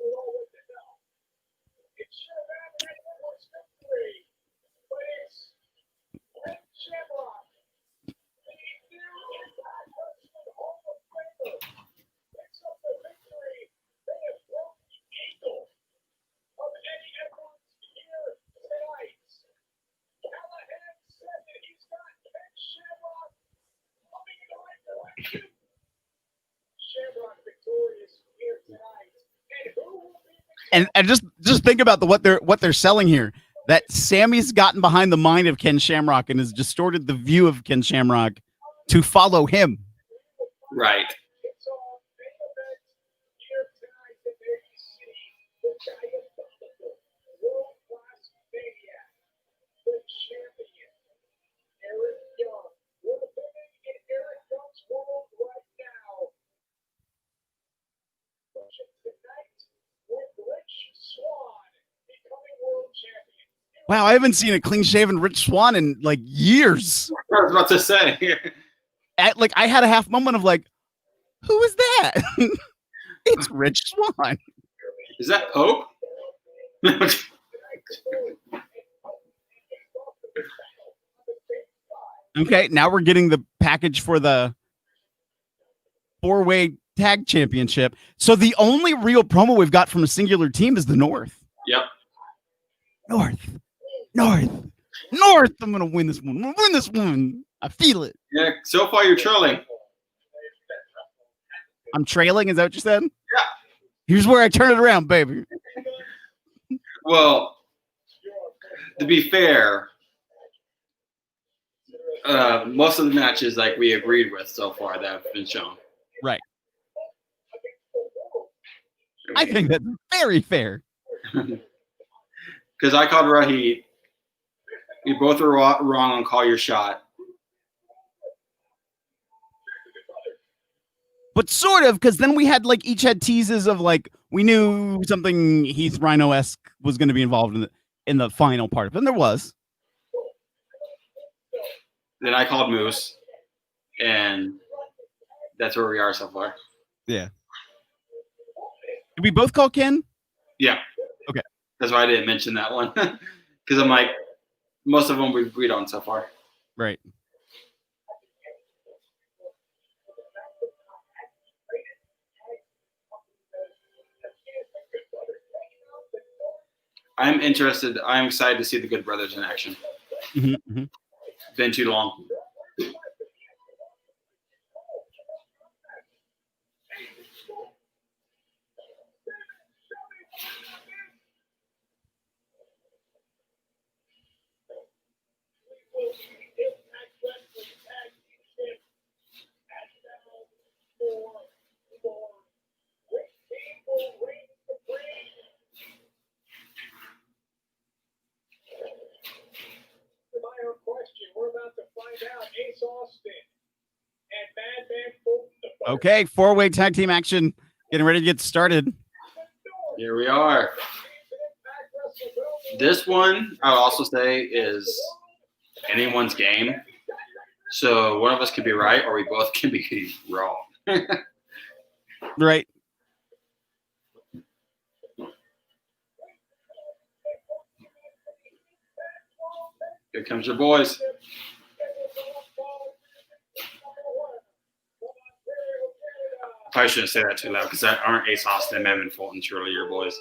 And just think about what they're selling here. That Sammy's gotten behind the mind of Ken Shamrock and has distorted the view of Ken Shamrock to follow him. Right. Wow, I haven't seen a clean-shaven Rich Swann in like years. I was about to say. I had a half moment of like, who is that? It's Rich Swann. Is that Pope? Okay, now we're getting the package for the 4-way tag championship. So the only real promo we've got from a singular team is the North. Yep. North. I'm gonna win this one. I feel it. Yeah. So far, you're trolling. I'm trailing. Is that what you said? Yeah. Here's where I turn it around, baby. Well, to be fair, most of the matches like we agreed with so far that have been shown. Right. I think that's very fair. Because I called Rahid. We both were wrong on Call Your Shot. But sort of, because then we had like each had teases of like we knew something Heath Rhino-esque was going to be involved in the final part of it. And there was. Then I called Moose, and that's where we are so far. Yeah. Did we both call Ken? Yeah. Okay. That's why I didn't mention that one. Because I'm like, most of them we've agreed on so far. Right. I'm interested. I'm excited to see the Good Brothers in action. Mm-hmm. Been too long. Okay, 4-way tag team action. Getting ready to get started. Here we are. This one, I would also say, is anyone's game. So one of us could be right, or we both can be wrong. Right. Here comes your boys. Probably shouldn't say that too loud because aren't Ace Austin and Evan Fulton truly your boys?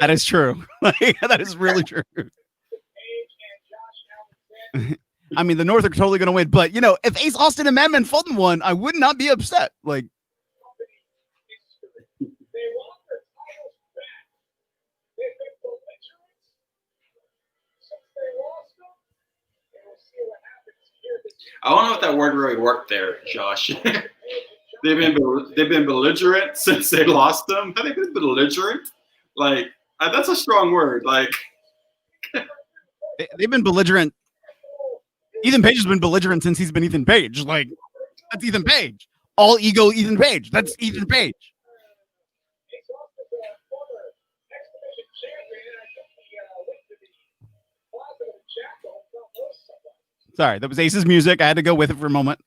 That is true. That is really true. I mean, the North are totally going to win, but if Ace Austin and Madman Fulton won, I would not be upset. Like, I don't know if that word really worked there, Josh. they've been belligerent since they lost them. Have they been belligerent? Like that's a strong word. Like they've been belligerent. Ethan Page has been belligerent since he's been Ethan Page. Like, that's Ethan Page. All ego Ethan Page. That's Ethan Page. Sorry, that was Ace's music. I had to go with it for a moment.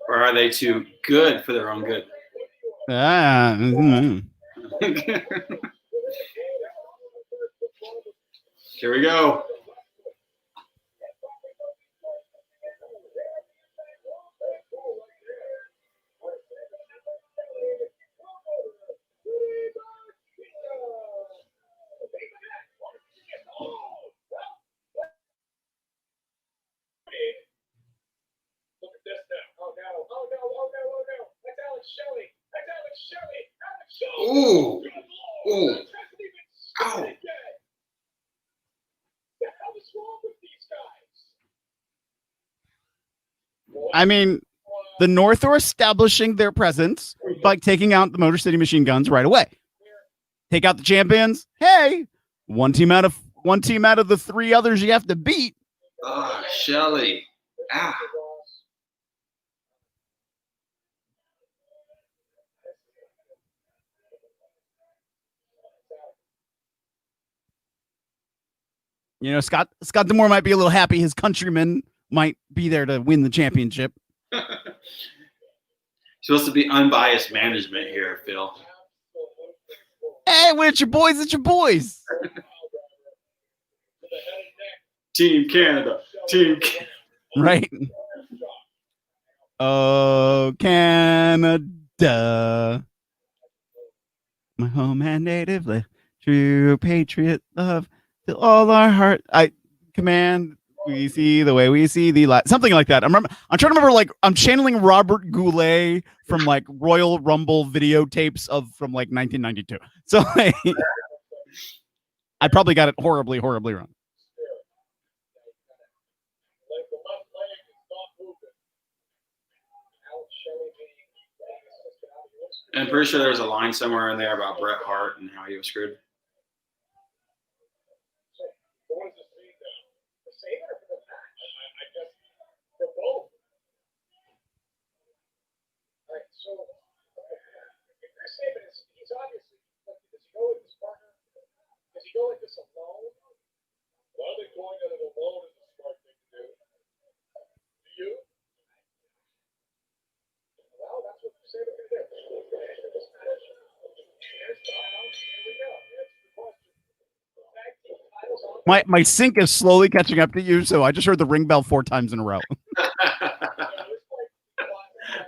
Or are they too good for their own good? Here we go. Ooh. Ooh. Ow. I mean, the North are establishing their presence by taking out the Motor City Machine Guns right away. Take out the champions. Hey, one team out of the three others you have to beat. Oh, Shelly. Ah. Scott D'Amore might be a little happy his countrymen might be there to win the championship. Supposed to be unbiased management here, Phil. Hey, when it's your boys, it's your boys. Team Canada. Right. Oh, Canada. My home and native land. True patriot love. To all our heart. I command. We see the way we see the light. Something like that. I'm trying to remember. Like, I'm channeling Robert Goulet from like Royal Rumble videotapes from like 1992. So like, I probably got it horribly wrong. I'm pretty sure there's a line somewhere in there about Bret Hart and how he was screwed. My sync is slowly catching up to you, so I just heard the ring bell 4 times in a row.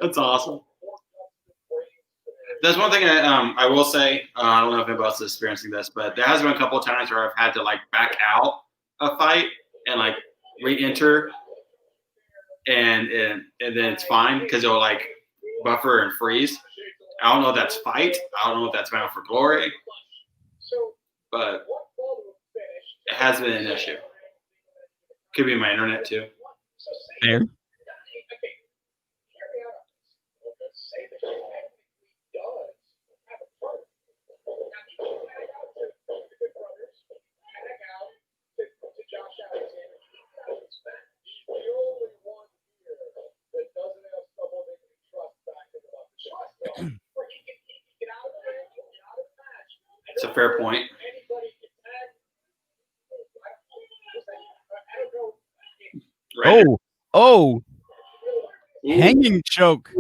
That's awesome. There's one thing I will say. I don't know if anybody else is experiencing this, but there has been a couple of times where I've had to like back out a fight and like re-enter, and then it's fine because it'll like buffer and freeze. I don't know if that's fight. I don't know if that's Bound for Glory, but it has been an issue. Could be my internet too. Fair. It's a fair point. Right. Oh, Ooh. hanging choke.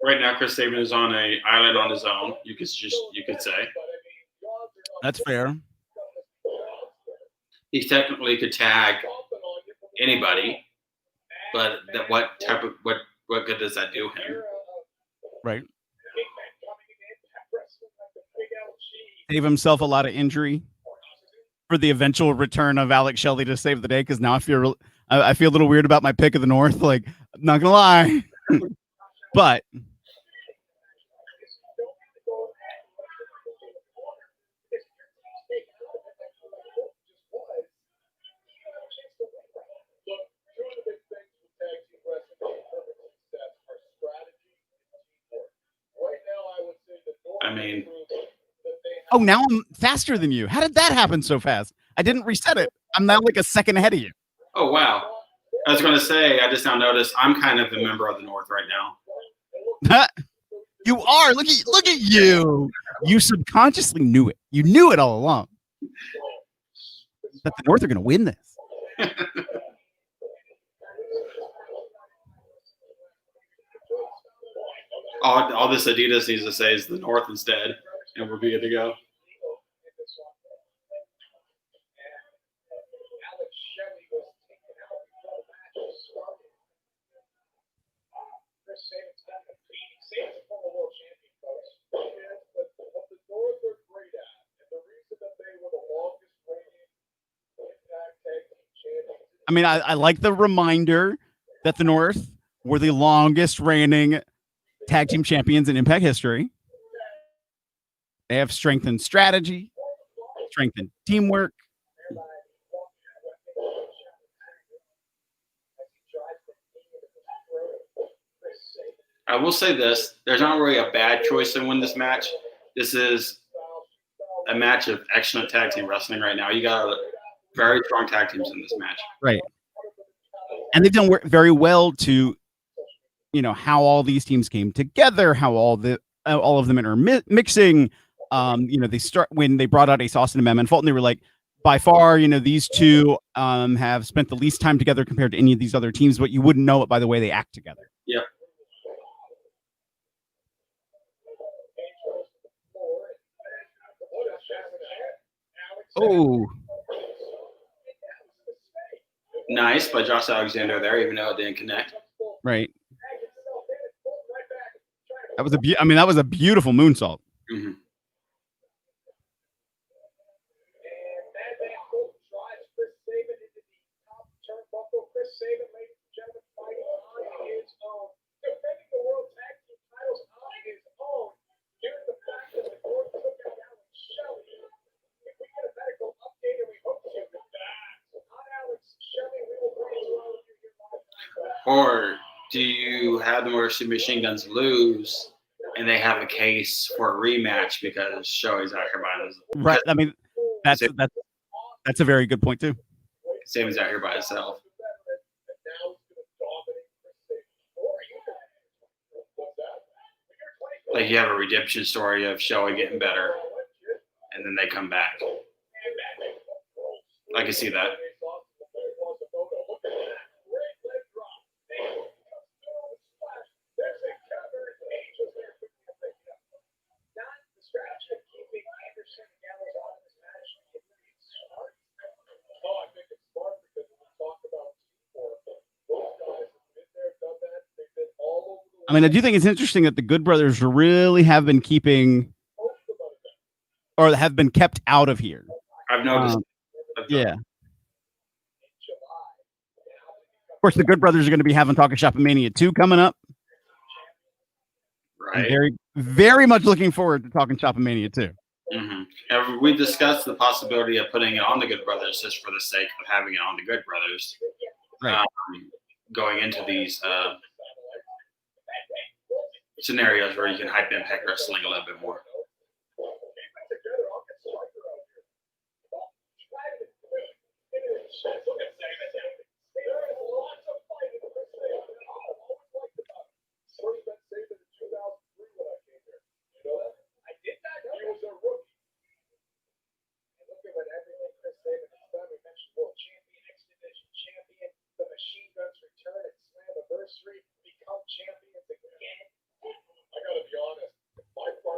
Right now, Chris Sabin is on an island on his own. You could say That's fair. he technically could tag anybody, but what good does that do him? Right. Save himself a lot of injury for the eventual return of Alex Shelley to save the day. Because now I feel a little weird about my pick of the North. Like, I'm not gonna lie, but I mean, oh, now I'm faster than you. How did that happen so fast? I didn't reset it. I'm now like a second ahead of you. oh wow. I was going to say, I just now noticed I'm kind of a member of the North right now. You are. Look at you. You subconsciously knew it. You knew it all along. That the North are going to win this. All this Adidas needs to say is the North instead, and we'll be good to go. I mean, I like the reminder that the North were the longest reigning tag team champions in Impact history. They have strengthened strategy, strengthened teamwork. I will say this: there's not really a bad choice to win this match. This is a match of excellent tag team wrestling right now. You got very strong tag teams in this match. Right. And they've done very well to, how all these teams came together, how all of them are mixing. They start when they brought out Ace Austin and Madman Fulton, they were like, by far, these two have spent the least time together compared to any of these other teams, but you wouldn't know it by the way they act together. Yep. Oh. Nice by Josh Alexander there, even though it didn't connect. Right. That was a beautiful moonsault. Mm-hmm. Or do you have the Mercy Machine Guns lose and they have a case for a rematch because Shoei's out here by himself? Right. I mean, that's a very good point too. Saban's out here by himself. Like you have a redemption story of Shoei getting better, and then they come back. I can see that. I mean, I do think it's interesting that the Good Brothers really have been keeping, or have been kept out of here. I've noticed. Yeah. Of course, the Good Brothers are going to be having Talking Shop Mania 2 coming up. Right. I'm very, very much looking forward to Talking Shop Mania 2. And we discussed the possibility of putting it on the Good Brothers just for the sake of having it on the Good Brothers. Right. Going into these scenarios where you can hype Impact Wrestling a little bit more.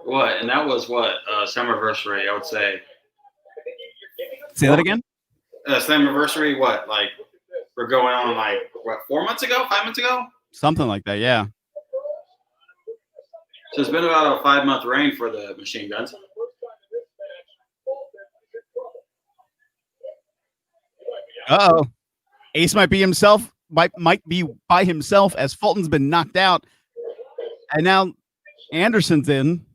What? And that was what? Summerversary, I would say. Say that again? Slammiversary, what? Like, we're going on, like, what, 4 months ago? 5 months ago? Something like that, yeah. So it's been about a 5-month reign for the Machine Guns. Uh-oh. Ace might be by himself as Fulton's been knocked out. And now Anderson's in.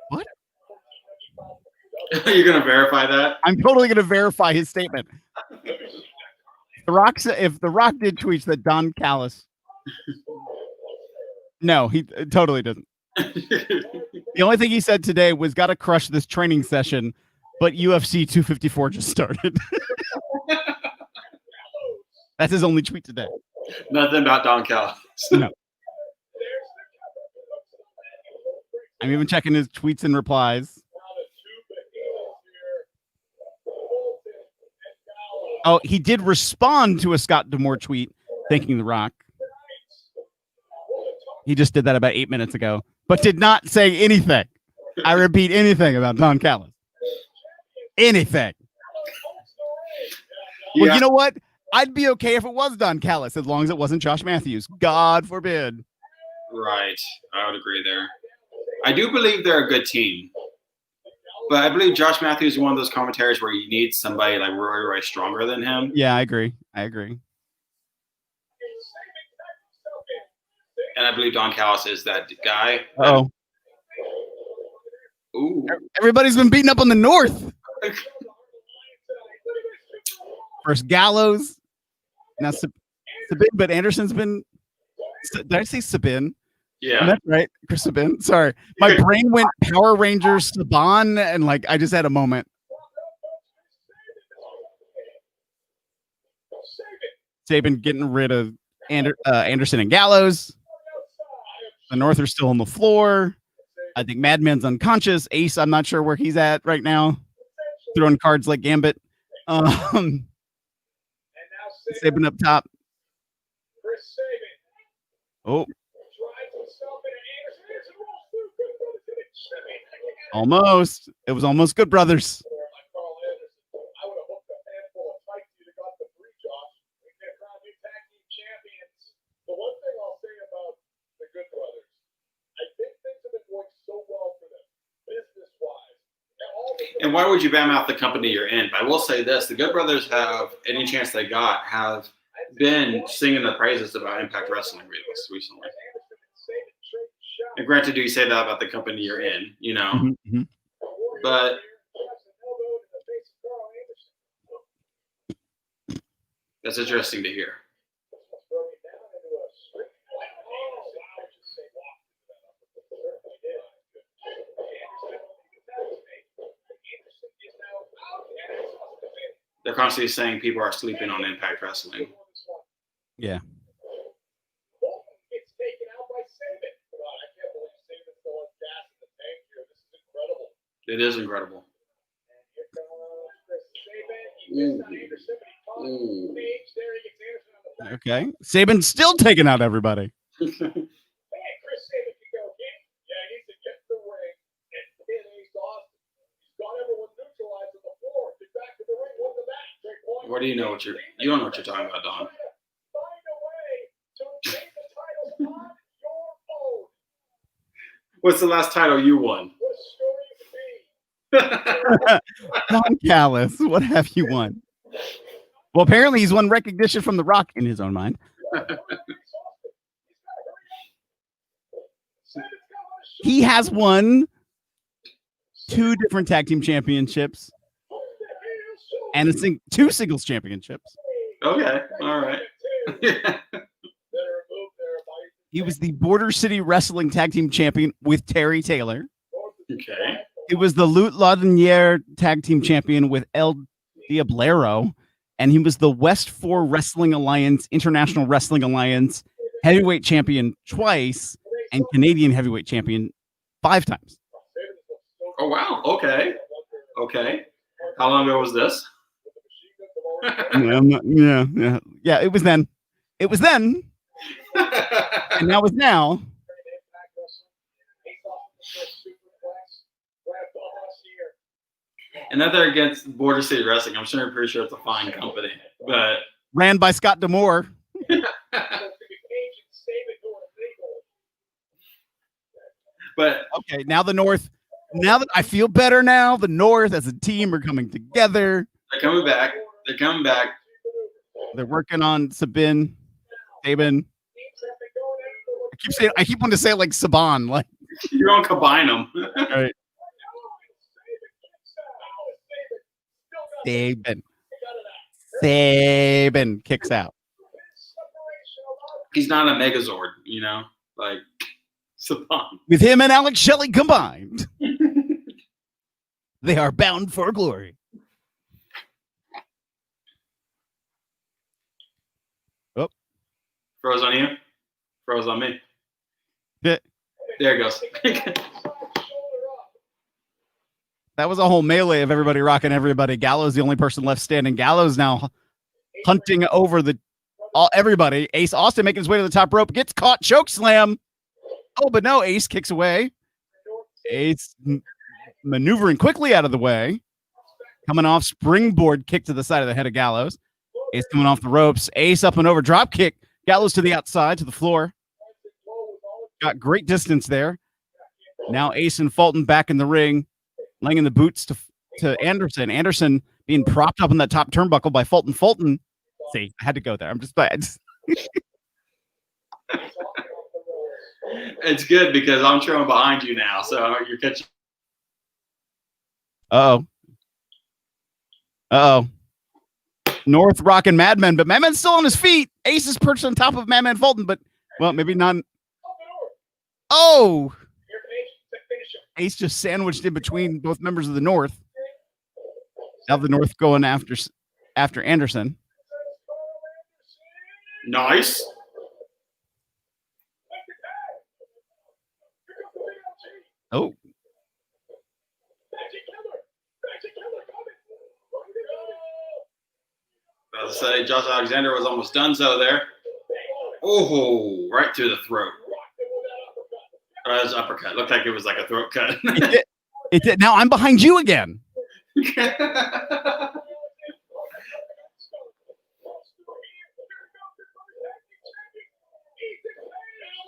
What? You're going to verify that? I'm totally going to verify his statement. If The Rock did tweets that Don Callis. No, he totally doesn't. The only thing he said today was got to crush this training session, but UFC 254 just started. That's his only tweet today. Nothing about Don Callis. No. I'm even checking his tweets and replies. Oh, he did respond to a Scott D'Amore tweet thanking The Rock. He just did that about 8 minutes ago, but did not say anything. I repeat, anything about Don Callis. Anything. Yeah. Well, you know what? I'd be okay if it was Don Callis, as long as it wasn't Josh Matthews. God forbid. Right. I would agree there. I do believe they're a good team. But I believe Josh Matthews is one of those commentators where you need somebody like Roy stronger than him. Yeah, I agree. And I believe Don Callis is that guy. Oh. Ooh. Everybody's been beating up on the North. First Gallows. Now Sabin, but Anderson's been. Did I say Sabin? Yeah. That's right. Chris Sabin. Sorry. My brain went Power Rangers Saban, and like I just had a moment. Sabin getting rid of Anderson and Gallows. The North are still on the floor. I think Madman's unconscious. Ace, I'm not sure where he's at right now. Throwing cards like Gambit. Sabin up top. Oh. Almost. It was almost Good Brothers. And why would you bam out the company you're in? But I will say this: the Good Brothers have any chance they got have been singing the praises about Impact Wrestling recently. And granted, do you say that about the company you're in? You know, Mm-hmm. but that's interesting to hear. They're constantly saying people are sleeping on Impact Wrestling. Yeah. It is incredible. Ooh. Ooh. Okay. Sabin's still taking out everybody. What do you know? You don't know what you're talking about, Don. What's the last title you won? What a story it would be. Don Callis, what have you won? Well, apparently he's won recognition from The Rock in his own mind. He has won 2 different tag team championships and 2 singles championships. Okay, all right. He was the Border City Wrestling Tag Team Champion with Terry Taylor. Okay. He was the Lutte Laudinière Tag Team Champion with El Diablero. And he was the West 4 Wrestling Alliance, International Wrestling Alliance Heavyweight Champion twice and Canadian Heavyweight Champion 5 times. Oh, wow. Okay. Okay. How long ago was this? Yeah, it was then. It was then. And now is now. And that they're against Border City Wrestling. I'm pretty sure it's a fine company. But Ran by Scott D'Amore. but Okay, now the North. Now that I feel better now, the North as a team are coming together. they're coming back. They're coming back. They're working on Sabin. I keep wanting to say it like Saban. Like You don't combine them. right. Sabin kicks out. He's not a Megazord, you know? Like, Saban. With him and Alex Shelley combined, they are bound for glory. Oh, Froze on you? Froze on me. Yeah. There it goes. that was a whole melee of everybody rocking everybody. Gallows the only person left standing. Gallows now hunting over everybody. Ace Austin making his way to the top rope, gets caught, choke slam. Oh, but no, Ace kicks away. Ace maneuvering quickly out of the way. Coming off springboard kick to the side of the head of Gallows. Ace coming off the ropes. Ace up and over drop kick. Gallows to the outside, to the floor. Got great distance there. Now Ace and Fulton back in the ring, laying in the boots to Anderson. Anderson being propped up on that top turnbuckle by Fulton. Fulton, see, I had to go there. I'm just bad. It's good because I'm trailing behind you now, so you're catching. Uh-oh. North rocking Madman, but Madman's still on his feet. Ace is perched on top of Madman Fulton, but, well, maybe not. Oh! Ace just sandwiched in between both members of the North. Now the North going after Anderson. Nice. Oh. I was say Josh Alexander was almost done so there. Oh, right through the throat. That was uppercut. Looked like it was like a throat cut. It did. Now I'm behind you again.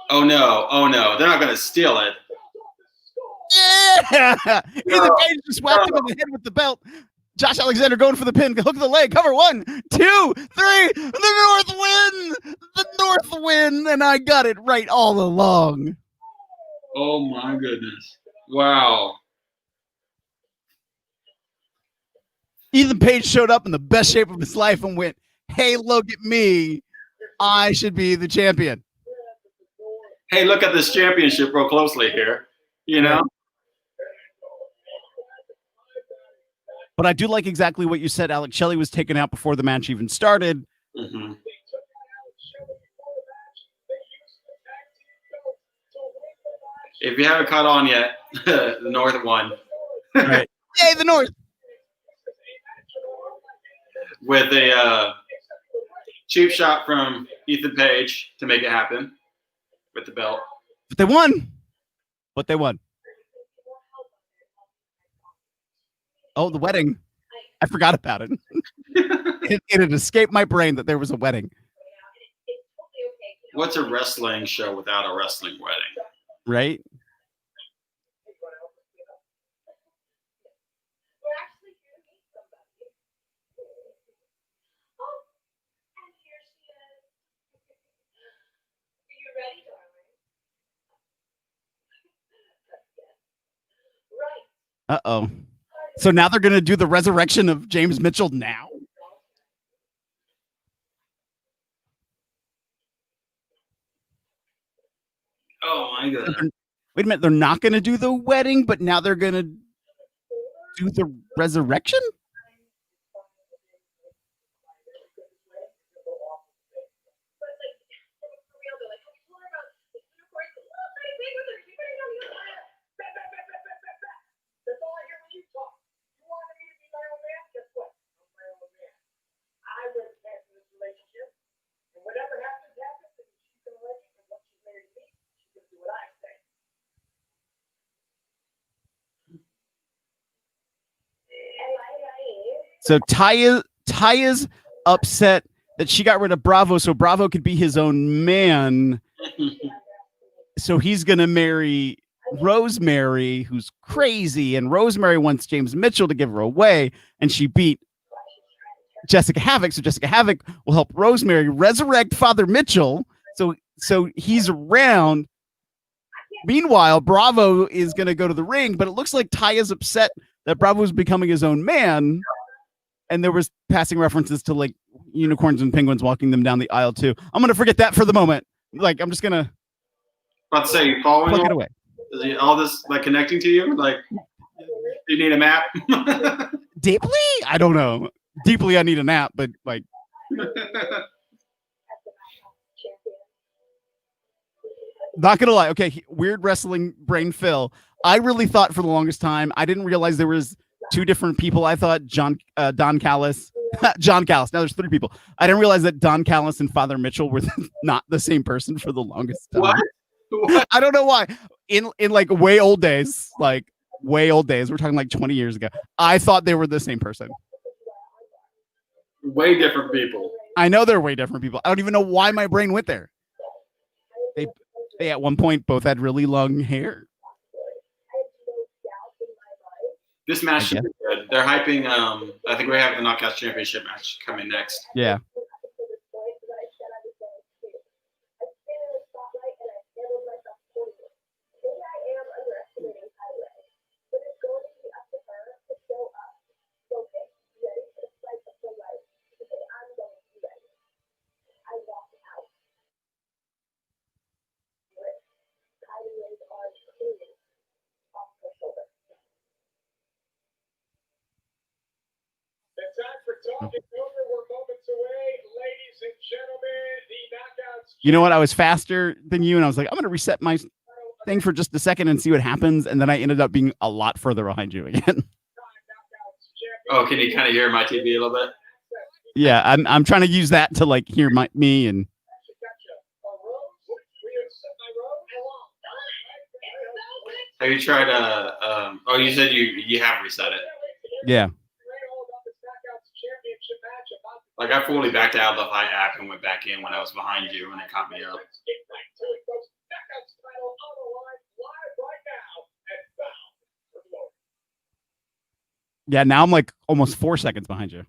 Oh no. They're not going to steal it. Yeah! Ethan Page just whacked him in the head with the belt. Josh Alexander going for the pin. Hook of the leg. Cover 1, 2, 3. The North win. The North win. And I got it right all along. Oh my goodness. Wow. Ethan Page showed up in the best shape of his life and went, hey, look at me. I should be the champion. Hey, look at this championship real closely here. You know? But I do like exactly what you said. Alex Shelley was taken out before the match even started. Mm-hmm. If you haven't caught on yet, the North won. Right. Yay, the North. With a cheap shot from Ethan Page to make it happen with the belt. But they won. Oh, the wedding. I forgot about it. It had escaped my brain that there was a wedding. What's a wrestling show without a wrestling wedding? Right? Uh-oh. So now they're going to do the resurrection of James Mitchell now? Oh my goodness. Wait a minute. They're not going to do the wedding, but now they're going to do the resurrection? That's all I hear when you talk. You wanted me to be my own man? Guess what? I'm my own man. I went past this relationship, and whatever happens, happens, and she's gonna like it, and once she's married to me, she's gonna do what I say. So Taya's upset that she got rid of Bravo so Bravo could be his own man. So he's going to marry Rosemary, who's crazy. And Rosemary wants James Mitchell to give her away. And she beat Jessica Havoc. So Jessica Havoc will help Rosemary resurrect Father Mitchell. So he's around. Meanwhile, Bravo is going to go to the ring, but it looks like Taya's upset that Bravo is becoming his own man. And there was passing references to like unicorns and penguins walking them down the aisle too. I'm going to forget that for the moment. Like, I'm just going to say, you following plug it away. Is all this like connecting to you? Like, you need a map? Deeply? I don't know. Deeply, I need a nap, but like. Not gonna lie. Okay, weird wrestling brain Phil. I really thought for the longest time, I didn't realize there was two different people. I thought Don Callis, John Callis. Now there's three people. I didn't realize that Don Callis and Father Mitchell were not the same person for the longest time. What? I don't know why. In like way old days, we're talking like 20 years ago, I thought they were the same person. Way different people. I know they're way different people. I don't even know why my brain went there. They at one point both had really long hair. This match should be good. They're hyping. I think we have the Knockouts Championship match coming next. Yeah. You know what? I was faster than you, and I was like, I'm going to reset my thing for just a second and see what happens. And then I ended up being a lot further behind you again. Oh, can you kind of hear my TV a little bit? Yeah, I'm trying to use that to like hear me and. Have you tried oh, you said you have reset it. Yeah. Like I fully backed out of the Fight app and went back in when I was behind you and it caught me up. Yeah, now I'm like almost 4 seconds behind you.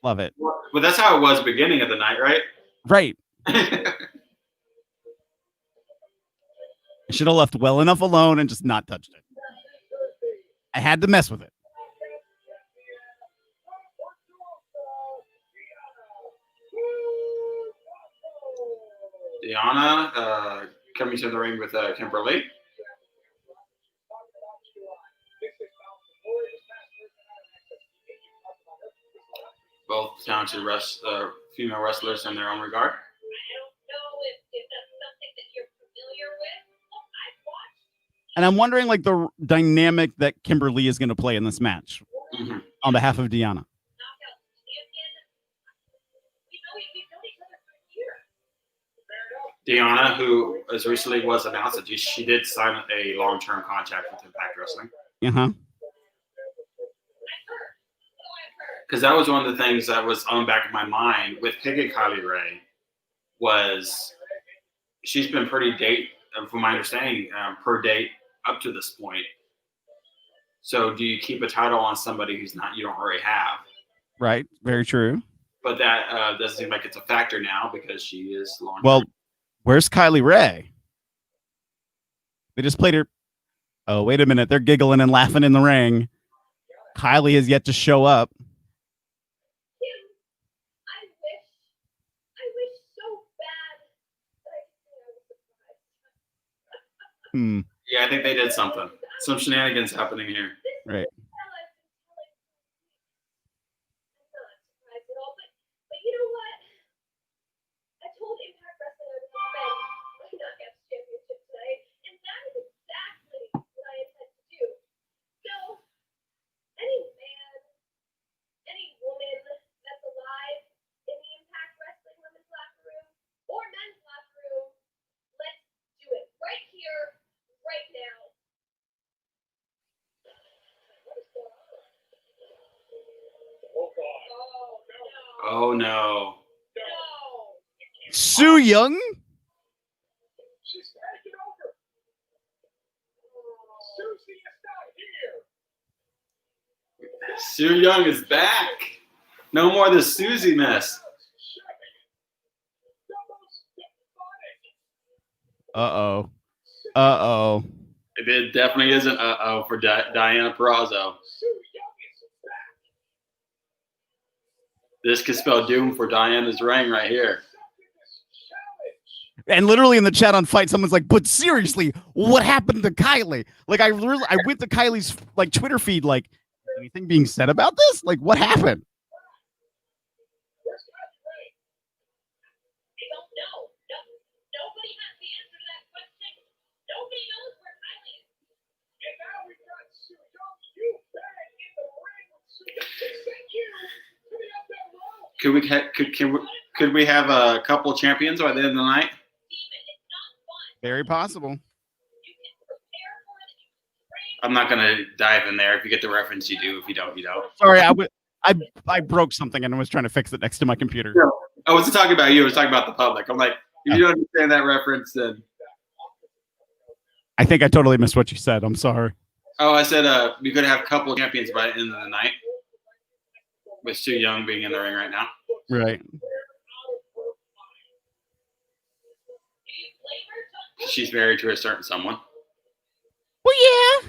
Love it. But that's how it was beginning of the night, right? Right. I should have left well enough alone and just not touched it. I had to mess with it. Deanna coming to the ring with Kimberly. Both talented female wrestlers in their own regard. And I'm wondering, like, the dynamic that Kimberly is going to play in this match on behalf of Deanna. Deanna, who as recently was announced that she did sign a long-term contract with Impact Wrestling. Because that was one of the things that was on the back of my mind with picking Kylie Ray was she's been pretty date, from my understanding, per date up to this point. So do you keep a title on somebody you don't already have? Right. Very true. But that doesn't seem like it's a factor now because she is long. Well, where's Kylie Ray? They just played her. Oh, wait a minute. They're giggling and laughing in the ring. Kylie has yet to show up. Kim, I wish so bad that I could say I was surprised. Hmm. Yeah, I think they did something. Some shenanigans happening here. Right. Hell, I've been telling you. I'm not surprised at all, but you know what? I told Impact Wrestling I would defend my Knockouts Championship tonight, and that is exactly what I intend to do. So, any man, any woman that's alive in the Impact Wrestling women's locker room or men's locker room, let's do it right here, right now. What is going on? Oh God. Oh, no. Oh no. No. Su Yung? She's taking over. Susie is not here. Su Yung is back. No more of the Susie mess. Uh-oh. Uh-oh. It definitely is an uh-oh for Diana Purrazzo. This could spell doom for Diana's reign right here. And literally in the chat on Fight, someone's like, but seriously, what happened to Kylie? Like, I went to Kylie's like Twitter feed, like, anything being said about this? Like, what happened? I don't know. Nobody has the answer to that question. Nobody knows where Kylie is. And now we've got Sue Young. You bang in the ring with Sue Young. They sent you to the up that row. Could we have a couple champions by the end of the night? Demon, it's not fun. Very possible. You can prepare for it. You can train. I'm not gonna dive in there. If you get the reference, you do. If you don't, you don't. Sorry, I broke something and I was trying to fix it next to my computer. I wasn't talking about you. I was talking about the public. I'm like, if you don't understand that reference, then I think I totally missed what you said. I'm sorry. oh, I said we could have a couple of champions by the end of the night. With Su Yung being in the ring right now. Right. Do you blame her? She's married to a certain someone. Well, yeah.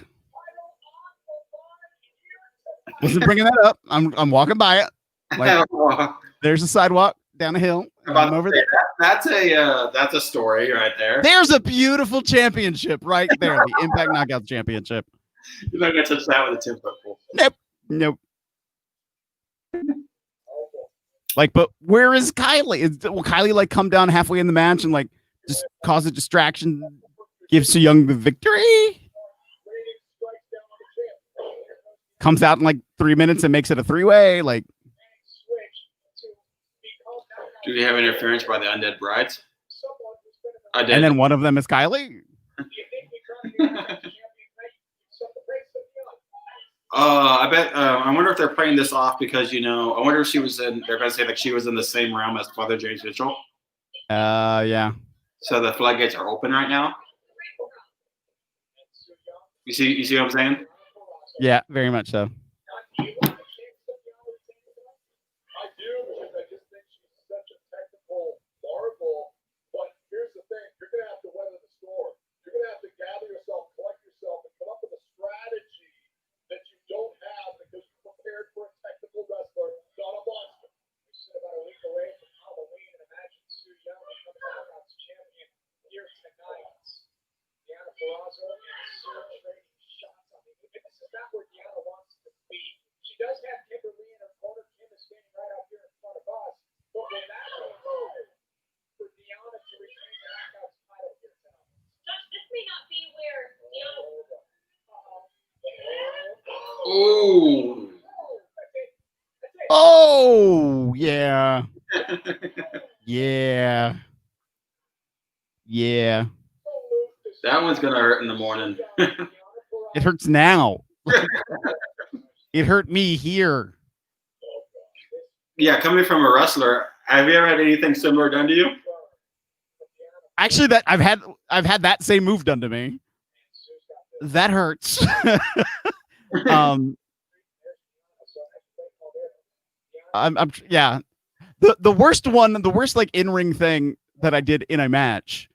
Wasn't bringing that up. I'm walking by it. Like, there's a sidewalk down a hill. I'm over there. That's a story right there. There's a beautiful championship right there. The Impact Knockouts Championship. You're not gonna touch that with a 10-foot pole. Nope. Like, but where is Kylie? Will Kylie like come down halfway in the match and like just cause a distraction, gives Su Yung the victory? Comes out in like 3 minutes and makes it a 3-way. Like, Do we have interference by the Undead Brides? and then one of them is Kylie. I bet. I wonder if they're playing this off because I wonder if she was in. They're gonna say like she was in the same realm as Father James Mitchell. Yeah. So the floodgates are open right now. You see what I'm saying? Yeah, very much so. I do, because I just think she's such a technical marvel. But here's the thing: you're gonna have to weather the storm. You're gonna have to gather yourself, collect yourself, and come up with a strategy that you don't have because you're prepared for a technical wrestler, not a monster. We sit about a week away from Halloween, and imagine Su Yung becoming Knockouts champion here tonight. Diana Purrazzo and Sue trading shots. I mean, this is not where Diana wants to be. She does have Kimberly in her corner. Kim is standing right out here in front of us. But when that goes for Diana to retain the Knockouts title here tonight. Josh, this may not be where Diana. Ooh. Oh, yeah. Yeah. Yeah. That one's gonna hurt in the morning. It hurts now. It hurt me here. Yeah, coming from a wrestler, have you ever had anything similar done to you? Actually, that I've had that same move done to me. That hurts. The worst like in-ring thing that I did in a match,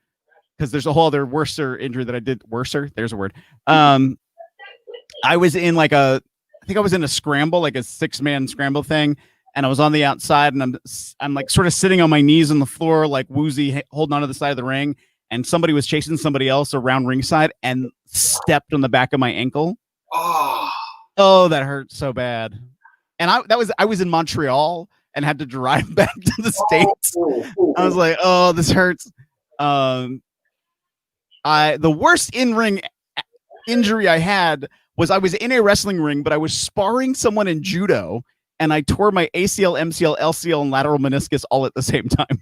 because there's a whole other worser injury that I did. Worser, there's a word. I was in like I think I was in a scramble, like a 6-man scramble thing, and I was on the outside, and I'm like sort of sitting on my knees on the floor, like woozy, holding onto the side of the ring, and somebody was chasing somebody else around ringside and stepped on the back of my ankle. Oh, that hurt so bad. And I was in Montreal and had to drive back to the States. I was like, oh, this hurts. The worst in-ring injury I had was I was in a wrestling ring, but I was sparring someone in judo, and I tore my ACL, MCL, LCL, and lateral meniscus all at the same time.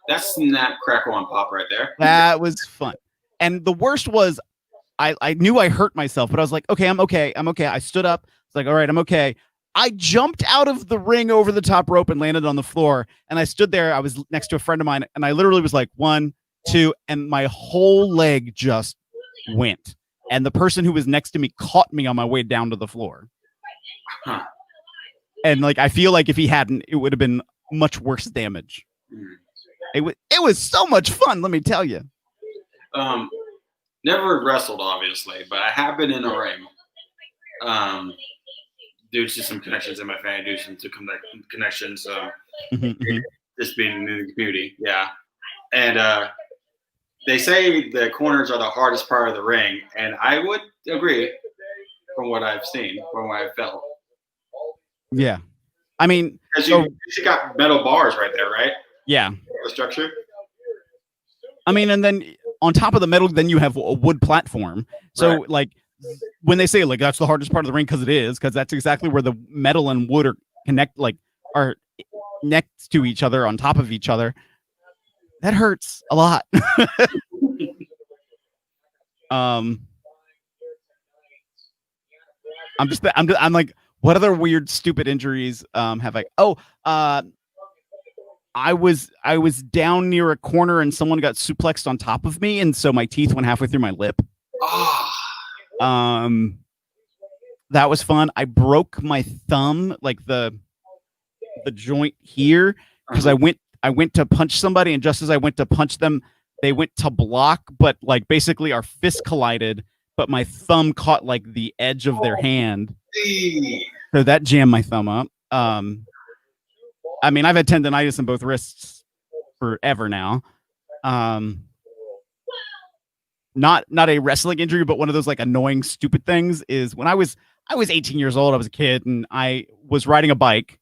That's snap, crackle, and pop right there. That was fun. And the worst was I knew I hurt myself, but I was like, okay, I'm okay. I'm okay. I stood up. It's like, all right, I'm okay. I jumped out of the ring over the top rope and landed on the floor. And I stood there. I was next to a friend of mine, and I literally was like 1, 2, and my whole leg just went. And the person who was next to me caught me on my way down to the floor. Huh. And like, I feel like if he hadn't, it would have been much worse damage. It was so much fun, let me tell you. Never wrestled, obviously, but I have been in a ring. Due to some connections in my family, due to some connections, just being in the community, yeah. And they say the corners are the hardest part of the ring, and I would agree from what I've seen, from what I've felt. Yeah. I mean, because you got metal bars right there, right? Yeah. The structure. I mean, and then on top of the metal, then you have a wood platform. So right. Like when they say like that's the hardest part of the ring, because that's exactly where the metal and wood are next to each other, on top of each other. That hurts a lot. I'm like, what other weird, stupid injuries have I? I was down near a corner and someone got suplexed on top of me, and so my teeth went halfway through my lip. That was fun. I broke my thumb, like the joint here, because I went to punch somebody, and just as I went to punch them, they went to block, but like basically our fists collided, but my thumb caught like the edge of their hand. So that jammed my thumb up. I mean, I've had tendonitis in both wrists forever now. Not a wrestling injury, but one of those like annoying, stupid things is when I was 18 years old, I was a kid, and I was riding a bike,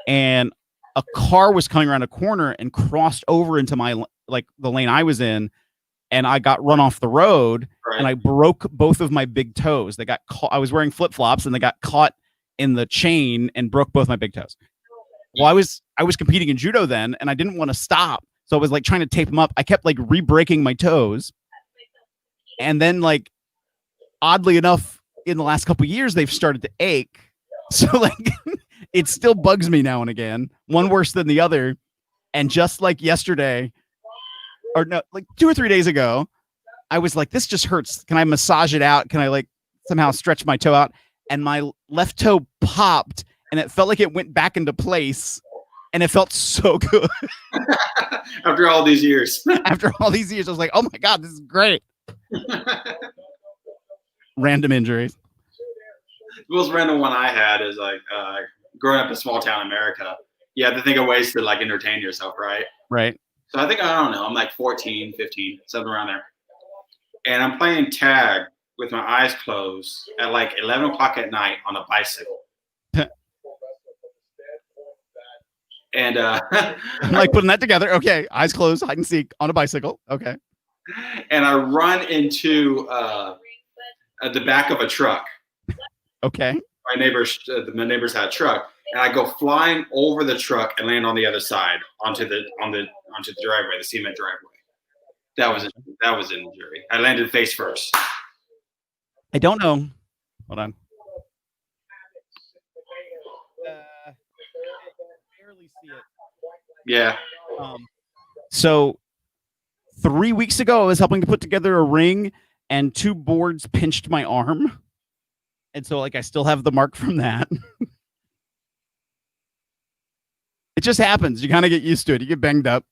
and a car was coming around a corner and crossed over into my the lane I was in, and I got run off the road, right. And I broke both of my big toes. They got caught. I was wearing flip-flops, and they got caught in the chain and broke both my big toes. Well, I was competing in judo then, and I didn't want to stop, so I was like trying to tape them up. I kept like re-breaking my toes, and then like oddly enough, in the last couple of years, they've started to ache. So like it still bugs me now and again, one worse than the other. And just like yesterday, or no, like 2 or 3 days ago, I was like, this just hurts. Can I massage it out? Can I like somehow stretch my toe out? And my left toe popped, and it felt like it went back into place, and it felt so good. After all these years. After all these years, I was like, oh my God, this is great. Random injuries. The most random one I had is like growing up in a small town America, you have to think of ways to like entertain yourself, right? Right. So I think, I don't know, I'm like 14, 15, something around there. And I'm playing tag with my eyes closed at like 11 o'clock at night on a bicycle. And I'm like putting that together. Okay, eyes closed, hide and seek on a bicycle. Okay. And I run into the back of a truck. Okay. My neighbors had a truck, and I go flying over the truck and land on the other side onto the driveway, the cement driveway. That was an injury. I landed face first. I don't know. Hold on. Barely see it. Yeah. So 3 weeks ago, I was helping to put together a ring, and 2 boards pinched my arm. And so like I still have the mark from that. It just happens. You kind of get used to it. You get banged up.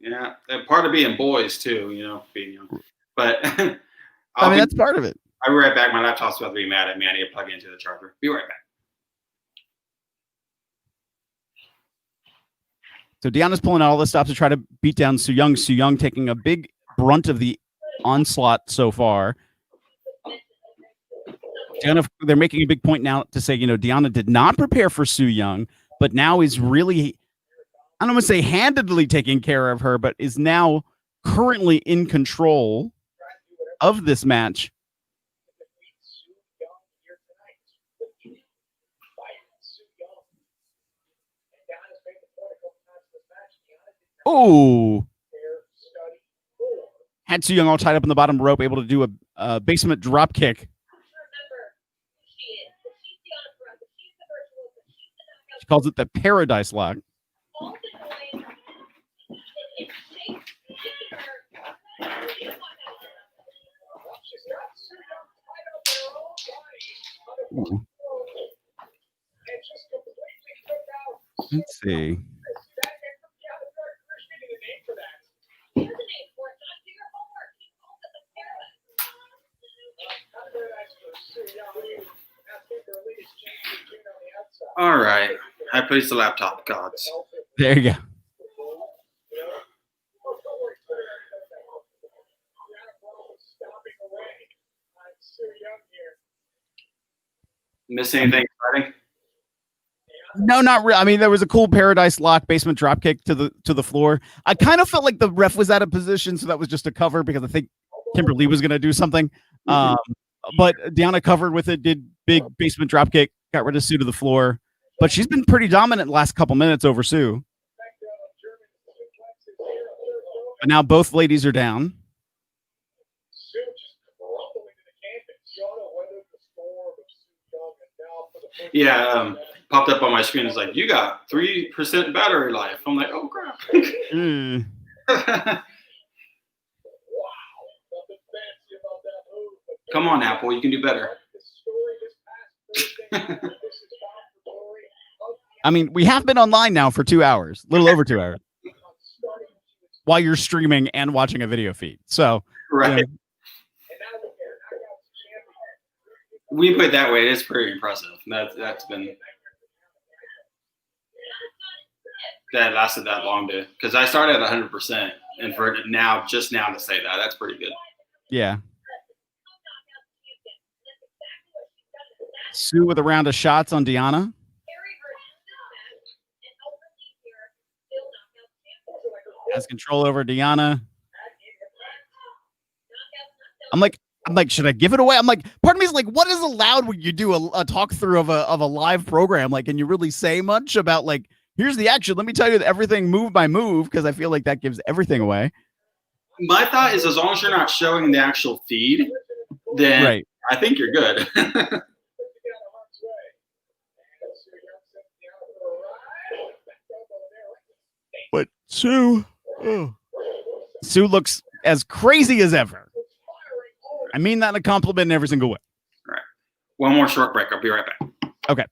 Yeah, and part of being boys too, being young. But I mean, that's part of it. I'll be right back. My laptop's about to be mad at me. I need to plug it into the charger. Be right back. So Deanna's pulling out all the stops to try to beat down Su Yung. Su Yung taking a big brunt of the onslaught so far. They're making a big point now to say, Deanna did not prepare for Su Yung, but now is really, I don't want to say handedly taking care of her, but is now currently in control of this match. Oh, had Su Yung all tied up in the bottom rope, able to do a basement drop kick. She calls it the Paradise Lock. Ooh. Let's see. All right. I placed the laptop gods. There you go. Miss anything exciting? No, not really. I mean, there was a cool Paradise Lock basement drop kick to the floor. I kind of felt like the ref was out of position, so that was just a cover because I think Kimberly was going to do something. But Deanna covered with it, did big basement drop kick, got rid of Sue to the floor. But she's been pretty dominant the last couple minutes over Sue. But now both ladies are down. Yeah, popped up on my screen. It's like, you got 3% battery life. I'm like, oh crap. Come on, Apple, you can do better. I mean, we have been online now for 2 hours, a little over 2 hours, while you're streaming and watching a video feed. So, right. We put it that way, it's pretty impressive. That's been that lasted that long because I started at 100%, and for it just now to say that's pretty good. Yeah. Sue with a round of shots on Deanna. Has control over Deanna. I'm like, should I give it away? I'm like, part of me is like, what is allowed when you do a talk through of a live program? Like, can you really say much about like, here's the action? Let me tell you that everything move by move, because I feel like that gives everything away. My thought is, as long as you're not showing the actual feed, then right. I think you're good. But Sue looks as crazy as ever. I mean that in a compliment in every single way. All right. One more short break. I'll be right back. Okay.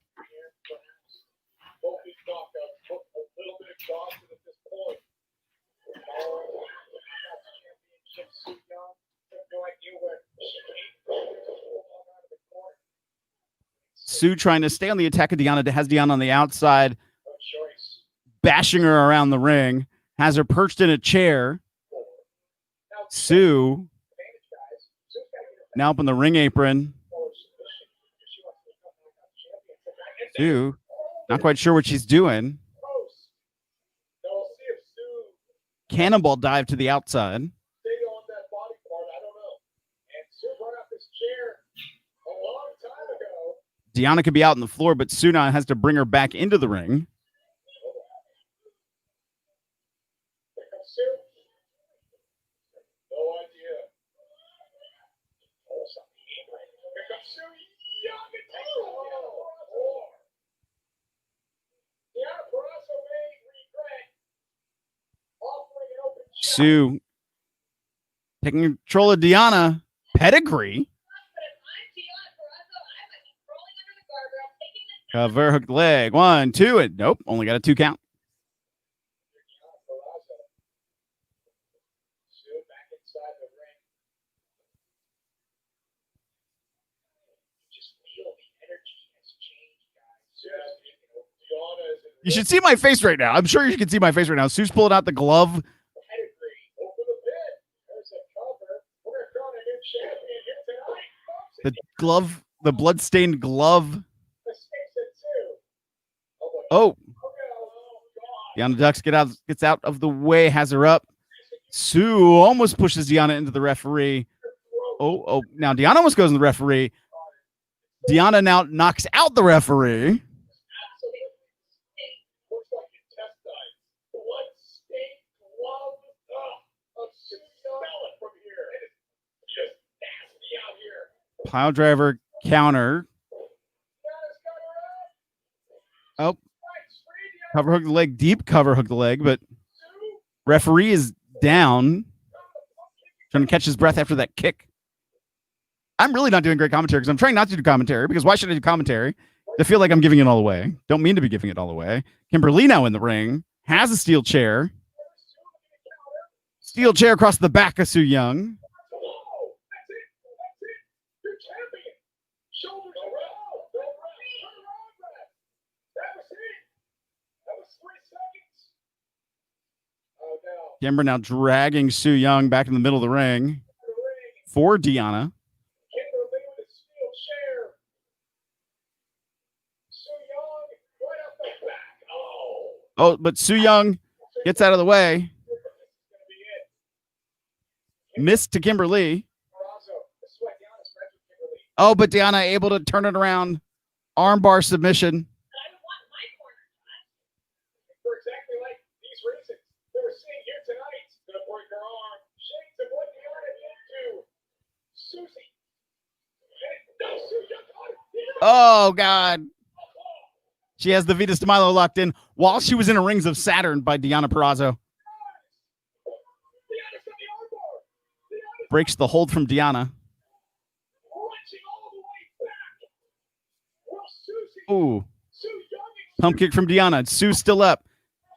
Sue trying to stay on the attack of Deanna, has Deanna on the outside, bashing her around the ring, has her perched in a chair. Sue now up on the ring apron. Sue, not quite sure what she's doing. Cannonball dive to the outside. Deanna could be out on the floor, but Sue now has to bring her back into the ring. Sue taking control of Deanna. Pedigree. Cover hook leg. 1, 2, and nope. Only got a 2 count. You should see my face right now. I'm sure you can see my face right now. Sue's pulling out the glove. Pedigree over the pin. There's a cover. We're going to new champion here tonight, folks. The glove, the blood-stained glove. Mistakes it too. Oh, boy. Oh, Oh, God. Deanna Ducks gets out of the way, has her up. Sue almost pushes Deanna into the referee. Oh, now Deanna almost goes in the referee. Deanna now knocks out the referee. Looks like intestines. Blood-stained glove. Oh, smell it from here. It is just nasty out here. Pile driver counter. Deanna's got her up. Oh, cover hook the leg, deep cover hook the leg, but referee is down. Trying to catch his breath after that kick. I'm really not doing great commentary because I'm trying not to do commentary because why should I do commentary? I feel like I'm giving it all away. Don't mean to be giving it all away. Kimberly now in the ring has a steel chair. Steel chair across the back of Sue Young. Whoa, that's it. That's it. You're champion. Shoulders around. Go right. Turn around, Brad. That was it. That was 3 seconds. Oh, no. Kimber now dragging Sue Young back in the middle of the ring The ring. for Deanna. Kimberly with a steel chair. Sue Young right up the back. Oh. Oh, but Sue Young gets out of the way. This is going to be it. Missed to Kimberly. Peraza, this is why Deanna's friends with Kimberly. Oh, but Deanna able to turn it around. Armbar submission. For exactly like these reasons that we're seeing here tonight. Gonna break her arm. Shades of what Deanna did to Susie. No, Sue Young got it. Oh, God. She has the Venus de Milo locked in while she was in a Rings of Saturn by Deanna Purrazzo. Deanna's got the armbar. Deanna's Breaks the hold from Deanna. wrenching all the way back. Well, Susie. Ooh. Sue Young and Pump kick from Deanna. Sue's still up.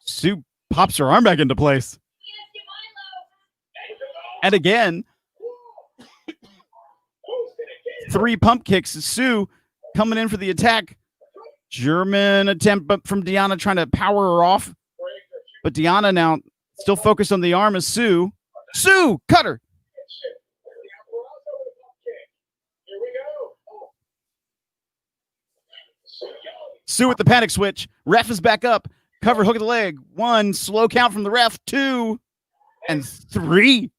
Sue pops her arm back into place. And again, Who's gonna get it? 3 pump kicks. Sue coming in for the attack. German attempt from Deanna trying to power her off. Break her. But Deanna now still focused on the arm of Sue. Sue, cut her. Shit. Deanna Peraza with a pump kick. Here we go. Oh. Sue Young. Sue with the panic switch. Ref is back up. Cover hook of the leg. 1, slow count from the ref. 2, and 3.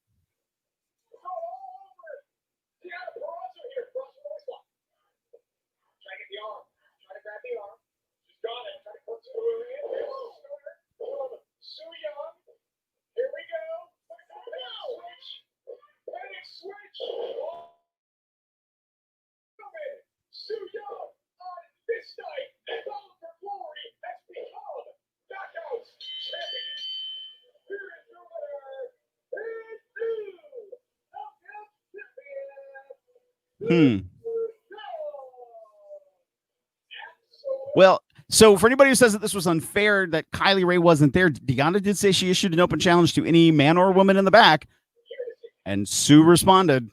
Sue Young on this night and all for glory has become Knockouts champion. Here is your winner, and new Knockout champion. Well, so for anybody who says that this was unfair, that Kylie Ray wasn't there, Deanna did say she issued an open challenge to any man or woman in the back, and Sue responded.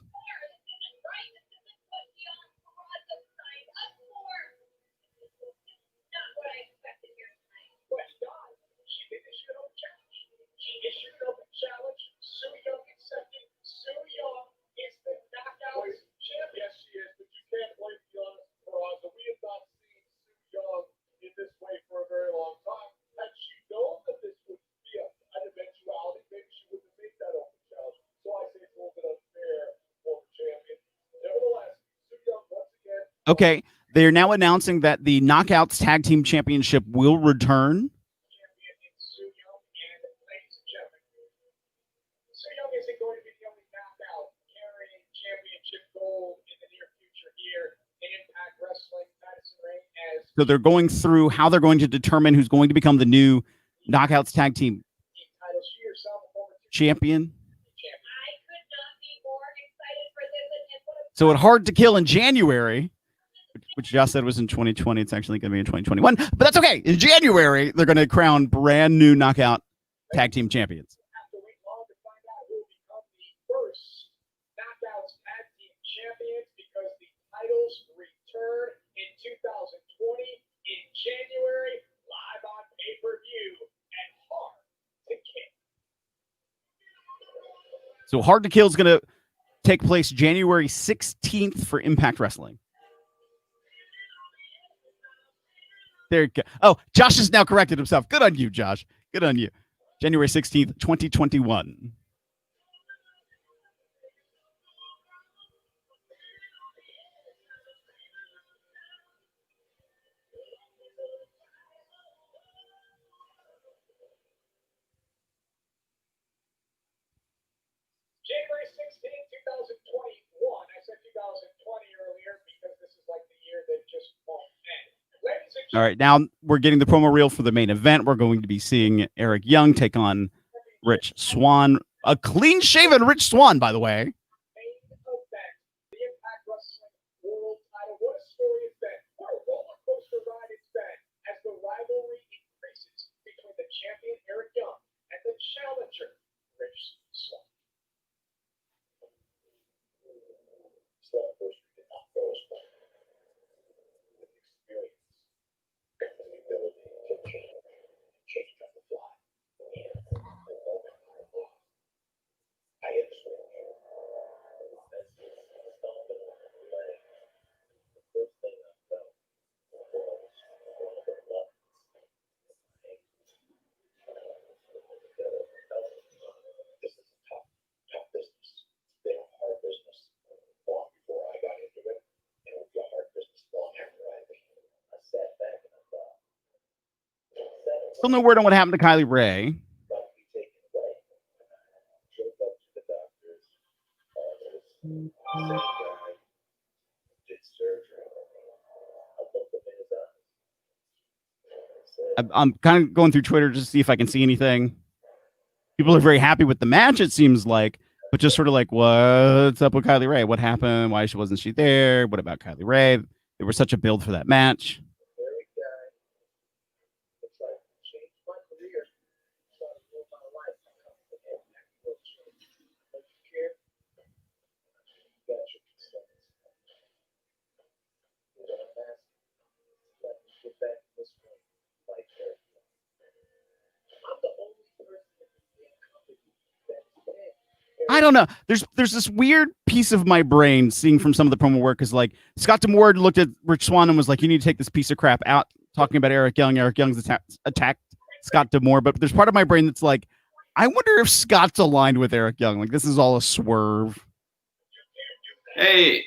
Okay, they're now announcing that the Knockouts Tag Team Championship will return. Sue Young and ladies and gentlemen, Sue Young isn't going to be the only knockout carrying championship gold in the near future here in Impact Wrestling Madison Ring. As So they're going through how they're going to determine who's going to become the new Knockouts Tag Team title, she herself a former Champion. champion. I could not be more excited for this. And what a So at Hard to Kill in January, which Josh said was in 2020, it's actually going to be in 2021, but that's okay. In January, they're going to crown brand new Knockout Tag Team Champions. Have to wait long to find out who will become the first Knockouts Tag Team Champions because the titles return in 2020 in January live on pay So Hard to Kill is going to take place January 16th for Impact Wrestling. There you go. Oh, Josh has now corrected himself. Good on you, Josh. Good on you. January 16th, 2021. January 16th, 2021. I said 2020 earlier because this is like the year that just won't end. Ladies and All right, now we're getting the promo reel for the main event. We're going to be seeing Eric Young take on Rich Swann. A clean-shaven Rich Swann, by the way. main event, the Impact Wrestling World Title. What a story it's been. What a roller coaster ride it's been as the rivalry increases between the champion Eric Young and the challenger Rich Swann. Slammiversary did not go as well. With experience and the ability to change on the fly. I had a switch. The first thing I felt was one of the buttons. This is a tough business. It's been a hard business long before I got into it, and it would be a hard business long after I leave. I sat back and I thought, Still no word on what happened to Kylie Ray. about to be taken away. Showed up to the doctors. This same guy did surgery. I looked up in his eyes. I said, I'm kind of going through Twitter just to see if I can see anything. People are very happy with the match, it seems like, but just sort of like, what's up with Kylie Ray? What happened? Why wasn't she there? What about Kylie Ray? There was such a build for that match. very guy. It's like changed my career. Started to live my life. And that will change. Don't you care? You got your concerns. You're gonna ask me. Let me get back this way. Like her. I'm the only person in the damn company that's been. I don't know. There's this weird piece of my brain seeing from some of the promo work is like Scott D'Amore looked at Rich Swann and was like, you need to take this piece of crap out, talking about Eric Young. Eric Young's attacked Scott D'Amore, but there's part of my brain that's like, I wonder if Scott's aligned with Eric Young. Like this is all a swerve. Hey.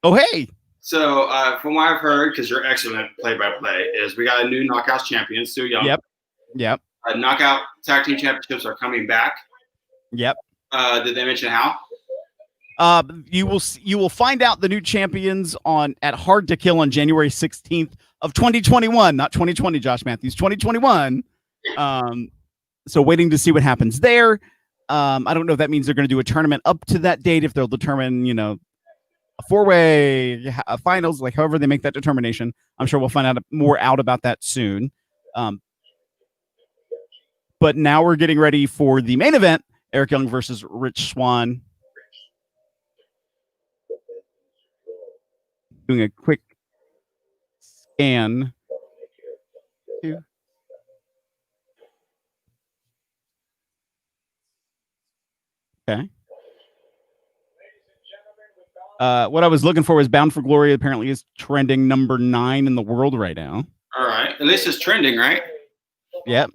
Oh, hey. So from what I've heard, because you're excellent play-by-play, is we got a new Knockouts champion, Stu Young. Yep. Knockout Tag Team Championships are coming back. Yep. Did they mention how? You will find out the new champions at Hard to Kill on January 16th of 2021, not 2020, Josh Matthews, 2021. So waiting to see what happens there. I don't know if that means they're going to do a tournament up to that date, if they'll determine, a four-way finals, like however they make that determination. I'm sure we'll find out more out about that soon. But now we're getting ready for the main event, Eric Young versus Rich Swann. Doing a quick scan. Okay. What I was looking for was Bound for Glory. Apparently is trending number 9 in the world right now. All right. At least it's trending, right? Yep.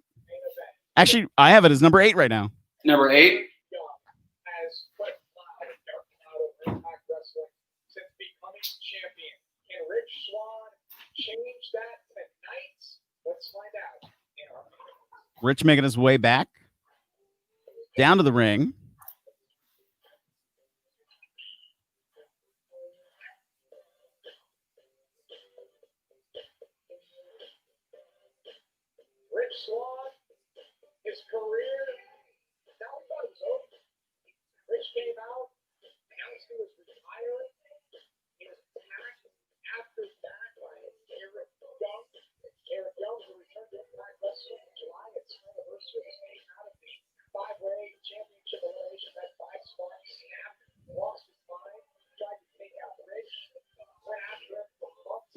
Actually, I have it as number 8 right now. Number 8. Has put out of Impact Wrestling since becoming champion. Can Rich Swann change that tonight? Let's find out. Rich making his way back down to the ring. Rich Swann, his career, now he thought it was over. Rich came out, announced he was retiring. He was attacked after that by Eric Young. Eric Young, who returned to Impact Wrestling in July, its anniversary, was made out of the 5-way championship elimination that 5 Swann snapped, lost his mind, tried to take out Rich, went after him for months.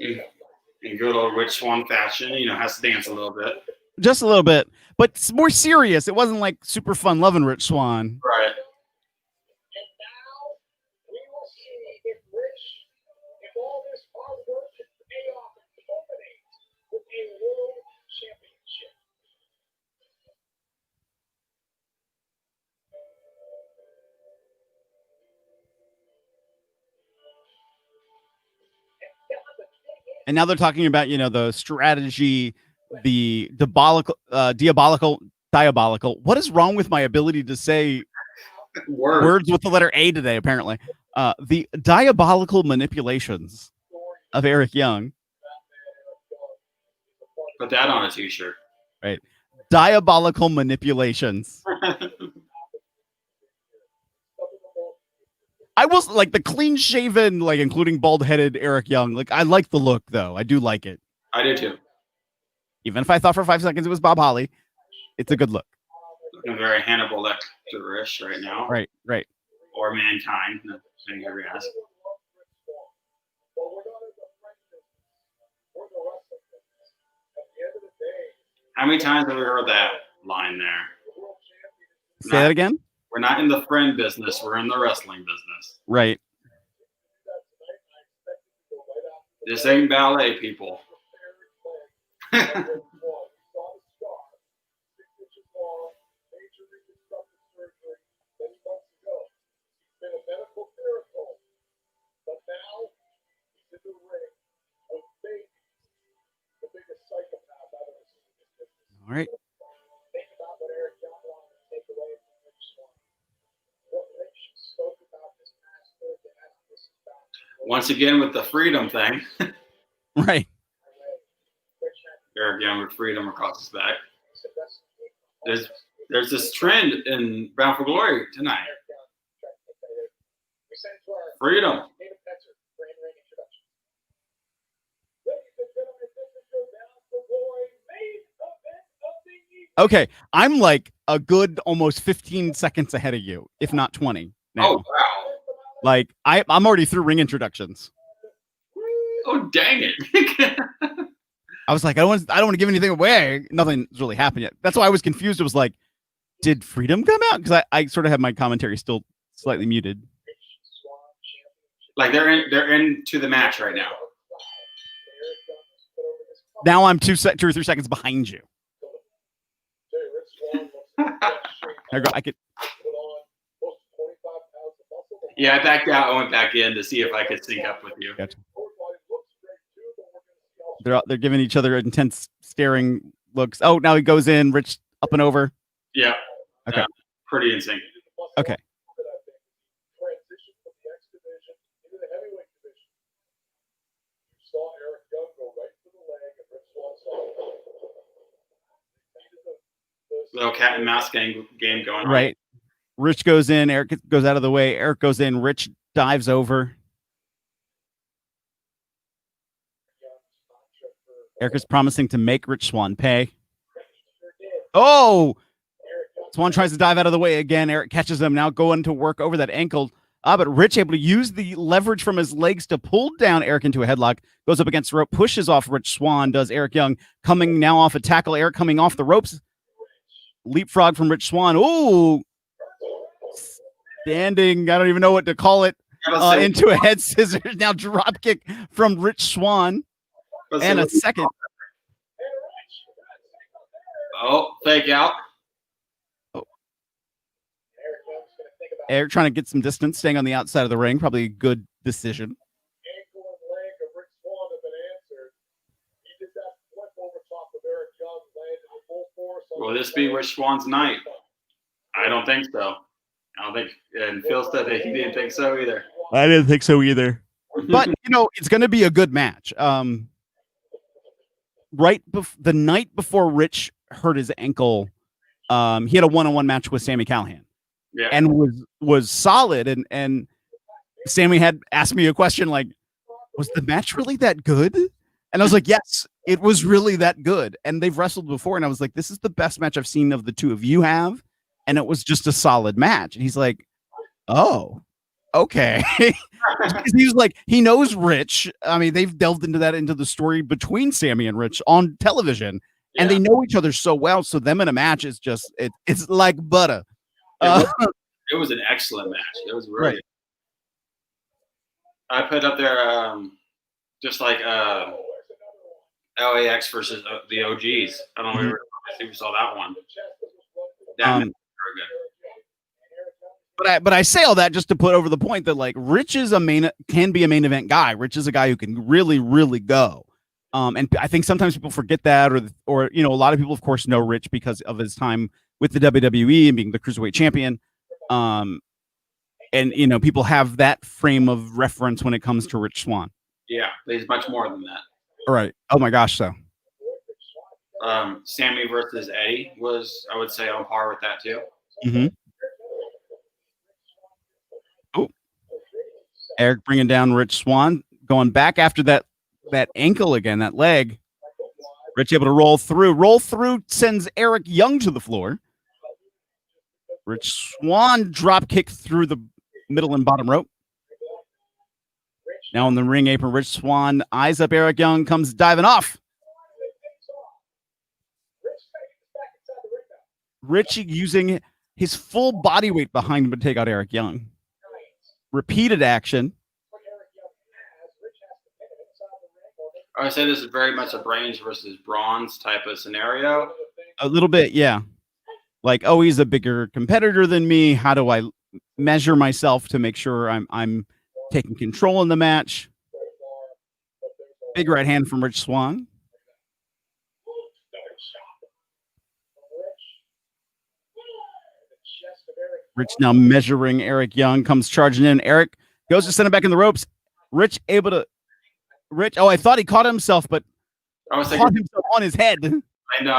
In good old Rich Swann fashion, has to dance a little bit. Just a little bit, but it's more serious. It wasn't like super fun loving Rich Swann. Right. And now they're talking about, the strategy, the diabolical. What is wrong with my ability to say words with the letter A today, apparently? The diabolical manipulations of Eric Young. Put that on a t-shirt. Right. Diabolical manipulations. I was like the clean shaven, like including bald headed Eric Young. Like, I like the look, though. I do like it. I do too. Even if I thought for 5 seconds it was Bob Holly, it's a good look. Looking very Hannibal Lecter-ish right now. Right. Or Mankind, depending who you ask. How many times have we heard that line there? Say that again? We're not in the friend business. We're in the wrestling business. Right. This ain't ballet, people. All right. Once again with the freedom thing. Right. Eric Young with freedom across his back. There's this trend in Bound for Glory tonight. Freedom. Okay, I'm like a good almost 15 seconds ahead of you, if not 20 now. Oh, wow. Like, I'm already through ring introductions. Oh, dang it. I was like, I don't want to give anything away. Nothing's really happened yet. That's why I was confused. It was like, did Freedom come out? Because I sort of have my commentary still slightly muted. Like they're into the match right now. Now I'm 2 or 3 seconds behind you. I could. Yeah, I backed out. I went back in to see if I could sync up with you. Gotcha. They're giving each other intense staring looks. Oh, now he goes in. Rich up and over. Yeah. Okay. Pretty in sync. Okay. Little cat and mouse game going on. Right. Rich goes in. Eric goes out of the way. Eric goes in. Rich dives over. Eric is promising to make Rich Swann pay. Oh! Swann tries to dive out of the way again. Eric catches him. Now going to work over that ankle. But Rich able to use the leverage from his legs to pull down Eric into a headlock. Goes up against the rope. Pushes off Rich Swann. Does Eric Young. Coming now off a tackle. Eric coming off the ropes. Leapfrog from Rich Swann. Ooh! Standing. I don't even know what to call it. Into a head scissors. Now drop kick from Rich Swann. And a second. Oh, fake out. Oh. Eric trying to get some distance, staying on the outside of the ring. Probably a good decision. Will this be Rich Swann's night? I don't think so. I don't think, and Phil said that he didn't think so either. I didn't think so either. But, it's going to be a good match. The night before Rich hurt his ankle, he had a one-on-one match with Sami Callihan. Yeah. And was solid. And Sami had asked me a question like, was the match really that good? And I was like, yes, it was really that good. And they've wrestled before. And I was like, this is the best match I've seen of the two of you have. And it was just a solid match. And he's like, oh, okay. He was like, he knows Rich. I mean, they've delved into the story between Sami and Rich on television. And they know each other so well. So them in a match is just, it's like butter. It was an excellent match. It was really. Right. I put up there just like LAX versus the OGs. I don't know if you saw that one. That match was very good. But I say all that just to put over the point that like Rich is can be a main event guy. Rich is a guy who can really, really go. And I think sometimes people forget that, or a lot of people, of course, know Rich because of his time with the WWE and being the cruiserweight champion. And people have that frame of reference when it comes to Rich Swann. Yeah, but he's much more than that. All right. Oh my gosh. So Sammy versus Eddie was, I would say, on par with that too. Mm-hmm. Oh, Eric bringing down Rich Swann, going back after that ankle again, that leg. Rich able to roll through, sends Eric Young to the floor. Rich Swann drop kick through the middle and bottom rope. Now on the ring apron, Rich Swann eyes up Eric Young, comes diving off. Rich using his full body weight behind him to take out Eric Young. Repeated action. I would say this is very much a brains versus bronze type of scenario. A little bit, yeah. Like, oh, he's a bigger competitor than me. How do I measure myself to make sure I'm taking control in the match? Big right hand from Rich Swann. Rich now measuring Eric Young, comes charging in. Eric goes to send him back in the ropes. Rich, oh, I thought he caught himself, but caught himself on his head. I know,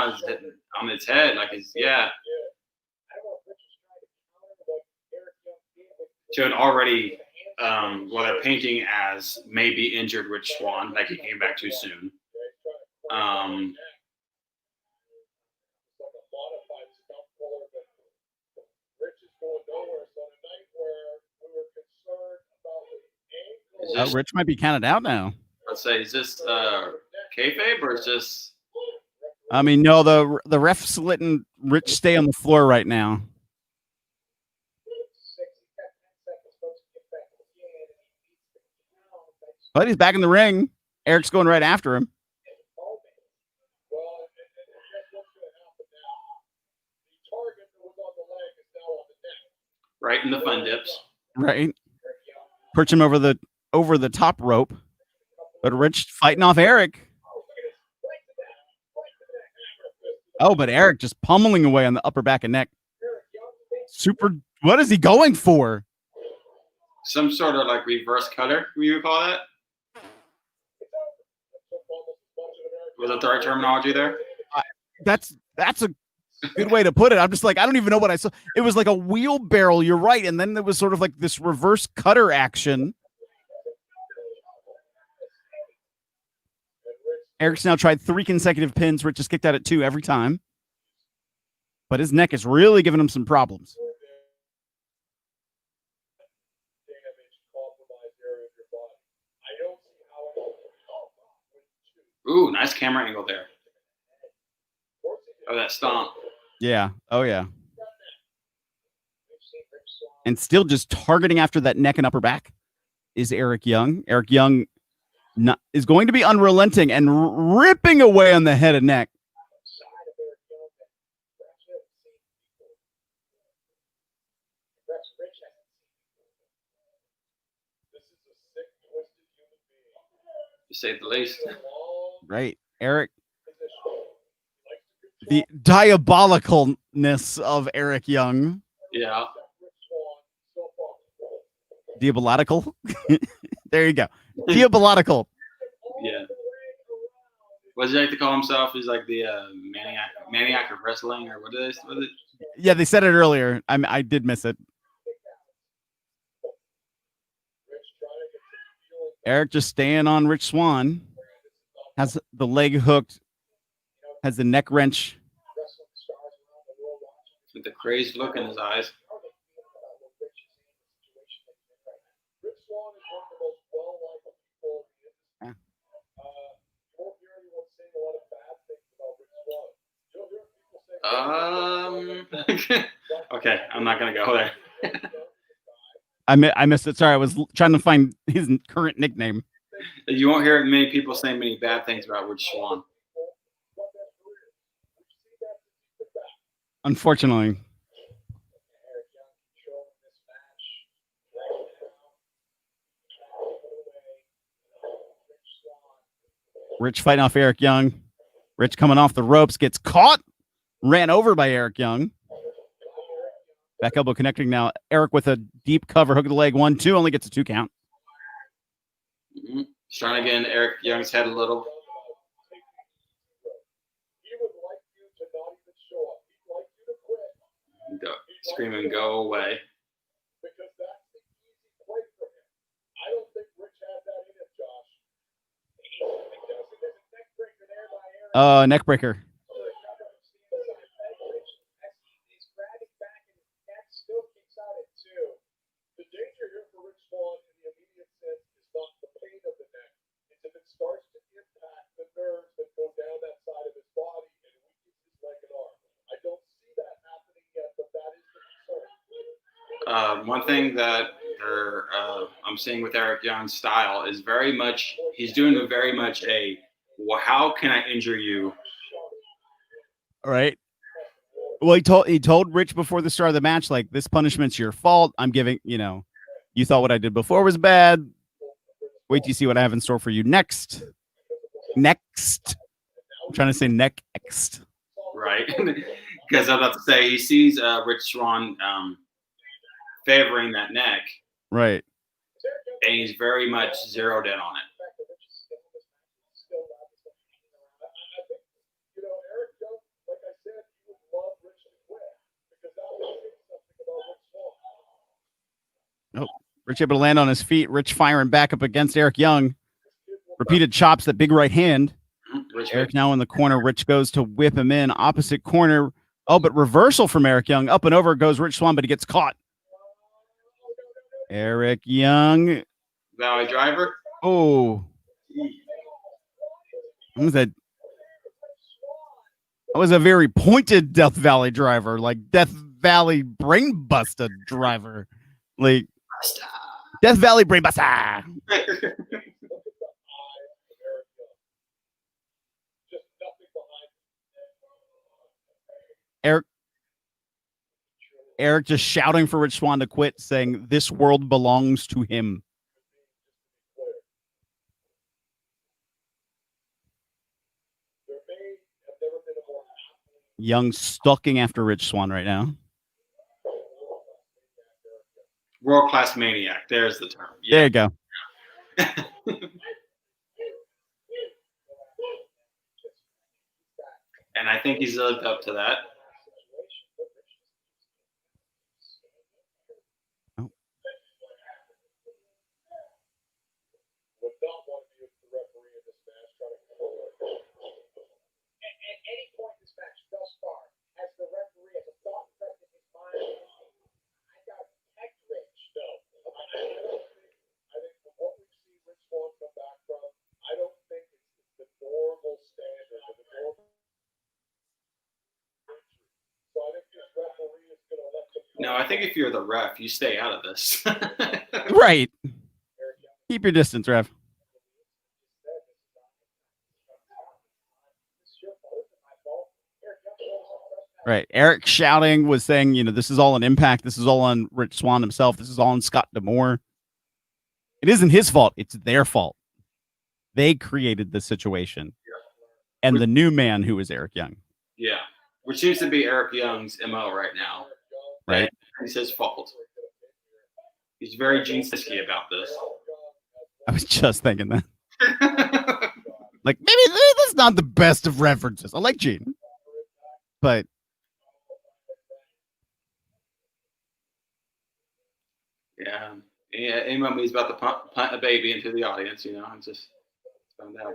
on his head, like yeah. So it already, they're painting as maybe injured Rich Swann, like he came back too soon. Rich might be counted out now. Let's say, is this kayfabe or is this? I mean, no, the ref's letting Rich stay on the floor right now. But he's back in the ring. Eric's going right after him. Right in the fun dips. Right. Perch him over the top rope. But Rich fighting off Eric. Oh, but Eric just pummeling away on the upper back and neck. What is he going for? Some sort of like reverse cutter, you would call that? Was that the right terminology there? That's a good way to put it. I'm just like, I don't even know what I saw. It was like a wheelbarrow. You're right. And then there was sort of like this reverse cutter action. Eric's now tried 3 consecutive pins. Rich just kicked out at 2 every time. But his neck is really giving him some problems. Ooh, nice camera angle there. Oh, that stomp. Yeah. Oh, yeah. And still just targeting after that neck and upper back is Eric Young. Eric Young is going to be unrelenting and ripping away on the head and neck. To say the least. Right. Eric. The diabolicalness of Eric Young. Yeah. Diabolical. There you go. Diabolical. Yeah. What does he like to call himself? He's like the maniac of wrestling, or what is it? Yeah, they said it earlier. I did miss it. Eric just staying on Rich Swann. Has the leg hooked. Has the neck wrench. With the crazed look in his eyes. Okay, I'm not gonna go there. I missed it. Sorry, I was trying to find his current nickname. You won't hear many people saying many bad things about Rich Swann. Unfortunately. Rich fighting off Eric Young. Rich coming off the ropes, gets caught, ran over by Eric Young. Back elbow connecting now. Eric with a deep cover, hook of the leg, 1-2, only gets a 2 count. Mm-hmm. He's trying to get in Eric Young's head a little. Go, screaming, go away. Because that's the easy play for him. I don't think Rich has that in him, Josh. There's a neck breaker there by Aaron. Neck breaker. He's grabbing back and his neck still kicks out at 2. The danger here for Rich Swann in the immediate sense is not the pain of the neck. It's if it starts to impact the nerves that go down that side of his body and weakens his leg and arm. I don't see that happening yet, but that is the concern. One thing that I'm seeing with Eric Young's style is very much, he's doing a very much a, well, how can I injure you? All right. Well, he told Rich before the start of the match, like, this punishment's your fault. I'm giving, you thought what I did before was bad. Wait till you see what I have in store for you next. Next. I'm trying to say next. Right. Because I'm about to say, he sees Rich Swann favoring that neck. Right. And he's very much zeroed in on it. Eric Young, like I said, he would love Rich to quit because that would say something about Rich Swann. Oh, Rich able to land on his feet. Rich firing back up against Eric Young. Repeated chops, that big right hand. Eric now in the corner. Rich goes to whip him in. Opposite corner. Oh, but reversal from Eric Young. Up and over goes Rich Swann, but he gets caught. Eric Young. Valley driver. Oh. That was a very pointed Death Valley driver, like Death Valley brainbuster driver. Like Death Valley brainbuster. Eric just shouting for Rich Swann to quit, saying this world belongs to him. Young stalking after Rich Swann right now. World-class maniac. There's the term. Yeah. There you go. And I think he's lived up to that. Any point in this match thus far, as the referee, as a thought pressed in his mind, I got to protect Rich. No, I think from what we've seen Rich Swann come back from, I don't think it's the normal standard of the normal. So I think this referee is going to let them. No, I think if you're the ref, you stay out of this. Right. Keep your distance, ref. Right. Eric shouting was saying, this is all an impact. This is all on Rich Swann himself. This is all on Scott D'Amore. It isn't his fault. It's their fault. They created the situation. And the new man who is Eric Young. Yeah. Which seems to be Eric Young's MO right now. Right. It's his fault. He's very Gene Siski about this. I was just thinking that. Like, maybe that's not the best of references. I like Gene. But yeah, any moment he's about to punt a baby into the audience, I just found out.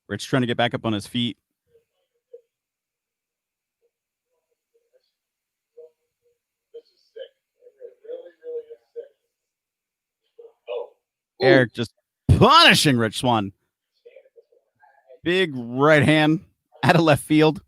Rich trying to get back up on his feet. Eric just punishing Rich Swann. Big right hand out of left field.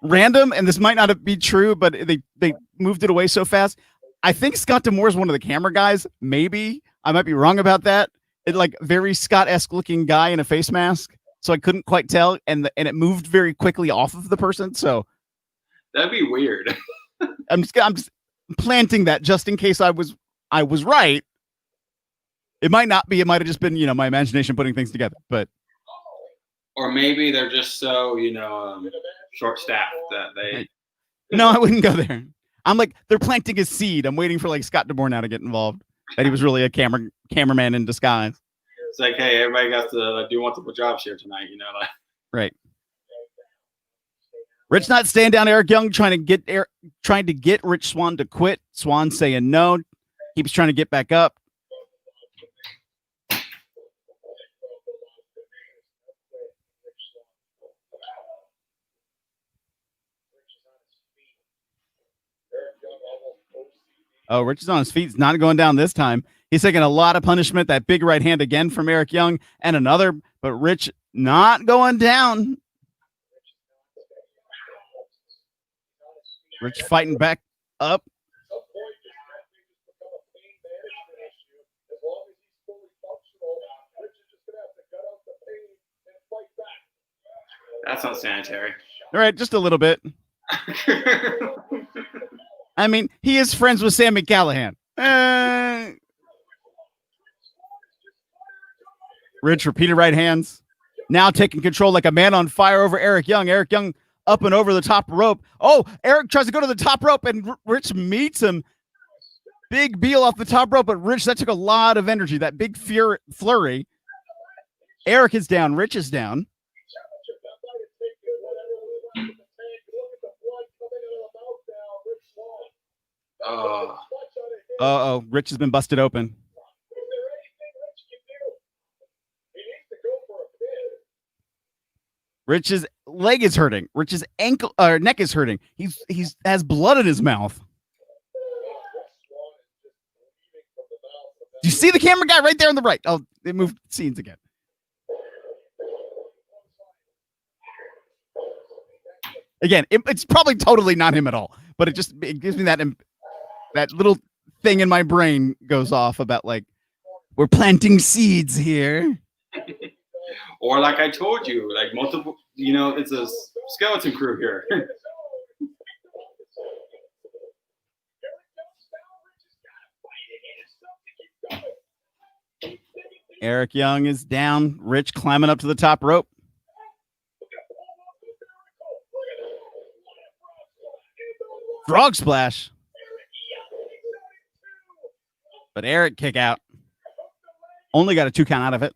Random, and this might not be true, but they moved it away so fast. I think Scott D'Amore is one of the camera guys. Maybe. I might be wrong about that. It like very Scott-esque looking guy in a face mask. So I couldn't quite tell. And it moved very quickly off of the person. So that'd be weird. I'm just planting that just in case I was right. It might not be. It might have just been, my imagination putting things together. But Or maybe they're just so, short-staffed that they. no, I wouldn't go there. I'm like, they're planting a seed. I'm waiting for like Scott DeBoer now to get involved. That he was really a cameraman in disguise. It's like, hey, everybody got to do multiple jobs here tonight, like. Right. Rich not staying down. Eric Young trying to get Rich Swann to quit. Swann saying no. Keeps trying to get back up. Oh, Rich is on his feet. He's not going down this time. He's taking a lot of punishment. That big right hand again from Eric Young and another, but Rich not going down. Rich fighting back up. That's not sanitary. All right, just a little bit. I mean, he is friends with Sami Callihan. Rich repeated right hands. Now taking control like a man on fire over Eric Young. Eric Young up and over the top rope. Oh, Eric tries to go to the top rope and Rich meets him. Big Beal off the top rope, but Rich, that took a lot of energy. That big flurry. Eric is down. Rich is down. Uh-oh. Rich has been busted open. Rich's leg is hurting. Rich's neck is hurting. He's has blood in his mouth. Do you see the camera guy right there on the right? Oh, they moved scenes again. Again, it's probably totally not him at all, but it gives me that little thing in my brain goes off about like, we're planting seeds here. Or like I told you, like multiple, it's a skeleton crew here. Eric Young is down. Rich climbing up to the top rope. Frog splash. But Eric kick out. Only got a 2 count out of it.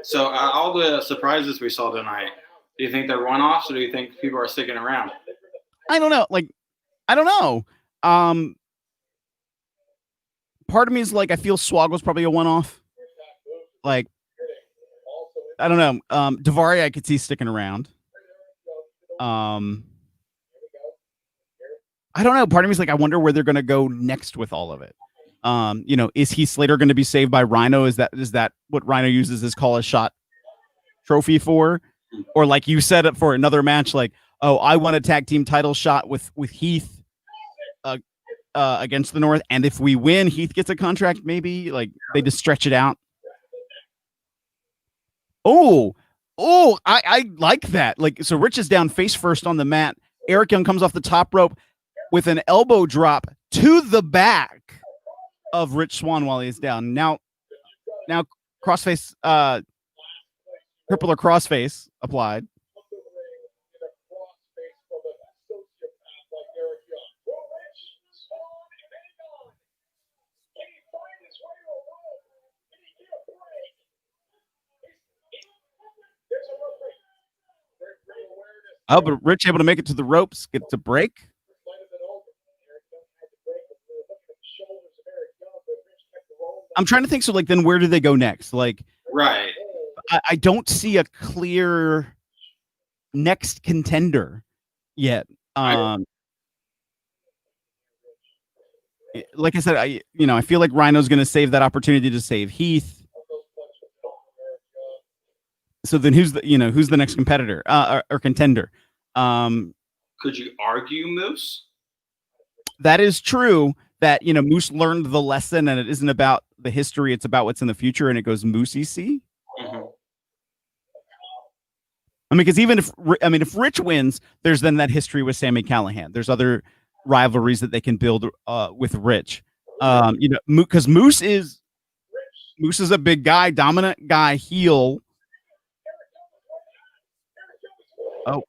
So all the surprises we saw tonight, do you think they're one-offs, or do you think people are sticking around? I don't know. I don't know. Part of me is like, I feel Swag was probably a one-off. Like, I don't know. Daivari, I could see sticking around. I don't know. Part of me is like, I wonder where they're going to go next with all of it. Is Heath Slater going to be saved by Rhino? Is that what Rhino uses his call a shot trophy for? Or like you said it for another match, like, oh, I want a tag team title shot with Heath against the North. And if we win, Heath gets a contract, maybe like they just stretch it out. I like that. Like, so Rich is down face first on the mat. Eric Young comes off the top rope with an elbow drop to the back of Rich Swann while he's down. Now crossface, crippler crossface applied. Oh, but Rich able to make it to the ropes, get to break. I'm trying to think. So, like, then where do they go next? Like, right. I don't see a clear next contender yet. Like I said, I feel like Rhino's going to save that opportunity to save Heath. So then who's the next competitor or contender? Could you argue Moose? That is true. That Moose learned the lesson, and it isn't about the history. It's about what's in the future, and it goes Moose EC. Mhm. I mean, because even if Rich wins, there's then that history with Sammy Callahan. There's other rivalries that they can build with Rich. Because Moose is a big guy, dominant guy, heel.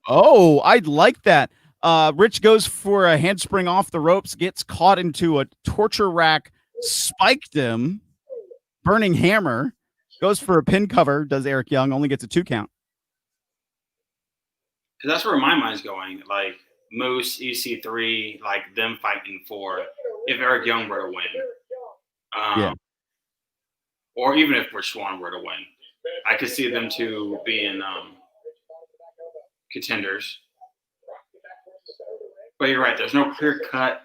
Oh, I'd like that. Rich goes for a handspring off the ropes, gets caught into a torture rack, spiked him, burning hammer, goes for a pin cover, does Eric Young, only gets a 2 count. Because that's where my mind's going. Like Moose, EC3, like them fighting for if Eric Young were to win. Yeah. Or even if Rich Swann were to win. I could see them two being contenders. But you're right. There's no clear-cut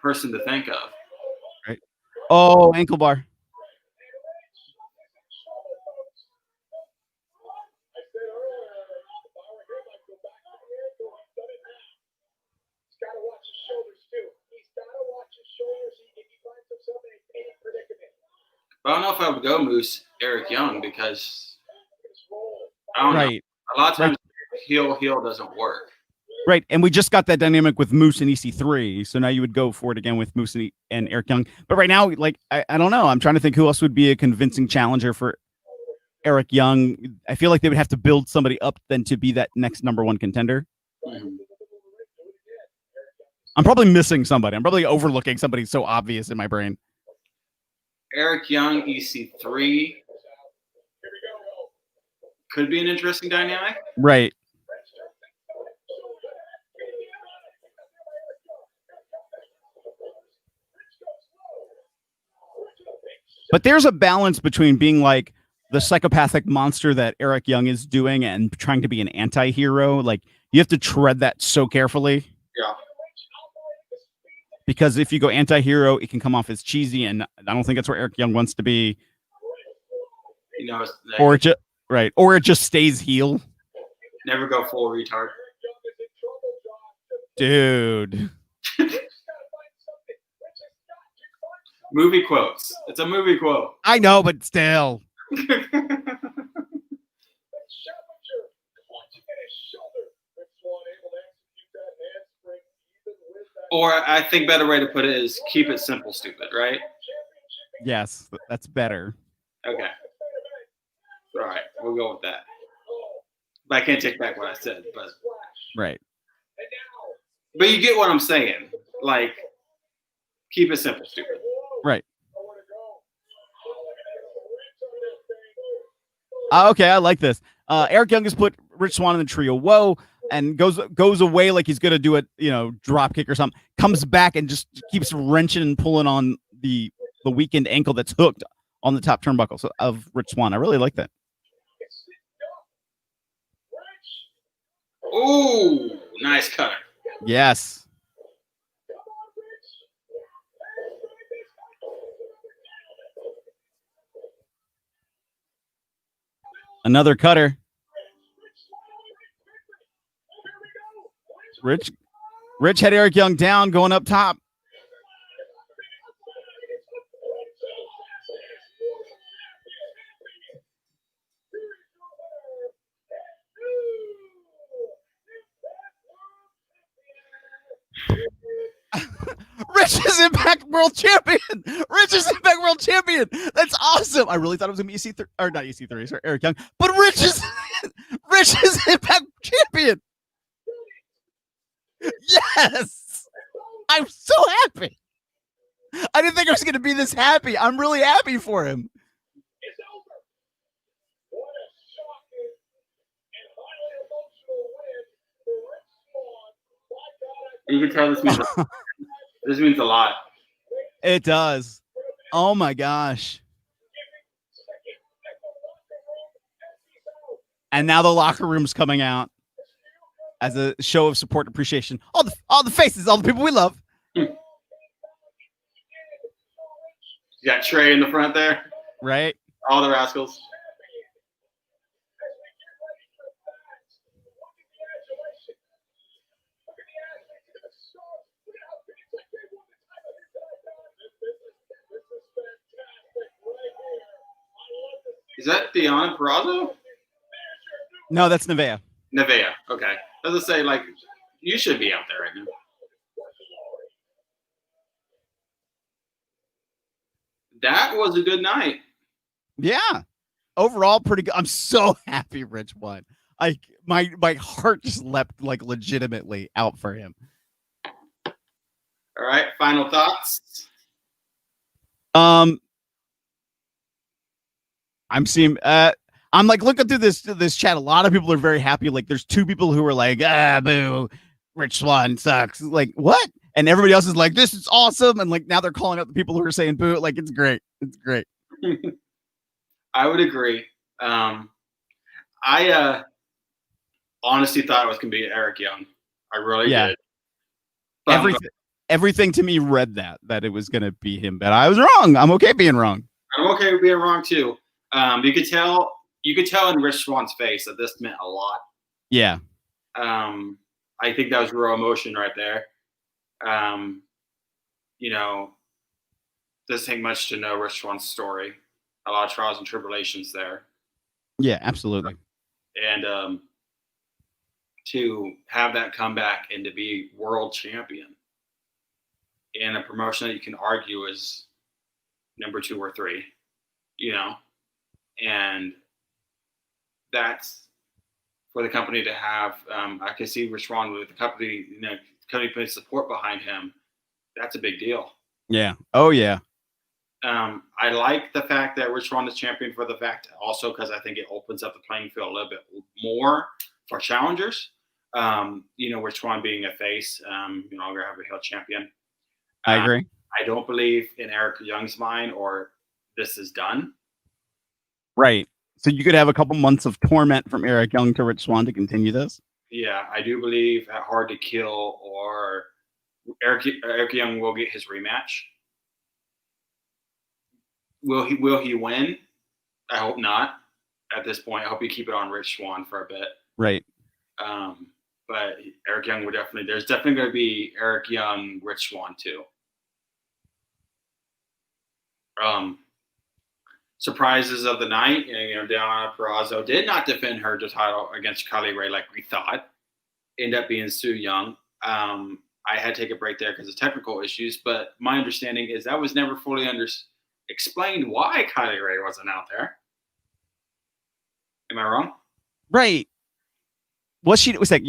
person to think of. Right. Oh, ankle bar. But I don't know if I would go Moose Eric Young because I don't know. Right. A lot of times heel doesn't work. Right. And we just got that dynamic with Moose and EC3. So now you would go for it again with Moose and Eric Young. But right now, like, I don't know. I'm trying to think who else would be a convincing challenger for Eric Young. I feel like they would have to build somebody up then to be that next number one contender. Mhm. I'm probably missing somebody. I'm probably overlooking somebody so obvious in my brain. Eric Young, EC3 could be an interesting dynamic. Right. But there's a balance between being like the psychopathic monster that Eric Young is doing and trying to be an anti-hero. Like, you have to tread that so carefully. Yeah. Because if you go anti-hero, it can come off as cheesy, and I don't think that's where Eric Young wants to be. You know, Or it just stays heel. Never go full retard. Dude. Movie quotes. It's a movie quote. I know, but still. Or I think better way to put it is keep it simple, stupid, right? Yes, that's better. Okay. All right, we'll go with that. But I can't take back what I said, but Right. But you get what I'm saying. Like, keep it simple, stupid. Right. Okay, I like this. Eric Young has put Rich Swann in the trio. Whoa. And goes away like he's gonna do a drop kick or something. Comes back and just keeps wrenching and pulling on the weakened ankle that's hooked on the top turnbuckle of Rich Swann. I really like that. Ooh, nice cutter. Yes. Another cutter. Rich had Eric Young down, going up top. Rich is Impact World Champion. Rich is Impact World Champion. That's awesome. I really thought it was gonna be EC3 or not EC3, sorry, Eric Young, but Rich is Impact Champion. Yes, I'm so happy. I didn't think I was gonna be this happy. I'm really happy for him. You can tell this means a lot. It does. Oh my gosh. And now the locker room's coming out as a show of support and appreciation. All the faces, all the people we love. You got Trey in the front there. Right. All the rascals. Is that Deanna Purrazzo? No, that's Nevaeh. Nevaeh. Okay. I was gonna say, like, you should be out there right now. That was a good night. Yeah. Overall, pretty good. I'm so happy Rich won. My heart just leapt like legitimately out for him. All right. Final thoughts. I'm seeing I'm like looking through this chat. A lot of people are very happy. Like there's two people who are like, boo, Rich Swann sucks. Like, what? And everybody else is like, this is awesome. And like now they're calling out the people who are saying boo. Like, it's great. It's great. I would agree. I honestly thought it was gonna be Eric Young. I really did. But everything to me read that it was gonna be him, but I was wrong. I'm okay being wrong. I'm okay with being wrong too. You could tell in Rich Swann's face that this meant a lot. Yeah. I think that was real emotion right there. You know, doesn't take much to know Rich Swann's story. A lot of trials and tribulations there. Yeah, absolutely. And to have that comeback and to be world champion in a promotion that you can argue is number 2 or 3, you know, and that's for the company to have. I can see Rich Swann with the company, company putting support behind him. That's a big deal. Yeah. Oh yeah. I like the fact that Rich Swann is champion for the fact also because I think it opens up the playing field a little bit more for challengers. Rich Swann being a face, no longer have a heel champion. I agree. I don't believe in Eric Young's mind or this is done. Right. So you could have a couple months of torment from Eric Young to Rich Swann to continue this. Yeah, I do believe at Hard to Kill or Eric Young will get his rematch. Will he win? I hope not. At this point, I hope you keep it on Rich Swann for a bit. Right. But Eric Young would there's definitely going to be Eric Young, Rich Swann too. Surprises of the night, Deanna Purrazzo did not defend her title against Kylie Ray like we thought. Ended up being Su Yung. I had to take a break there because of technical issues, but my understanding is that was never fully explained why Kylie Ray wasn't out there. Am I wrong? Right. Was she? Was like?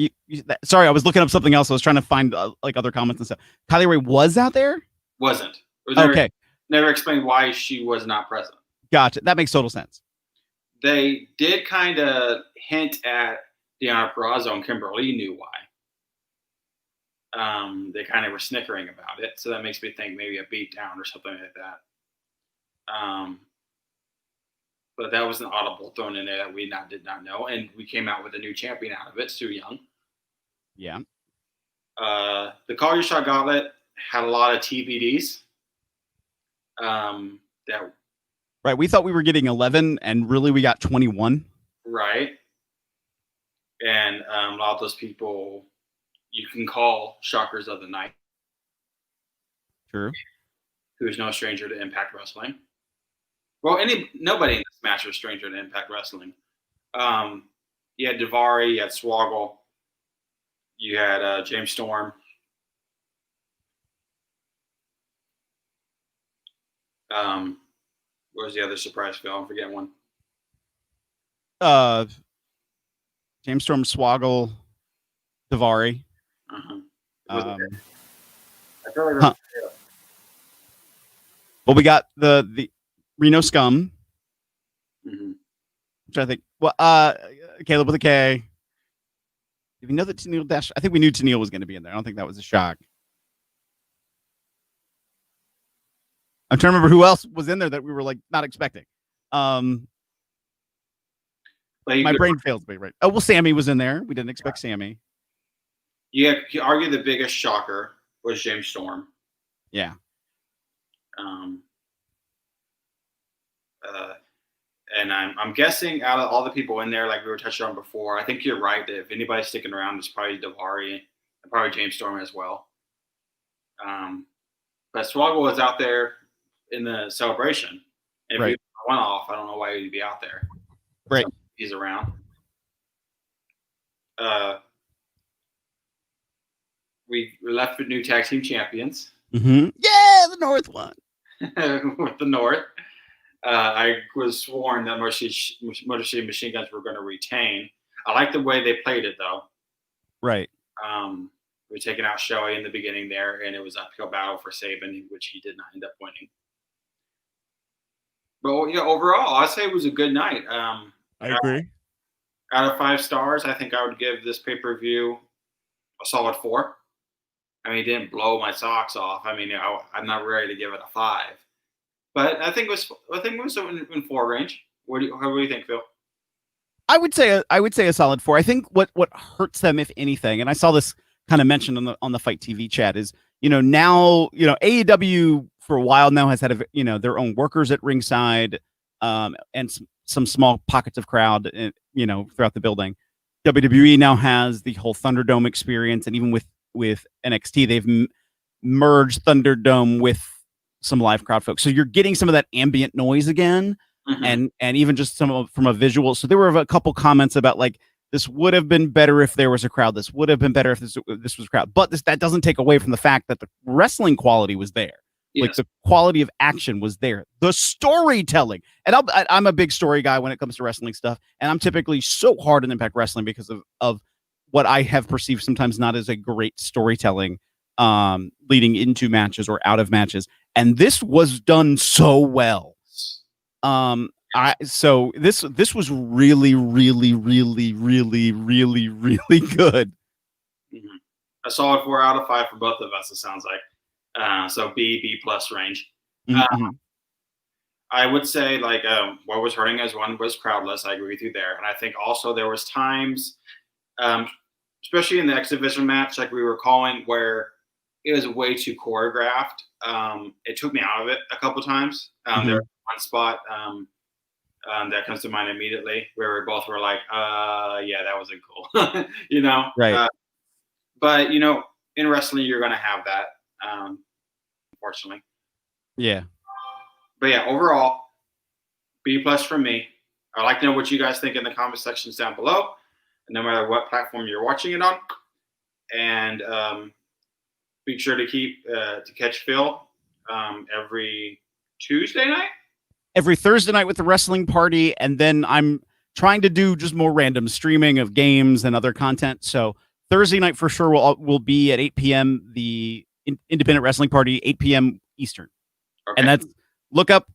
Sorry, I was looking up something else. I was trying to find like other comments and stuff. Kylie Ray was out there. Wasn't. It was okay. Never explained why she was not present. Gotcha. That makes total sense. They did kind of hint at Deanna Purrazzo and Kimberly knew why. They kind of were snickering about it, so that makes me think maybe a beatdown or something like that. But that was an audible thrown in there that we did not know, and we came out with a new champion out of it, Su Yung. Yeah. The Call Your Shot Gauntlet had a lot of TBDs. Right. We thought we were getting 11, and really we got 21. Right. And a lot of those people you can call shockers of the night. True. Who's no stranger to Impact Wrestling. Well, nobody in this match was stranger to Impact Wrestling. You had Daivari, you had Swoggle, you had James Storm. What was the other surprise, Phil? I'm forgetting one. James Storm, Swoggle, Daivari. I feel like well, we got the Reno Scum. Mm-hmm. Which I think. Well, Caleb with a K. Did we know that Tennille Dash? I think we knew Tennille was going to be in there. I don't think that was a shock. I'm trying to remember who else was in there that we were like not expecting. My brain fails me, right? Oh, well, Sammy was in there. We didn't expect Sammy. You argue the biggest shocker was James Storm. Yeah. And I'm guessing out of all the people in there, like we were touching on before, I think you're right that if anybody's sticking around, it's probably Daivari and probably James Storm as well. But Swoggle was out there in the celebration. And if you one-off. I don't know why he'd be out there. Right. So he's around. We left with new tag team champions. Mm-hmm. Yeah, the North one. With the North. I was sworn that Motor City Machine Guns were going to retain. I like the way they played it, though. Right. We were taking out Shoei in the beginning there, and it was an uphill battle for Saban, which he did not end up winning. But yeah, overall, I'd say it was a good night. I agree. Out of 5 stars, I think I would give this pay-per-view a solid 4. I mean, it didn't blow my socks off. I mean, I'm not ready to give it a 5, but I think it was in 4 range. What do you think, Phil? I would say a solid 4. I think what hurts them, if anything, and I saw this kind of mentioned on the Fight TV chat, is now AEW for a while now has had their own workers at ringside, and some small pockets of crowd, throughout the building. WWE now has the whole Thunderdome experience, and even with NXT, they've merged Thunderdome with some live crowd folks. So you're getting some of that ambient noise again, and even just from a visual. So there were a couple comments about like, this would have been better if there was a crowd. This would have been better if this was a crowd. But that doesn't take away from the fact that the wrestling quality was there. Yes. Like the quality of action was there. The storytelling. And I'm a big story guy when it comes to wrestling stuff. And I'm typically so hard on Impact Wrestling because of what I have perceived sometimes not as a great storytelling leading into matches or out of matches. And this was done so well. So this was really, really, really, really, really, really good. A solid 4 out of 5 for both of us, it sounds like. So B plus range. I would say like what was hurting us, one was crowdless. I agree with you there. And I think also there was times, especially in the exhibition match, like we were calling, where it was way too choreographed. It took me out of it a couple times. There was one spot that comes to mind immediately where we both were like, yeah, that wasn't cool. Right. But in wrestling, you're going to have that, unfortunately. Yeah. But yeah, overall, B plus from me. I'd like to know what you guys think in the comment sections down below, no matter what platform you're watching it on. And be sure to catch Phil every Tuesday night. Every Thursday night with the Wrestling Party, and then I'm trying to do just more random streaming of games and other content. So Thursday night for sure will be at 8 p.m. The Independent Wrestling Party, 8 p.m. Eastern. Okay. And that's, look up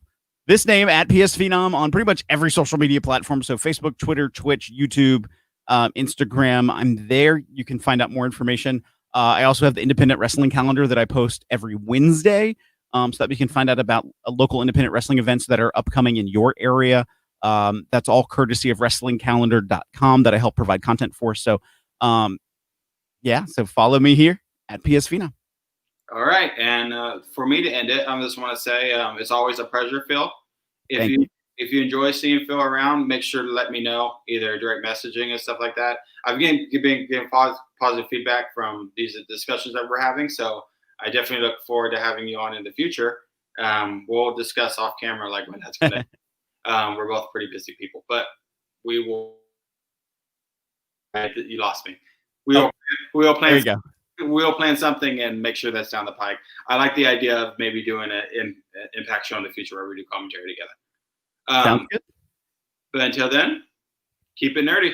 this name at PS Phenom on pretty much every social media platform. So Facebook, Twitter, Twitch, YouTube, Instagram. I'm there. You can find out more information. I also have the Independent Wrestling Calendar that I post every Wednesday, so that we can find out about local independent wrestling events that are upcoming in your area. That's all courtesy of WrestlingCalendar.com that I help provide content for. So, so follow me here at PS Phenom. All right, and for me to end it, I just want to say it's always a pleasure, Phil. If you enjoy seeing Phil around, make sure to let me know, either direct messaging and stuff like that. I've been getting positive feedback from these discussions that we're having, so I definitely look forward to having you on in the future. We'll discuss off camera like when that's going to. We're both pretty busy people, but we will. You lost me. We'll plan. There you go. We'll plan something and make sure that's down the pike. I like the idea of maybe doing an Impact show in the future where we do commentary together. Sounds good. But until then, keep it nerdy.